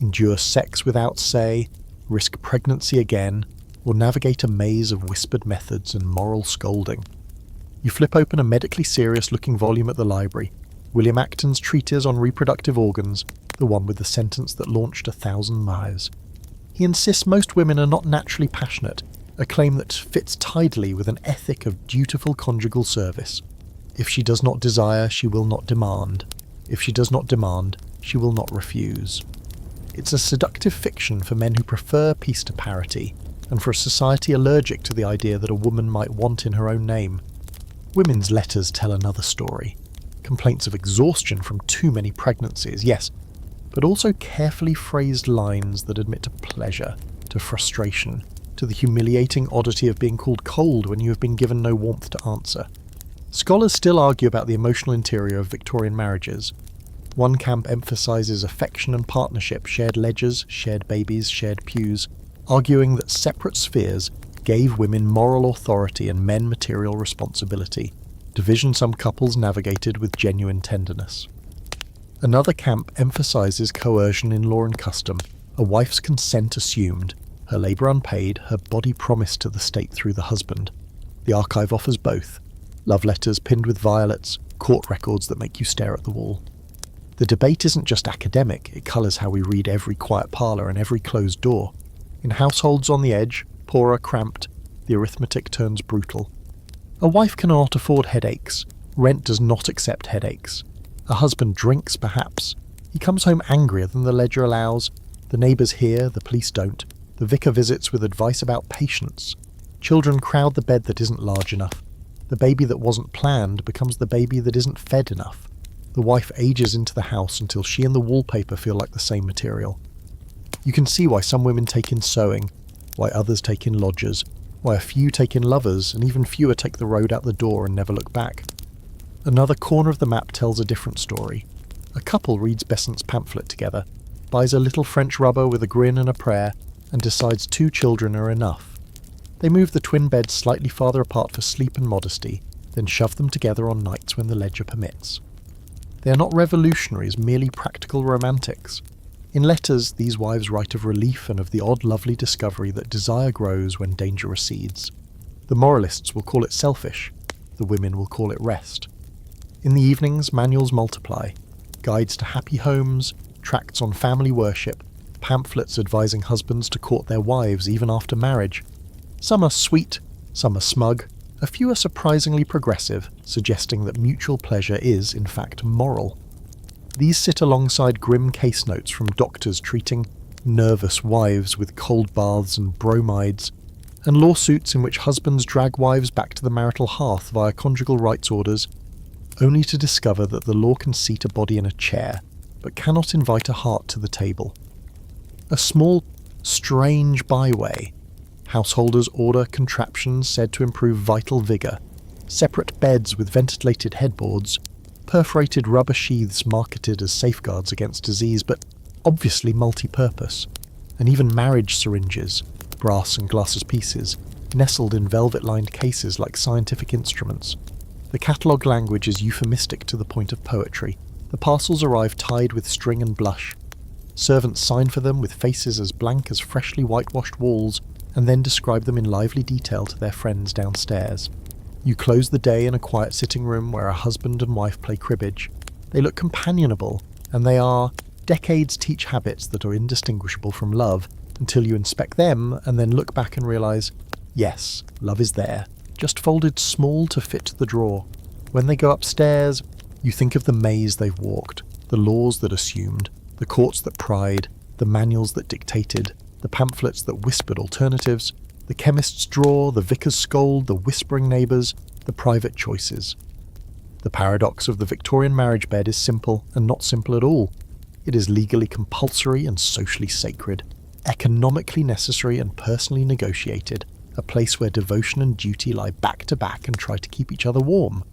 Endure sex without say, risk pregnancy again, or navigate a maze of whispered methods and moral scolding. You flip open a medically serious-looking volume at the library, William Acton's treatise on reproductive organs, the one with the sentence that launched 1,000 lives. He insists most women are not naturally passionate, a claim that fits tidily with an ethic of dutiful conjugal service. If she does not desire, she will not demand. If she does not demand, she will not refuse. It's a seductive fiction for men who prefer peace to parity, and for a society allergic to the idea that a woman might want in her own name. Women's letters tell another story. Complaints of exhaustion from too many pregnancies, yes, but also carefully phrased lines that admit to pleasure, to frustration, to the humiliating oddity of being called cold when you have been given no warmth to answer. Scholars still argue about the emotional interior of Victorian marriages. One camp emphasises affection and partnership, shared ledgers, shared babies, shared pews, arguing that separate spheres gave women moral authority and men material responsibility, division some couples navigated with genuine tenderness. Another camp emphasises coercion in law and custom, a wife's consent assumed, her labour unpaid, her body promised to the state through the husband. The archive offers both: love letters pinned with violets, court records that make you stare at the wall. The debate isn't just academic, it colours how we read every quiet parlour and every closed door. In households on the edge, poorer, cramped, the arithmetic turns brutal. A wife cannot afford headaches. Rent does not accept headaches. A husband drinks, perhaps. He comes home angrier than the ledger allows. The neighbours hear, the police don't. The vicar visits with advice about patience. Children crowd the bed that isn't large enough. The baby that wasn't planned becomes the baby that isn't fed enough. The wife ages into the house until she and the wallpaper feel like the same material. You can see why some women take in sewing, why others take in lodgers, why a few take in lovers, and even fewer take the road out the door and never look back. Another corner of the map tells a different story. A couple reads Besant's pamphlet together, buys a little French rubber with a grin and a prayer, and decides 2 children are enough. They move the twin beds slightly farther apart for sleep and modesty, then shove them together on nights when the ledger permits. They are not revolutionaries, merely practical romantics. In letters, these wives write of relief and of the odd lovely discovery that desire grows when danger recedes. The moralists will call it selfish, the women will call it rest. In the evenings, manuals multiply, guides to happy homes, tracts on family worship, pamphlets advising husbands to court their wives even after marriage. Some are sweet, some are smug, a few are surprisingly progressive, suggesting that mutual pleasure is, in fact, moral. These sit alongside grim case notes from doctors treating nervous wives with cold baths and bromides, and lawsuits in which husbands drag wives back to the marital hearth via conjugal rights orders, only to discover that the law can seat a body in a chair, but cannot invite a heart to the table. A small, strange byway. Householders order contraptions said to improve vital vigour, separate beds with ventilated headboards, perforated rubber sheaths marketed as safeguards against disease, but obviously multi-purpose, and even marriage syringes, brass and glasses pieces, nestled in velvet-lined cases like scientific instruments. The catalogue language is euphemistic to the point of poetry. The parcels arrive tied with string and blush. Servants sign for them with faces as blank as freshly whitewashed walls, and then describe them in lively detail to their friends downstairs. You close the day in a quiet sitting room where a husband and wife play cribbage. They look companionable, and they are decades teach habits that are indistinguishable from love, until you inspect them and then look back and realise, yes, love is there, just folded small to fit the drawer. When they go upstairs, you think of the maze they've walked, the laws that assumed, the courts that pried, the manuals that dictated, the pamphlets that whispered alternatives, the chemist's drawer, the vicar's scold, the whispering neighbours, the private choices. The paradox of the Victorian marriage bed is simple and not simple at all. It is legally compulsory and socially sacred, economically necessary and personally negotiated, a place where devotion and duty lie back to back and try to keep each other warm.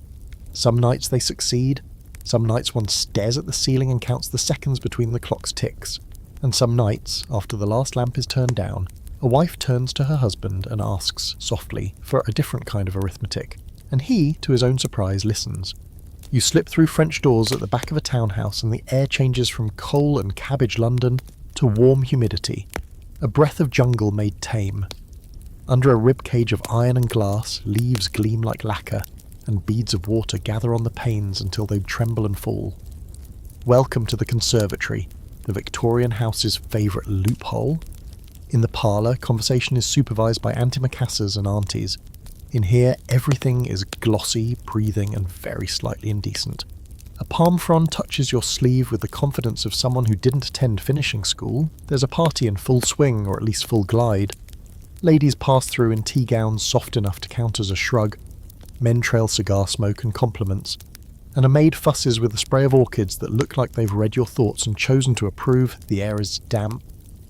Some nights they succeed, some nights one stares at the ceiling and counts the seconds between the clock's ticks. And some nights, after the last lamp is turned down, a wife turns to her husband and asks, softly, for a different kind of arithmetic, and he, to his own surprise, listens. You slip through French doors at the back of a townhouse and the air changes from coal and cabbage London to warm humidity, a breath of jungle made tame. Under a ribcage of iron and glass, leaves gleam like lacquer, and beads of water gather on the panes until they tremble and fall. Welcome to the conservatory, the Victorian house's favourite loophole. In the parlour, conversation is supervised by antimacassars and aunties. In here, everything is glossy, breathing, and very slightly indecent. A palm frond touches your sleeve with the confidence of someone who didn't attend finishing school. There's a party in full swing, or at least full glide. Ladies pass through in tea gowns soft enough to count as a shrug. Men trail cigar smoke and compliments. And a maid fusses with a spray of orchids that look like they've read your thoughts and chosen to approve. The air is damp,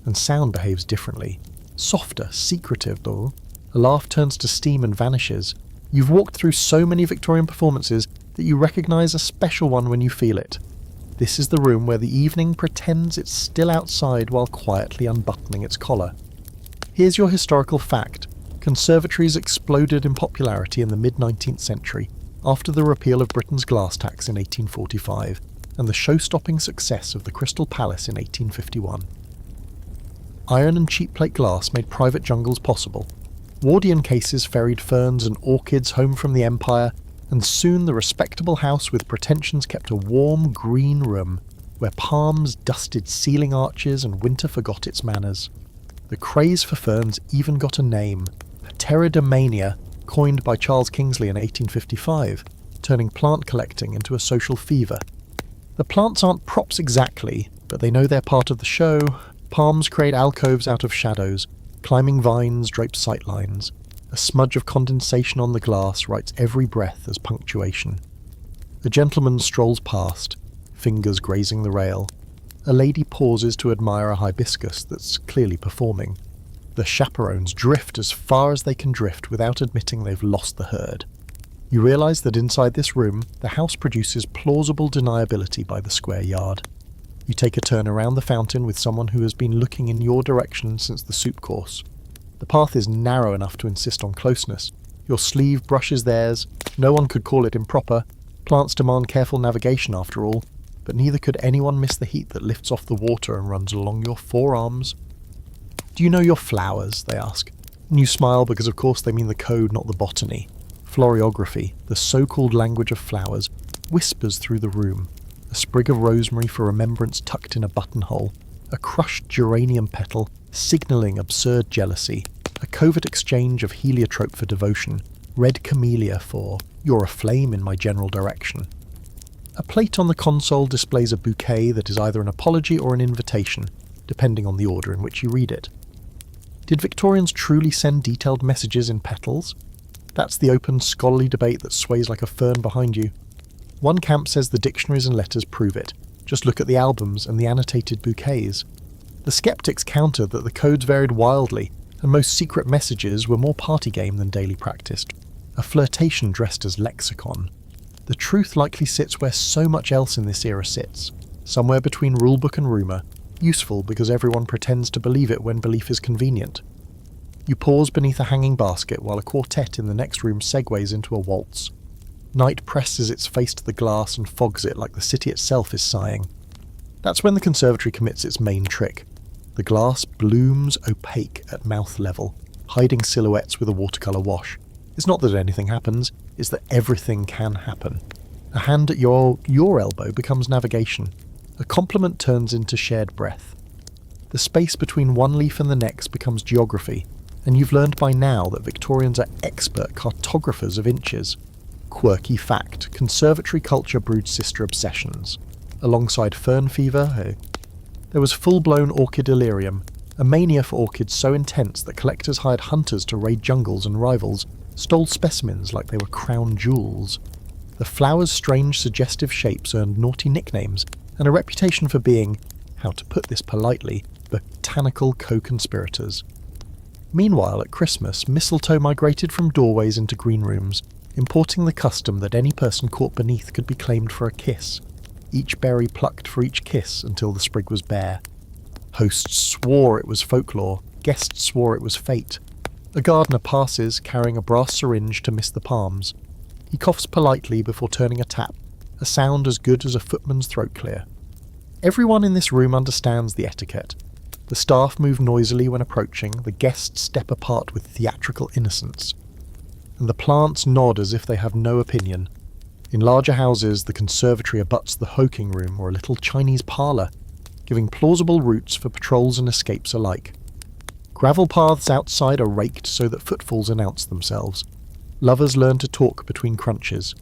and sound behaves differently. Softer, secretive though. A laugh turns to steam and vanishes. You've walked through so many Victorian performances that you recognise a special one when you feel it. This is the room where the evening pretends it's still outside while quietly unbuttoning its collar. Here's your historical fact. Conservatories exploded in popularity in the mid-19th century after the repeal of Britain's glass tax in 1845 and the show-stopping success of the Crystal Palace in 1851. Iron and cheap plate glass made private jungles possible. Wardian cases ferried ferns and orchids home from the Empire, and soon the respectable house with pretensions kept a warm green room where palms dusted ceiling arches and winter forgot its manners. The craze for ferns even got a name, pteridamania, coined by Charles Kingsley in 1855, turning plant collecting into a social fever. The plants aren't props exactly, but they know they're part of the show. Palms create alcoves out of shadows, climbing vines drape sightlines. A smudge of condensation on the glass writes every breath as punctuation. A gentleman strolls past, fingers grazing the rail. A lady pauses to admire a hibiscus that's clearly performing. The chaperones drift as far as they can drift without admitting they've lost the herd. You realise that inside this room, the house produces plausible deniability by the square yard. You take a turn around the fountain with someone who has been looking in your direction since the soup course. The path is narrow enough to insist on closeness. Your sleeve brushes theirs. No one could call it improper. Plants demand careful navigation after all, but neither could anyone miss the heat that lifts off the water and runs along your forearms. Do you know your flowers? They ask. And you smile because of course they mean the code, not the botany. Floriography, the so-called language of flowers, whispers through the room. A sprig of rosemary for remembrance tucked in a buttonhole. A crushed geranium petal, signalling absurd jealousy. A covert exchange of heliotrope for devotion. Red camellia for, you're aflame in my general direction. A plate on the console displays a bouquet that is either an apology or an invitation, depending on the order in which you read it. Did Victorians truly send detailed messages in petals? That's the open, scholarly debate that sways like a fern behind you. One camp says the dictionaries and letters prove it. Just look at the albums and the annotated bouquets. The skeptics counter that the codes varied wildly, and most secret messages were more party game than daily practiced. A flirtation dressed as lexicon. The truth likely sits where so much else in this era sits, somewhere between rulebook and rumour, useful because everyone pretends to believe it when belief is convenient. You pause beneath a hanging basket while a quartet in the next room segues into a waltz. Night presses its face to the glass and fogs it like the city itself is sighing. That's when the conservatory commits its main trick. The glass blooms opaque at mouth level, hiding silhouettes with a watercolour wash. It's not that anything happens, it's that everything can happen. A hand at your elbow becomes navigation. A compliment turns into shared breath. The space between one leaf and the next becomes geography, and you've learned by now that Victorians are expert cartographers of inches. Quirky fact, conservatory culture brewed sister obsessions. Alongside fern fever, there was full-blown orchid delirium, a mania for orchids so intense that collectors hired hunters to raid jungles and rivals, stole specimens like they were crown jewels. The flowers' strange suggestive shapes earned naughty nicknames, and a reputation for being, how to put this politely, botanical co-conspirators. Meanwhile, at Christmas, mistletoe migrated from doorways into green rooms, importing the custom that any person caught beneath could be claimed for a kiss, each berry plucked for each kiss until the sprig was bare. Hosts swore it was folklore, guests swore it was fate. A gardener passes, carrying a brass syringe to mist the palms. He coughs politely before turning a tap, a sound as good as a footman's throat clear. Everyone in this room understands the etiquette. The staff move noisily when approaching, the guests step apart with theatrical innocence. And the plants nod as if they have no opinion. In larger houses, the conservatory abuts the hoking room or a little Chinese parlour, giving plausible routes for patrols and escapes alike. Gravel paths outside are raked so that footfalls announce themselves. Lovers learn to talk between crunches.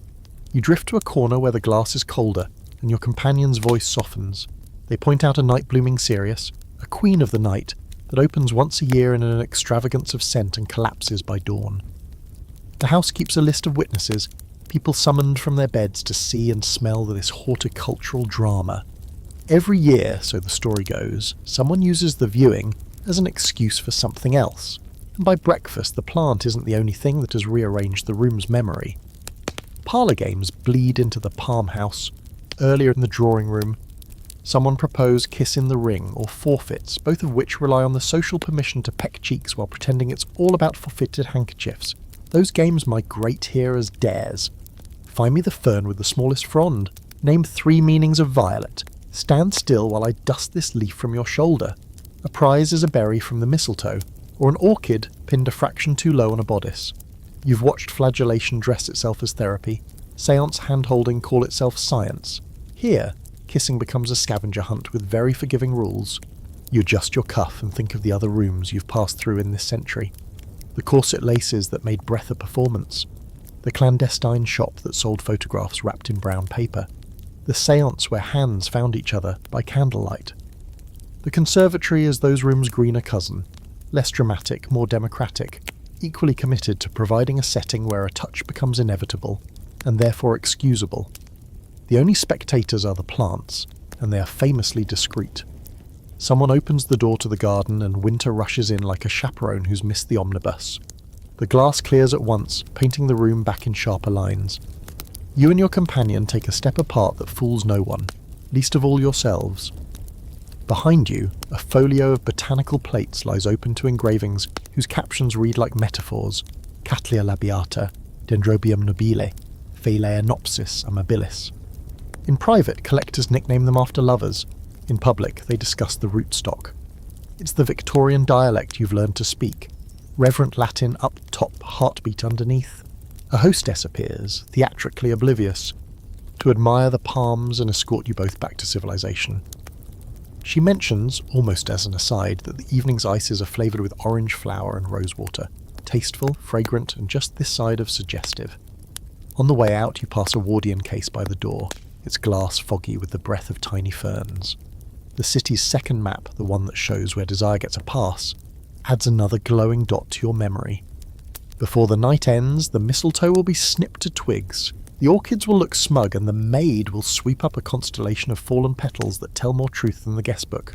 You drift to a corner where the glass is colder, and your companion's voice softens. They point out a night blooming cereus, a queen of the night, that opens once a year in an extravagance of scent and collapses by dawn. The house keeps a list of witnesses, people summoned from their beds to see and smell this horticultural drama. Every year, so the story goes, someone uses the viewing as an excuse for something else, and by breakfast the plant isn't the only thing that has rearranged the room's memory. Parlour games bleed into the palm house. Earlier in the drawing room, someone proposed kiss in the ring or forfeits, both of which rely on the social permission to peck cheeks while pretending it's all about forfeited handkerchiefs. Those games migrate here as dares. Find me the fern with the smallest frond. Name 3 meanings of violet. Stand still while I dust this leaf from your shoulder. A prize is a berry from the mistletoe, or an orchid pinned a fraction too low on a bodice. You've watched flagellation dress itself as therapy, séance hand-holding call itself science. Here, kissing becomes a scavenger hunt with very forgiving rules. You adjust your cuff and think of the other rooms you've passed through in this century. The corset laces that made breath a performance. The clandestine shop that sold photographs wrapped in brown paper. The séance where hands found each other by candlelight. The conservatory is those rooms' greener cousin, less dramatic, more democratic, equally committed to providing a setting where a touch becomes inevitable, and therefore excusable. The only spectators are the plants, and they are famously discreet. Someone opens the door to the garden and winter rushes in like a chaperone who's missed the omnibus. The glass clears at once, painting the room back in sharper lines. You and your companion take a step apart that fools no one, least of all yourselves. Behind you, a folio of botanical plates lies open to engravings whose captions read like metaphors: Cattleya labiata, Dendrobium nobile, Phalaenopsis amabilis. In private, collectors nickname them after lovers. In public, they discuss the rootstock. It's the Victorian dialect you've learned to speak. Reverent Latin up top, heartbeat underneath. A hostess appears, theatrically oblivious, to admire the palms and escort you both back to civilization. She mentions, almost as an aside, that the evening's ices are flavoured with orange flower and rosewater, tasteful, fragrant, and just this side of suggestive. On the way out, you pass a Wardian case by the door, its glass foggy with the breath of tiny ferns. The city's second map, the one that shows where desire gets a pass, adds another glowing dot to your memory. Before the night ends, the mistletoe will be snipped to twigs, the orchids will look smug, and the maid will sweep up a constellation of fallen petals that tell more truth than the guestbook.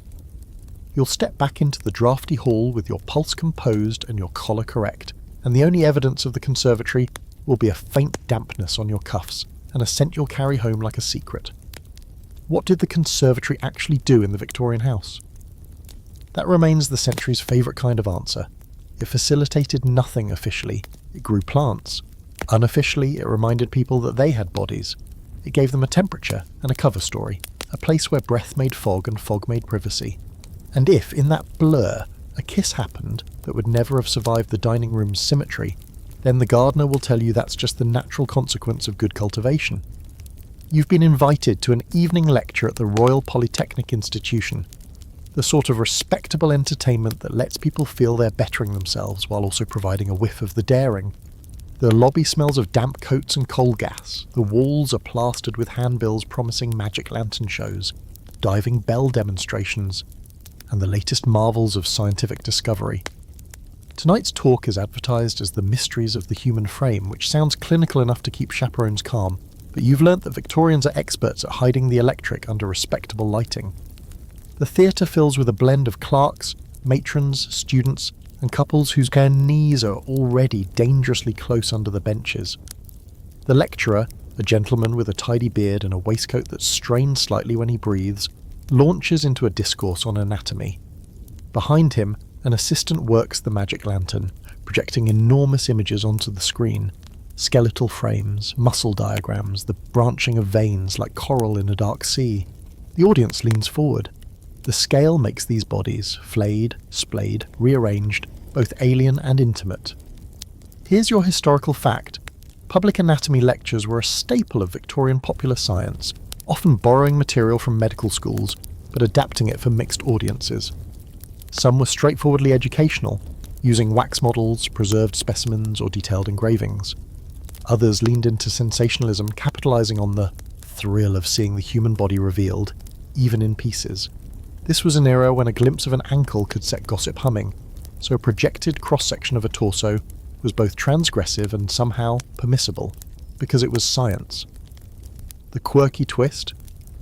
You'll step back into the draughty hall with your pulse composed and your collar correct, and the only evidence of the conservatory will be a faint dampness on your cuffs, and a scent you'll carry home like a secret. What did the conservatory actually do in the Victorian house? That remains the century's favourite kind of answer. It facilitated nothing officially, it grew plants. Unofficially, it reminded people that they had bodies. It gave them a temperature and a cover story, a place where breath made fog and fog made privacy. And if, in that blur, a kiss happened that would never have survived the dining room's symmetry, then the gardener will tell you that's just the natural consequence of good cultivation. You've been invited to an evening lecture at the Royal Polytechnic institution, the sort of respectable entertainment that lets people feel they're bettering themselves while also providing a whiff of the daring. The lobby smells of damp coats and coal gas, the walls are plastered with handbills promising magic lantern shows, diving bell demonstrations, and the latest marvels of scientific discovery. Tonight's talk is advertised as the mysteries of the human frame, which sounds clinical enough to keep chaperones calm, but you've learnt that Victorians are experts at hiding the electric under respectable lighting. The theatre fills with a blend of clerks, matrons, students, and couples whose bare knees are already dangerously close under the benches. The lecturer, a gentleman with a tidy beard and a waistcoat that strains slightly when he breathes, launches into a discourse on anatomy. Behind him, an assistant works the magic lantern, projecting enormous images onto the screen. Skeletal frames, muscle diagrams, the branching of veins like coral in a dark sea. The audience leans forward. The scale makes these bodies, flayed, splayed, rearranged, both alien and intimate. Here's your historical fact. Public anatomy lectures were a staple of Victorian popular science, often borrowing material from medical schools, but adapting it for mixed audiences. Some were straightforwardly educational, using wax models, preserved specimens, or detailed engravings. Others leaned into sensationalism, capitalizing on the thrill of seeing the human body revealed, even in pieces. This was an era when a glimpse of an ankle could set gossip humming, so a projected cross-section of a torso was both transgressive and somehow permissible, because it was science. The quirky twist?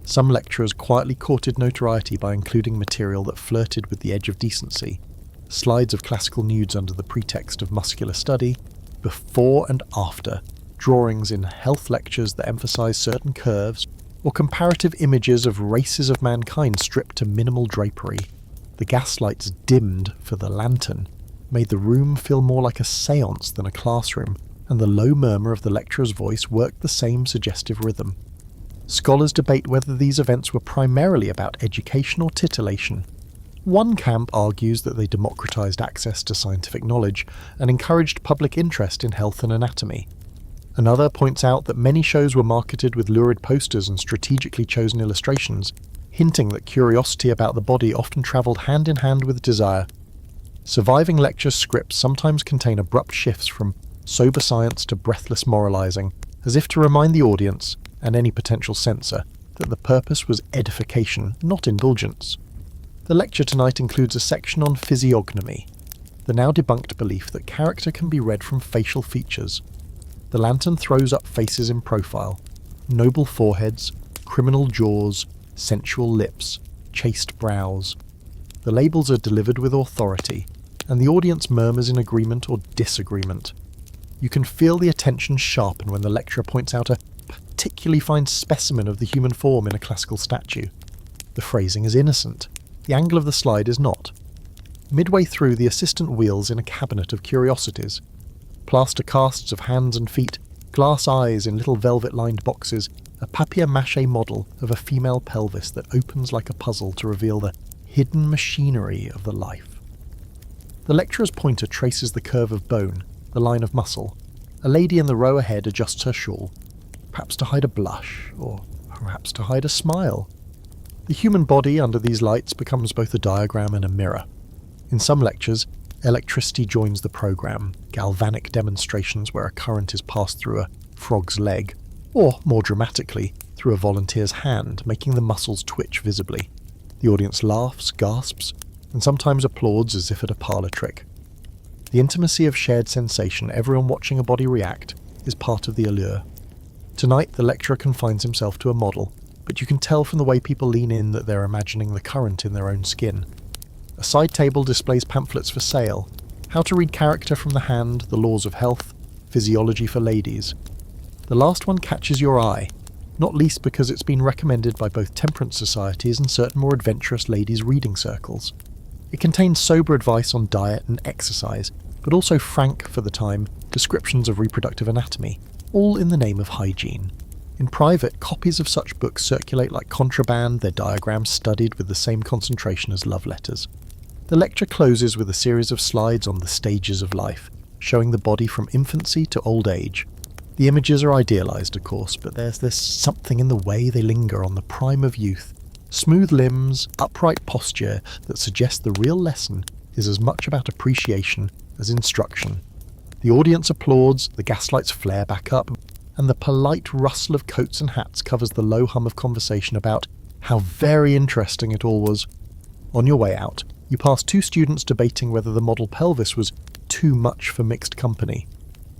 Some lecturers quietly courted notoriety by including material that flirted with the edge of decency, slides of classical nudes under the pretext of muscular study, before and after, drawings in health lectures that emphasize certain curves, or comparative images of races of mankind stripped to minimal drapery. The gaslights dimmed for the lantern made the room feel more like a séance than a classroom, and the low murmur of the lecturer's voice worked the same suggestive rhythm. Scholars debate whether these events were primarily about education or titillation. One camp argues that they democratized access to scientific knowledge and encouraged public interest in health and anatomy. Another points out that many shows were marketed with lurid posters and strategically chosen illustrations, hinting that curiosity about the body often travelled hand in hand with desire. Surviving lecture scripts sometimes contain abrupt shifts from sober science to breathless moralizing, as if to remind the audience, and any potential censor, that the purpose was edification, not indulgence. The lecture tonight includes a section on physiognomy, the now debunked belief that character can be read from facial features. The lantern throws up faces in profile, noble foreheads, criminal jaws, sensual lips, chaste brows. The labels are delivered with authority, and the audience murmurs in agreement or disagreement. You can feel the attention sharpen when the lecturer points out a particularly fine specimen of the human form in a classical statue. The phrasing is innocent. The angle of the slide is not. Midway through, the assistant wheels in a cabinet of curiosities. Plaster casts of hands and feet, glass eyes in little velvet-lined boxes, a papier-mâché model of a female pelvis that opens like a puzzle to reveal the hidden machinery of the life. The lecturer's pointer traces the curve of bone, the line of muscle. A lady in the row ahead adjusts her shawl, perhaps to hide a blush, or perhaps to hide a smile. The human body under these lights becomes both a diagram and a mirror. In some lectures, electricity joins the program, galvanic demonstrations where a current is passed through a frog's leg, or, more dramatically, through a volunteer's hand, making the muscles twitch visibly. The audience laughs, gasps, and sometimes applauds as if at a parlor trick. The intimacy of shared sensation, everyone watching a body react, is part of the allure. Tonight, the lecturer confines himself to a model, but you can tell from the way people lean in that they're imagining the current in their own skin. A side table displays pamphlets for sale, how to read character from the hand, the laws of health, physiology for ladies. The last one catches your eye, not least because it's been recommended by both temperance societies and certain more adventurous ladies' reading circles. It contains sober advice on diet and exercise, but also frank, for the time, descriptions of reproductive anatomy, all in the name of hygiene. In private, copies of such books circulate like contraband, their diagrams studied with the same concentration as love letters. The lecture closes with a series of slides on the stages of life, showing the body from infancy to old age. The images are idealized, of course, but there's this something in the way they linger on the prime of youth. Smooth limbs, upright posture that suggests the real lesson is as much about appreciation as instruction. The audience applauds, the gaslights flare back up, and the polite rustle of coats and hats covers the low hum of conversation about how very interesting it all was. On your way out, you pass two students debating whether the model pelvis was too much for mixed company.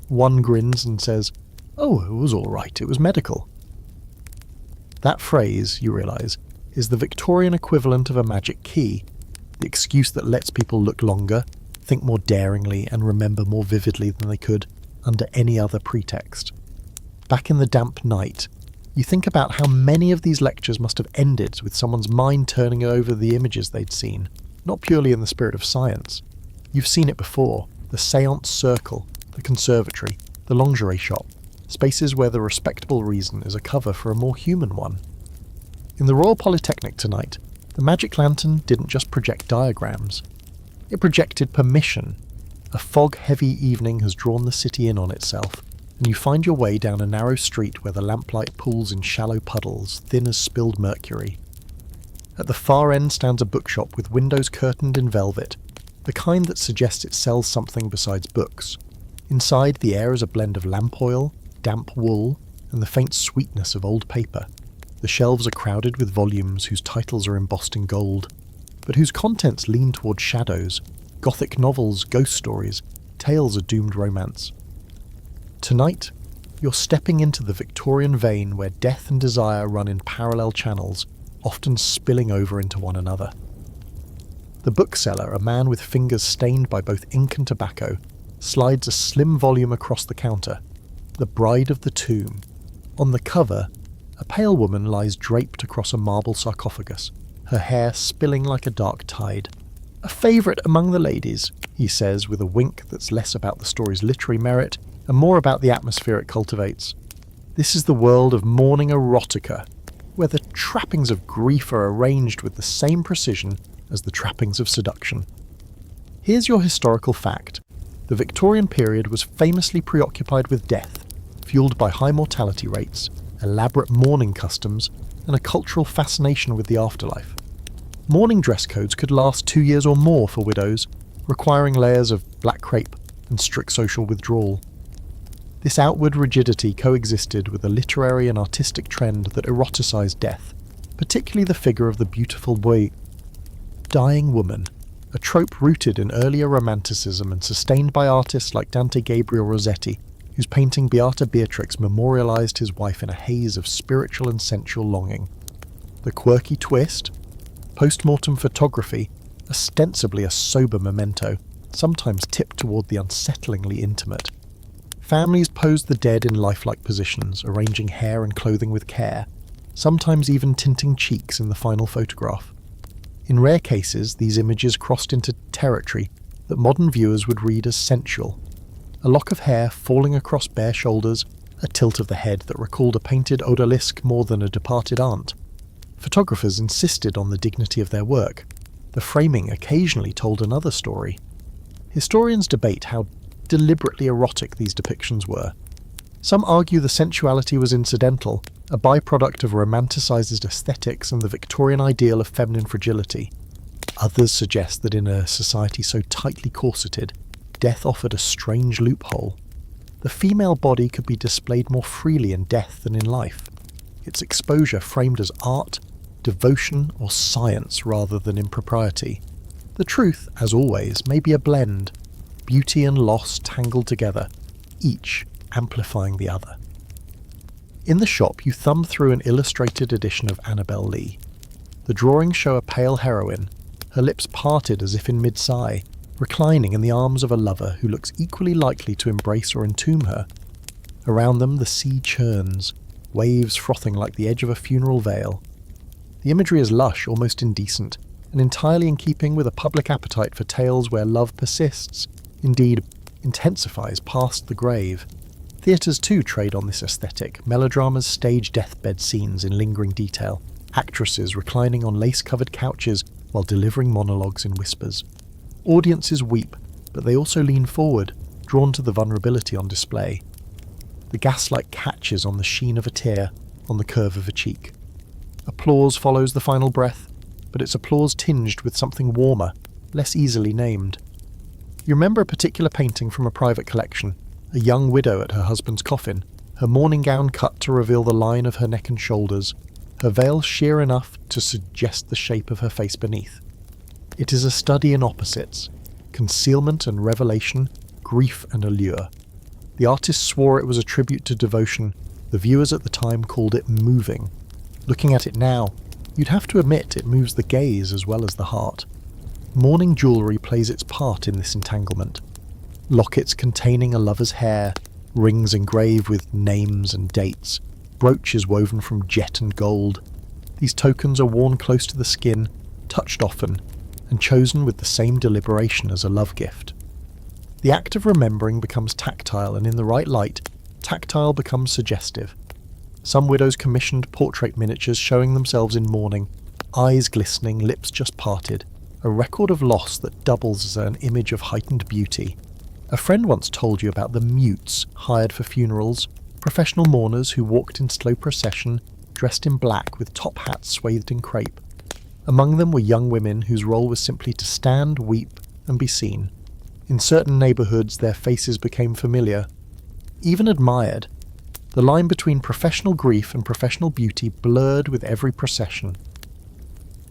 One grins and says, "Oh, it was all right, it was medical." That phrase, you realise, is the Victorian equivalent of a magic key, the excuse that lets people look longer, think more daringly, and remember more vividly than they could under any other pretext. Back in the damp night, You think about how many of these lectures must have ended with someone's mind turning over the images they'd seen, not purely in the spirit of science. You've seen it before: the séance circle, the conservatory, the lingerie shop, spaces where the respectable reason is a cover for a more human one. In the Royal Polytechnic tonight, the magic lantern didn't just project diagrams. It projected permission. A fog-heavy evening has drawn the city in on itself, and you find your way down a narrow street where the lamplight pools in shallow puddles, thin as spilled mercury. At the far end stands a bookshop with windows curtained in velvet, the kind that suggests it sells something besides books. Inside, the air is a blend of lamp oil, damp wool, and the faint sweetness of old paper. The shelves are crowded with volumes whose titles are embossed in gold, but whose contents lean toward shadows, gothic novels, ghost stories, tales of doomed romance. Tonight, you're stepping into the Victorian vein where death and desire run in parallel channels, often spilling over into one another. The bookseller, a man with fingers stained by both ink and tobacco, slides a slim volume across the counter. The Bride of the Tomb. On the cover, a pale woman lies draped across a marble sarcophagus, her hair spilling like a dark tide. "A favourite among the ladies," he says with a wink that's less about the story's literary merit and more about the atmosphere it cultivates. This is the world of mourning erotica, where the trappings of grief are arranged with the same precision as the trappings of seduction. Here's your historical fact. The Victorian period was famously preoccupied with death, fueled by high mortality rates, elaborate mourning customs, and a cultural fascination with the afterlife. Mourning dress codes could last 2 years or more for widows, requiring layers of black crepe and strict social withdrawal. This outward rigidity coexisted with a literary and artistic trend that eroticized death, particularly the figure of the beautiful dying woman, a trope rooted in earlier Romanticism and sustained by artists like Dante Gabriel Rossetti, whose painting Beata Beatrix memorialized his wife in a haze of spiritual and sensual longing. The quirky twist? Post-mortem photography, ostensibly a sober memento, sometimes tipped toward the unsettlingly intimate. Families posed the dead in lifelike positions, arranging hair and clothing with care, sometimes even tinting cheeks in the final photograph. In rare cases, these images crossed into territory that modern viewers would read as sensual. A lock of hair falling across bare shoulders, a tilt of the head that recalled a painted odalisque more than a departed aunt. Photographers insisted on the dignity of their work. The framing occasionally told another story. Historians debate how deliberately erotic these depictions were. Some argue the sensuality was incidental, a byproduct of romanticized aesthetics and the Victorian ideal of feminine fragility. Others suggest that in a society so tightly corseted, death offered a strange loophole. The female body could be displayed more freely in death than in life, its exposure framed as art, devotion, or science rather than impropriety. The truth, as always, may be a blend, beauty and loss tangled together, each amplifying the other. In the shop, you thumb through an illustrated edition of Annabel Lee. The drawings show a pale heroine, her lips parted as if in mid-sigh, reclining in the arms of a lover who looks equally likely to embrace or entomb her. Around them, the sea churns, waves frothing like the edge of a funeral veil. The imagery is lush, almost indecent, and entirely in keeping with a public appetite for tales where love persists, indeed intensifies past the grave. Theatres too trade on this aesthetic. Melodramas stage deathbed scenes in lingering detail, actresses reclining on lace-covered couches while delivering monologues in whispers. Audiences weep, but they also lean forward, drawn to the vulnerability on display. The gaslight catches on the sheen of a tear, on the curve of a cheek. Applause follows the final breath, but it's applause tinged with something warmer, less easily named. You remember a particular painting from a private collection, a young widow at her husband's coffin, her mourning gown cut to reveal the line of her neck and shoulders, her veil sheer enough to suggest the shape of her face beneath. It is a study in opposites, concealment and revelation, grief and allure. The artist swore it was a tribute to devotion. The viewers at the time called it moving. Looking at it now, you'd have to admit it moves the gaze as well as the heart. Mourning jewellery plays its part in this entanglement. Lockets containing a lover's hair, rings engraved with names and dates, brooches woven from jet and gold. These tokens are worn close to the skin, touched often, and chosen with the same deliberation as a love gift. The act of remembering becomes tactile, and in the right light, tactile becomes suggestive. Some widows commissioned portrait miniatures showing themselves in mourning, eyes glistening, lips just parted, a record of loss that doubles as an image of heightened beauty. A friend once told you about the mutes hired for funerals, professional mourners who walked in slow procession, dressed in black with top hats swathed in crepe. Among them were young women whose role was simply to stand, weep, and be seen. In certain neighbourhoods their faces became familiar, even admired. The line between professional grief and professional beauty blurred with every procession.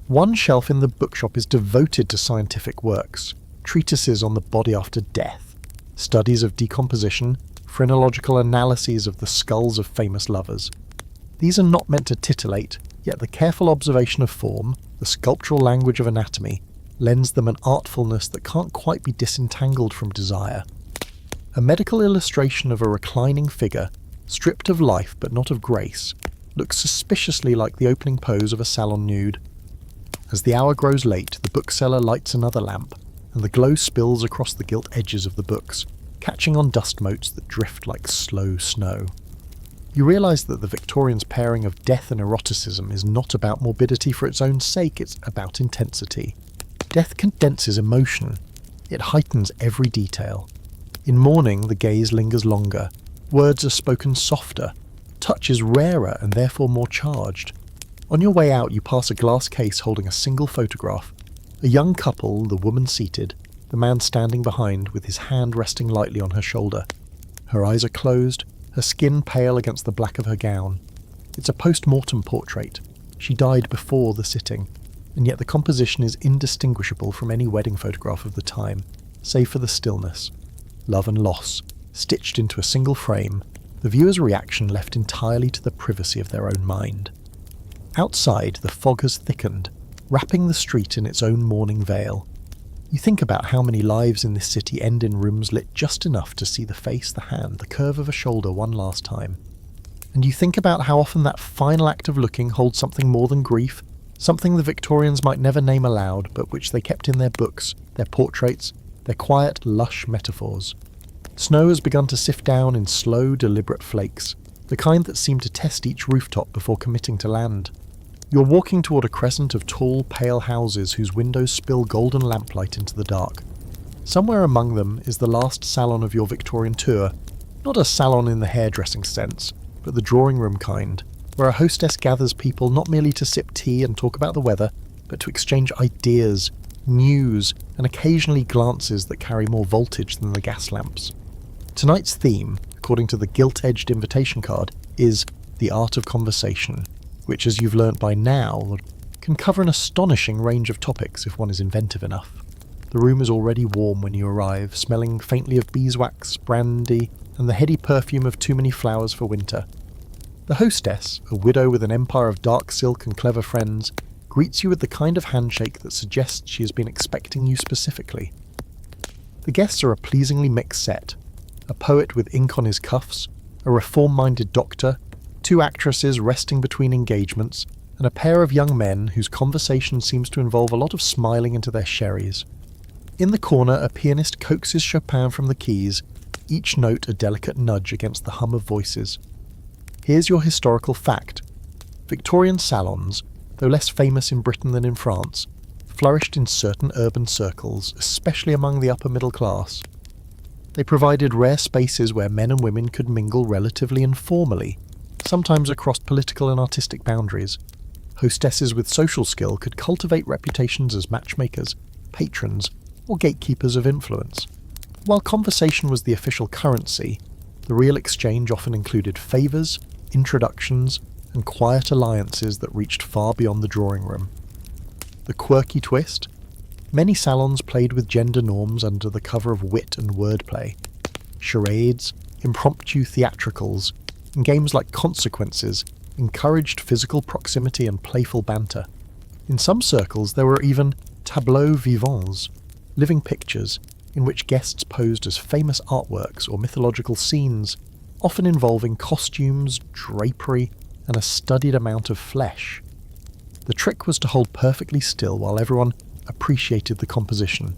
One shelf in the bookshop is devoted to scientific works, treatises on the body after death, studies of decomposition, phrenological analyses of the skulls of famous lovers. These are not meant to titillate, yet the careful observation of form, the sculptural language of anatomy, lends them an artfulness that can't quite be disentangled from desire. A medical illustration of a reclining figure, stripped of life but not of grace, looks suspiciously like the opening pose of a salon nude. As the hour grows late, the bookseller lights another lamp, and the glow spills across the gilt edges of the books, catching on dust motes that drift like slow snow. You realise that the Victorians' pairing of death and eroticism is not about morbidity for its own sake, it's about intensity. Death condenses emotion. It heightens every detail. In mourning, the gaze lingers longer. Words are spoken softer. Touch is rarer and therefore more charged. On your way out, you pass a glass case holding a single photograph. A young couple, the woman seated, the man standing behind with his hand resting lightly on her shoulder. Her eyes are closed, her skin pale against the black of her gown. It's a post-mortem portrait. She died before the sitting, and yet the composition is indistinguishable from any wedding photograph of the time, save for the stillness. Love and loss, stitched into a single frame, the viewer's reaction left entirely to the privacy of their own mind. Outside, the fog has thickened, wrapping the street in its own mourning veil. You think about how many lives in this city end in rooms lit just enough to see the face, the hand, the curve of a shoulder one last time. And you think about how often that final act of looking holds something more than grief, something the Victorians might never name aloud, but which they kept in their books, their portraits, their quiet, lush metaphors. Snow has begun to sift down in slow, deliberate flakes, the kind that seem to test each rooftop before committing to land. You're walking toward a crescent of tall, pale houses whose windows spill golden lamplight into the dark. Somewhere among them is the last salon of your Victorian tour, not a salon in the hairdressing sense, but the drawing room kind, where a hostess gathers people not merely to sip tea and talk about the weather, but to exchange ideas, news, and occasionally glances that carry more voltage than the gas lamps. Tonight's theme, according to the gilt-edged invitation card, is the art of conversation, which, as you've learnt by now, can cover an astonishing range of topics if one is inventive enough. The room is already warm when you arrive, smelling faintly of beeswax, brandy, and the heady perfume of too many flowers for winter. The hostess, a widow with an empire of dark silk and clever friends, greets you with the kind of handshake that suggests she has been expecting you specifically. The guests are a pleasingly mixed set. A poet with ink on his cuffs, a reform-minded doctor, two actresses resting between engagements, and a pair of young men whose conversation seems to involve a lot of smiling into their sherries. In the corner, a pianist coaxes Chopin from the keys, each note a delicate nudge against the hum of voices. Here's your historical fact. Victorian salons, though less famous in Britain than in France, flourished in certain urban circles, especially among the upper middle class. They provided rare spaces where men and women could mingle relatively informally, sometimes across political and artistic boundaries. Hostesses with social skill could cultivate reputations as matchmakers, patrons, or gatekeepers of influence. While conversation was the official currency, the real exchange often included favours, introductions, and quiet alliances that reached far beyond the drawing room. The quirky twist? Many salons played with gender norms under the cover of wit and wordplay. Charades, impromptu theatricals, and games like Consequences encouraged physical proximity and playful banter. In some circles there were even tableaux vivants, living pictures, in which guests posed as famous artworks or mythological scenes, often involving costumes, drapery, and a studied amount of flesh. The trick was to hold perfectly still while everyone appreciated the composition.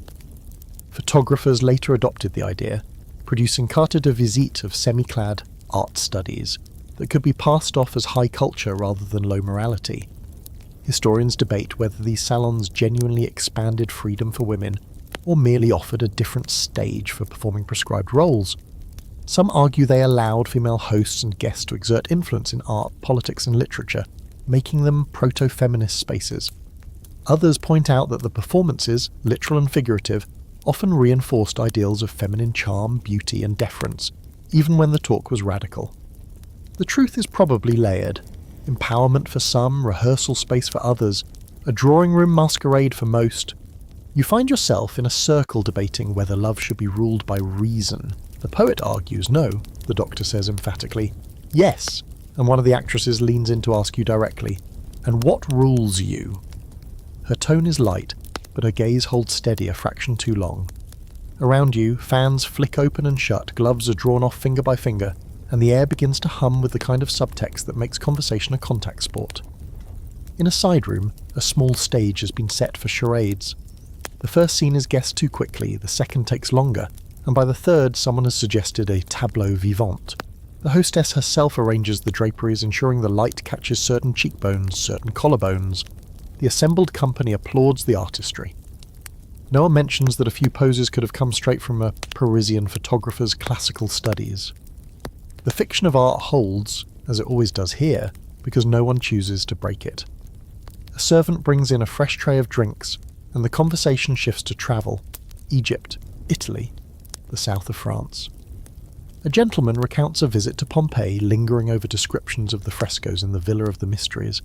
Photographers later adopted the idea, producing cartes de visite of semi-clad art studies that could be passed off as high culture rather than low morality. Historians debate whether these salons genuinely expanded freedom for women or merely offered a different stage for performing prescribed roles. Some argue they allowed female hosts and guests to exert influence in art, politics and literature, making them proto-feminist spaces. Others point out that the performances, literal and figurative, often reinforced ideals of feminine charm, beauty and deference, even when the talk was radical. The truth is probably layered. Empowerment for some, rehearsal space for others, a drawing room masquerade for most. You find yourself in a circle debating whether love should be ruled by reason. The poet argues no, the doctor says emphatically. Yes, and one of the actresses leans in to ask you directly, and what rules you? Her tone is light, but her gaze holds steady a fraction too long. Around you, fans flick open and shut, gloves are drawn off finger by finger, and the air begins to hum with the kind of subtext that makes conversation a contact sport. In a side room, a small stage has been set for charades. The first scene is guessed too quickly, the second takes longer, and by the third someone has suggested a tableau vivant. The hostess herself arranges the draperies, ensuring the light catches certain cheekbones, certain collarbones. The assembled company applauds the artistry. No one mentions that a few poses could have come straight from a Parisian photographer's classical studies. The fiction of art holds, as it always does here, because no one chooses to break it. A servant brings in a fresh tray of drinks, and the conversation shifts to travel, Egypt, Italy, the south of France. A gentleman recounts a visit to Pompeii, lingering over descriptions of the frescoes in the Villa of the Mysteries.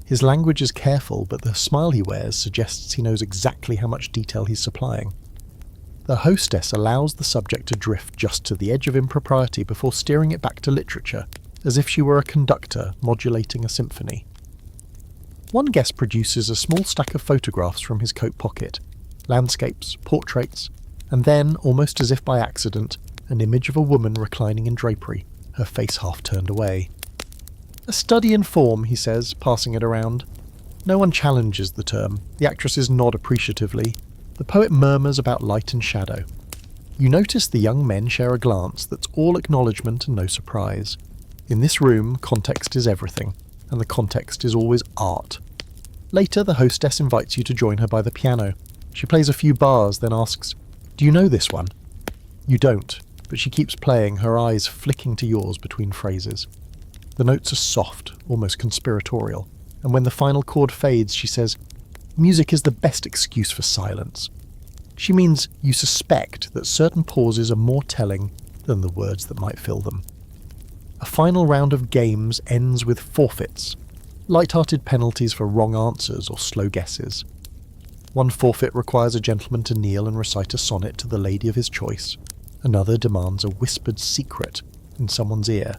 His language is careful, but the smile he wears suggests he knows exactly how much detail he's supplying. The hostess allows the subject to drift just to the edge of impropriety before steering it back to literature, as if she were a conductor modulating a symphony. One guest produces a small stack of photographs from his coat pocket, landscapes, portraits, and then, almost as if by accident, an image of a woman reclining in drapery, her face half turned away. A study in form, he says, passing it around. No one challenges the term. The actresses nod appreciatively. The poet murmurs about light and shadow. You notice the young men share a glance that's all acknowledgement and no surprise. In this room, context is everything, and the context is always art. Later, the hostess invites you to join her by the piano. She plays a few bars, then asks, "Do you know this one?" You don't, but she keeps playing, her eyes flicking to yours between phrases. The notes are soft, almost conspiratorial, and when the final chord fades, she says, "Music is the best excuse for silence." She means you suspect that certain pauses are more telling than the words that might fill them. A final round of games ends with forfeits, light-hearted penalties for wrong answers or slow guesses. One forfeit requires a gentleman to kneel and recite a sonnet to the lady of his choice. Another demands a whispered secret in someone's ear.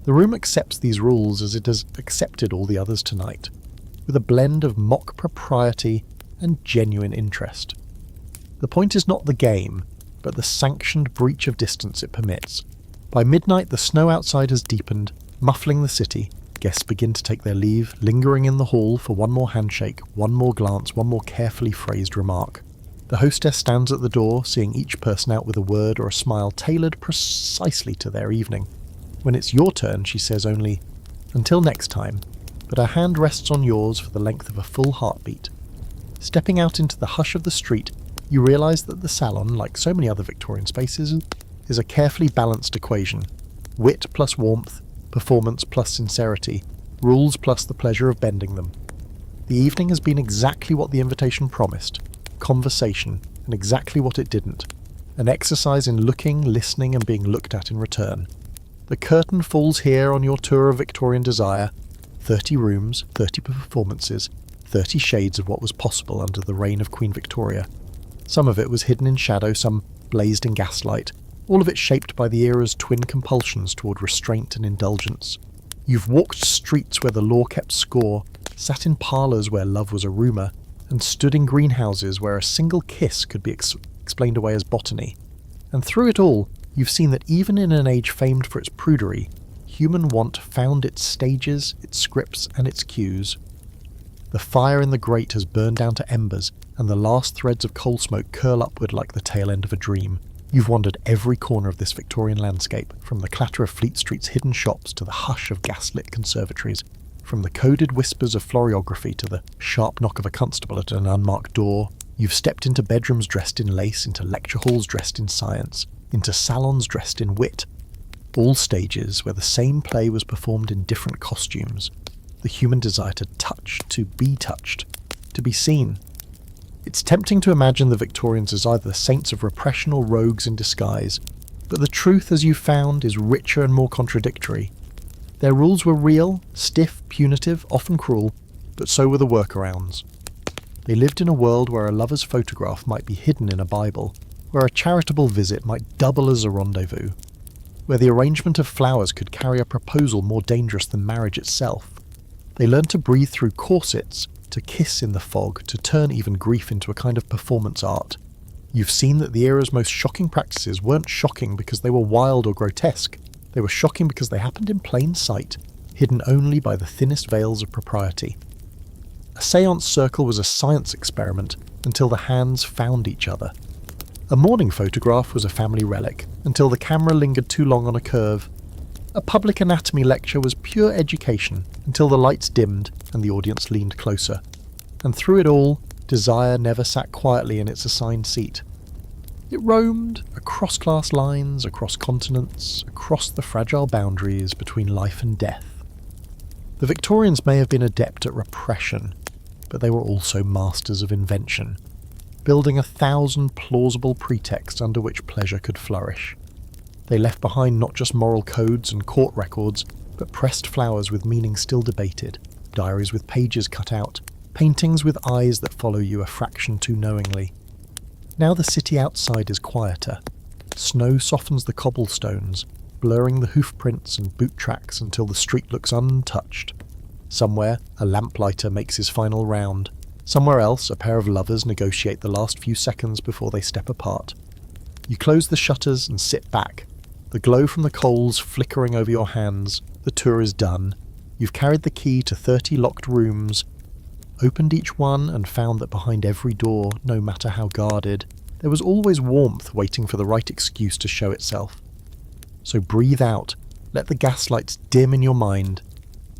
The room accepts these rules as it has accepted all the others tonight, with a blend of mock propriety and genuine interest. The point is not the game, but the sanctioned breach of distance it permits. By midnight, the snow outside has deepened, muffling the city. Guests begin to take their leave, lingering in the hall for one more handshake, one more glance, one more carefully phrased remark. The hostess stands at the door, seeing each person out with a word or a smile tailored precisely to their evening. When it's your turn, she says only, "Until next time," but her hand rests on yours for the length of a full heartbeat. Stepping out into the hush of the street, you realise that the salon, like so many other Victorian spaces, is a carefully balanced equation. Wit plus warmth, performance plus sincerity, rules plus the pleasure of bending them. The evening has been exactly what the invitation promised, conversation, and exactly what it didn't, an exercise in looking, listening, and being looked at in return. The curtain falls here on your tour of Victorian desire. 30 rooms, 30 performances, 30 shades of what was possible under the reign of Queen Victoria. Some of it was hidden in shadow, some blazed in gaslight, all of it shaped by the era's twin compulsions toward restraint and indulgence. You've walked streets where the law kept score, sat in parlours where love was a rumour, and stood in greenhouses where a single kiss could be explained away as botany. And through it all, you've seen that even in an age famed for its prudery, human want found its stages, its scripts, and its cues. The fire in the grate has burned down to embers, and the last threads of coal smoke curl upward like the tail end of a dream. You've wandered every corner of this Victorian landscape, from the clatter of Fleet Street's hidden shops to the hush of gaslit conservatories, from the coded whispers of floriography to the sharp knock of a constable at an unmarked door. You've stepped into bedrooms dressed in lace, into lecture halls dressed in science, into salons dressed in wit. All stages where the same play was performed in different costumes. The human desire to touch, to be touched, to be seen. It's tempting to imagine the Victorians as either the saints of repression or rogues in disguise, but the truth, as you've found, is richer and more contradictory. Their rules were real, stiff, punitive, often cruel, but so were the workarounds. They lived in a world where a lover's photograph might be hidden in a Bible, where a charitable visit might double as a rendezvous, where the arrangement of flowers could carry a proposal more dangerous than marriage itself. They learned to breathe through corsets, to kiss in the fog, to turn even grief into a kind of performance art. You've seen that the era's most shocking practices weren't shocking because they were wild or grotesque. They were shocking because they happened in plain sight, hidden only by the thinnest veils of propriety. A séance circle was a science experiment until the hands found each other. A mourning photograph was a family relic until the camera lingered too long on a curve. A public anatomy lecture was pure education until the lights dimmed and the audience leaned closer. And through it all, desire never sat quietly in its assigned seat. It roamed across class lines, across continents, across the fragile boundaries between life and death. The Victorians may have been adept at repression, but they were also masters of invention, building 1,000 plausible pretexts under which pleasure could flourish. They left behind not just moral codes and court records, but pressed flowers with meaning still debated, diaries with pages cut out, paintings with eyes that follow you a fraction too knowingly. Now the city outside is quieter. Snow softens the cobblestones, blurring the hoof prints and boot tracks until the street looks untouched. Somewhere, a lamplighter makes his final round. Somewhere else, a pair of lovers negotiate the last few seconds before they step apart. You close the shutters and sit back, the glow from the coals flickering over your hands. The tour is done. You've carried the key to 30 locked rooms, opened each one and found that behind every door, no matter how guarded, there was always warmth waiting for the right excuse to show itself. So breathe out, let the gaslights dim in your mind,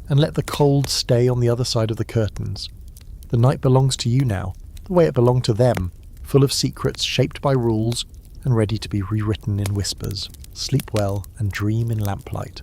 and let the cold stay on the other side of the curtains. The night belongs to you now, the way it belonged to them, full of secrets shaped by rules and ready to be rewritten in whispers. Sleep well and dream in lamplight.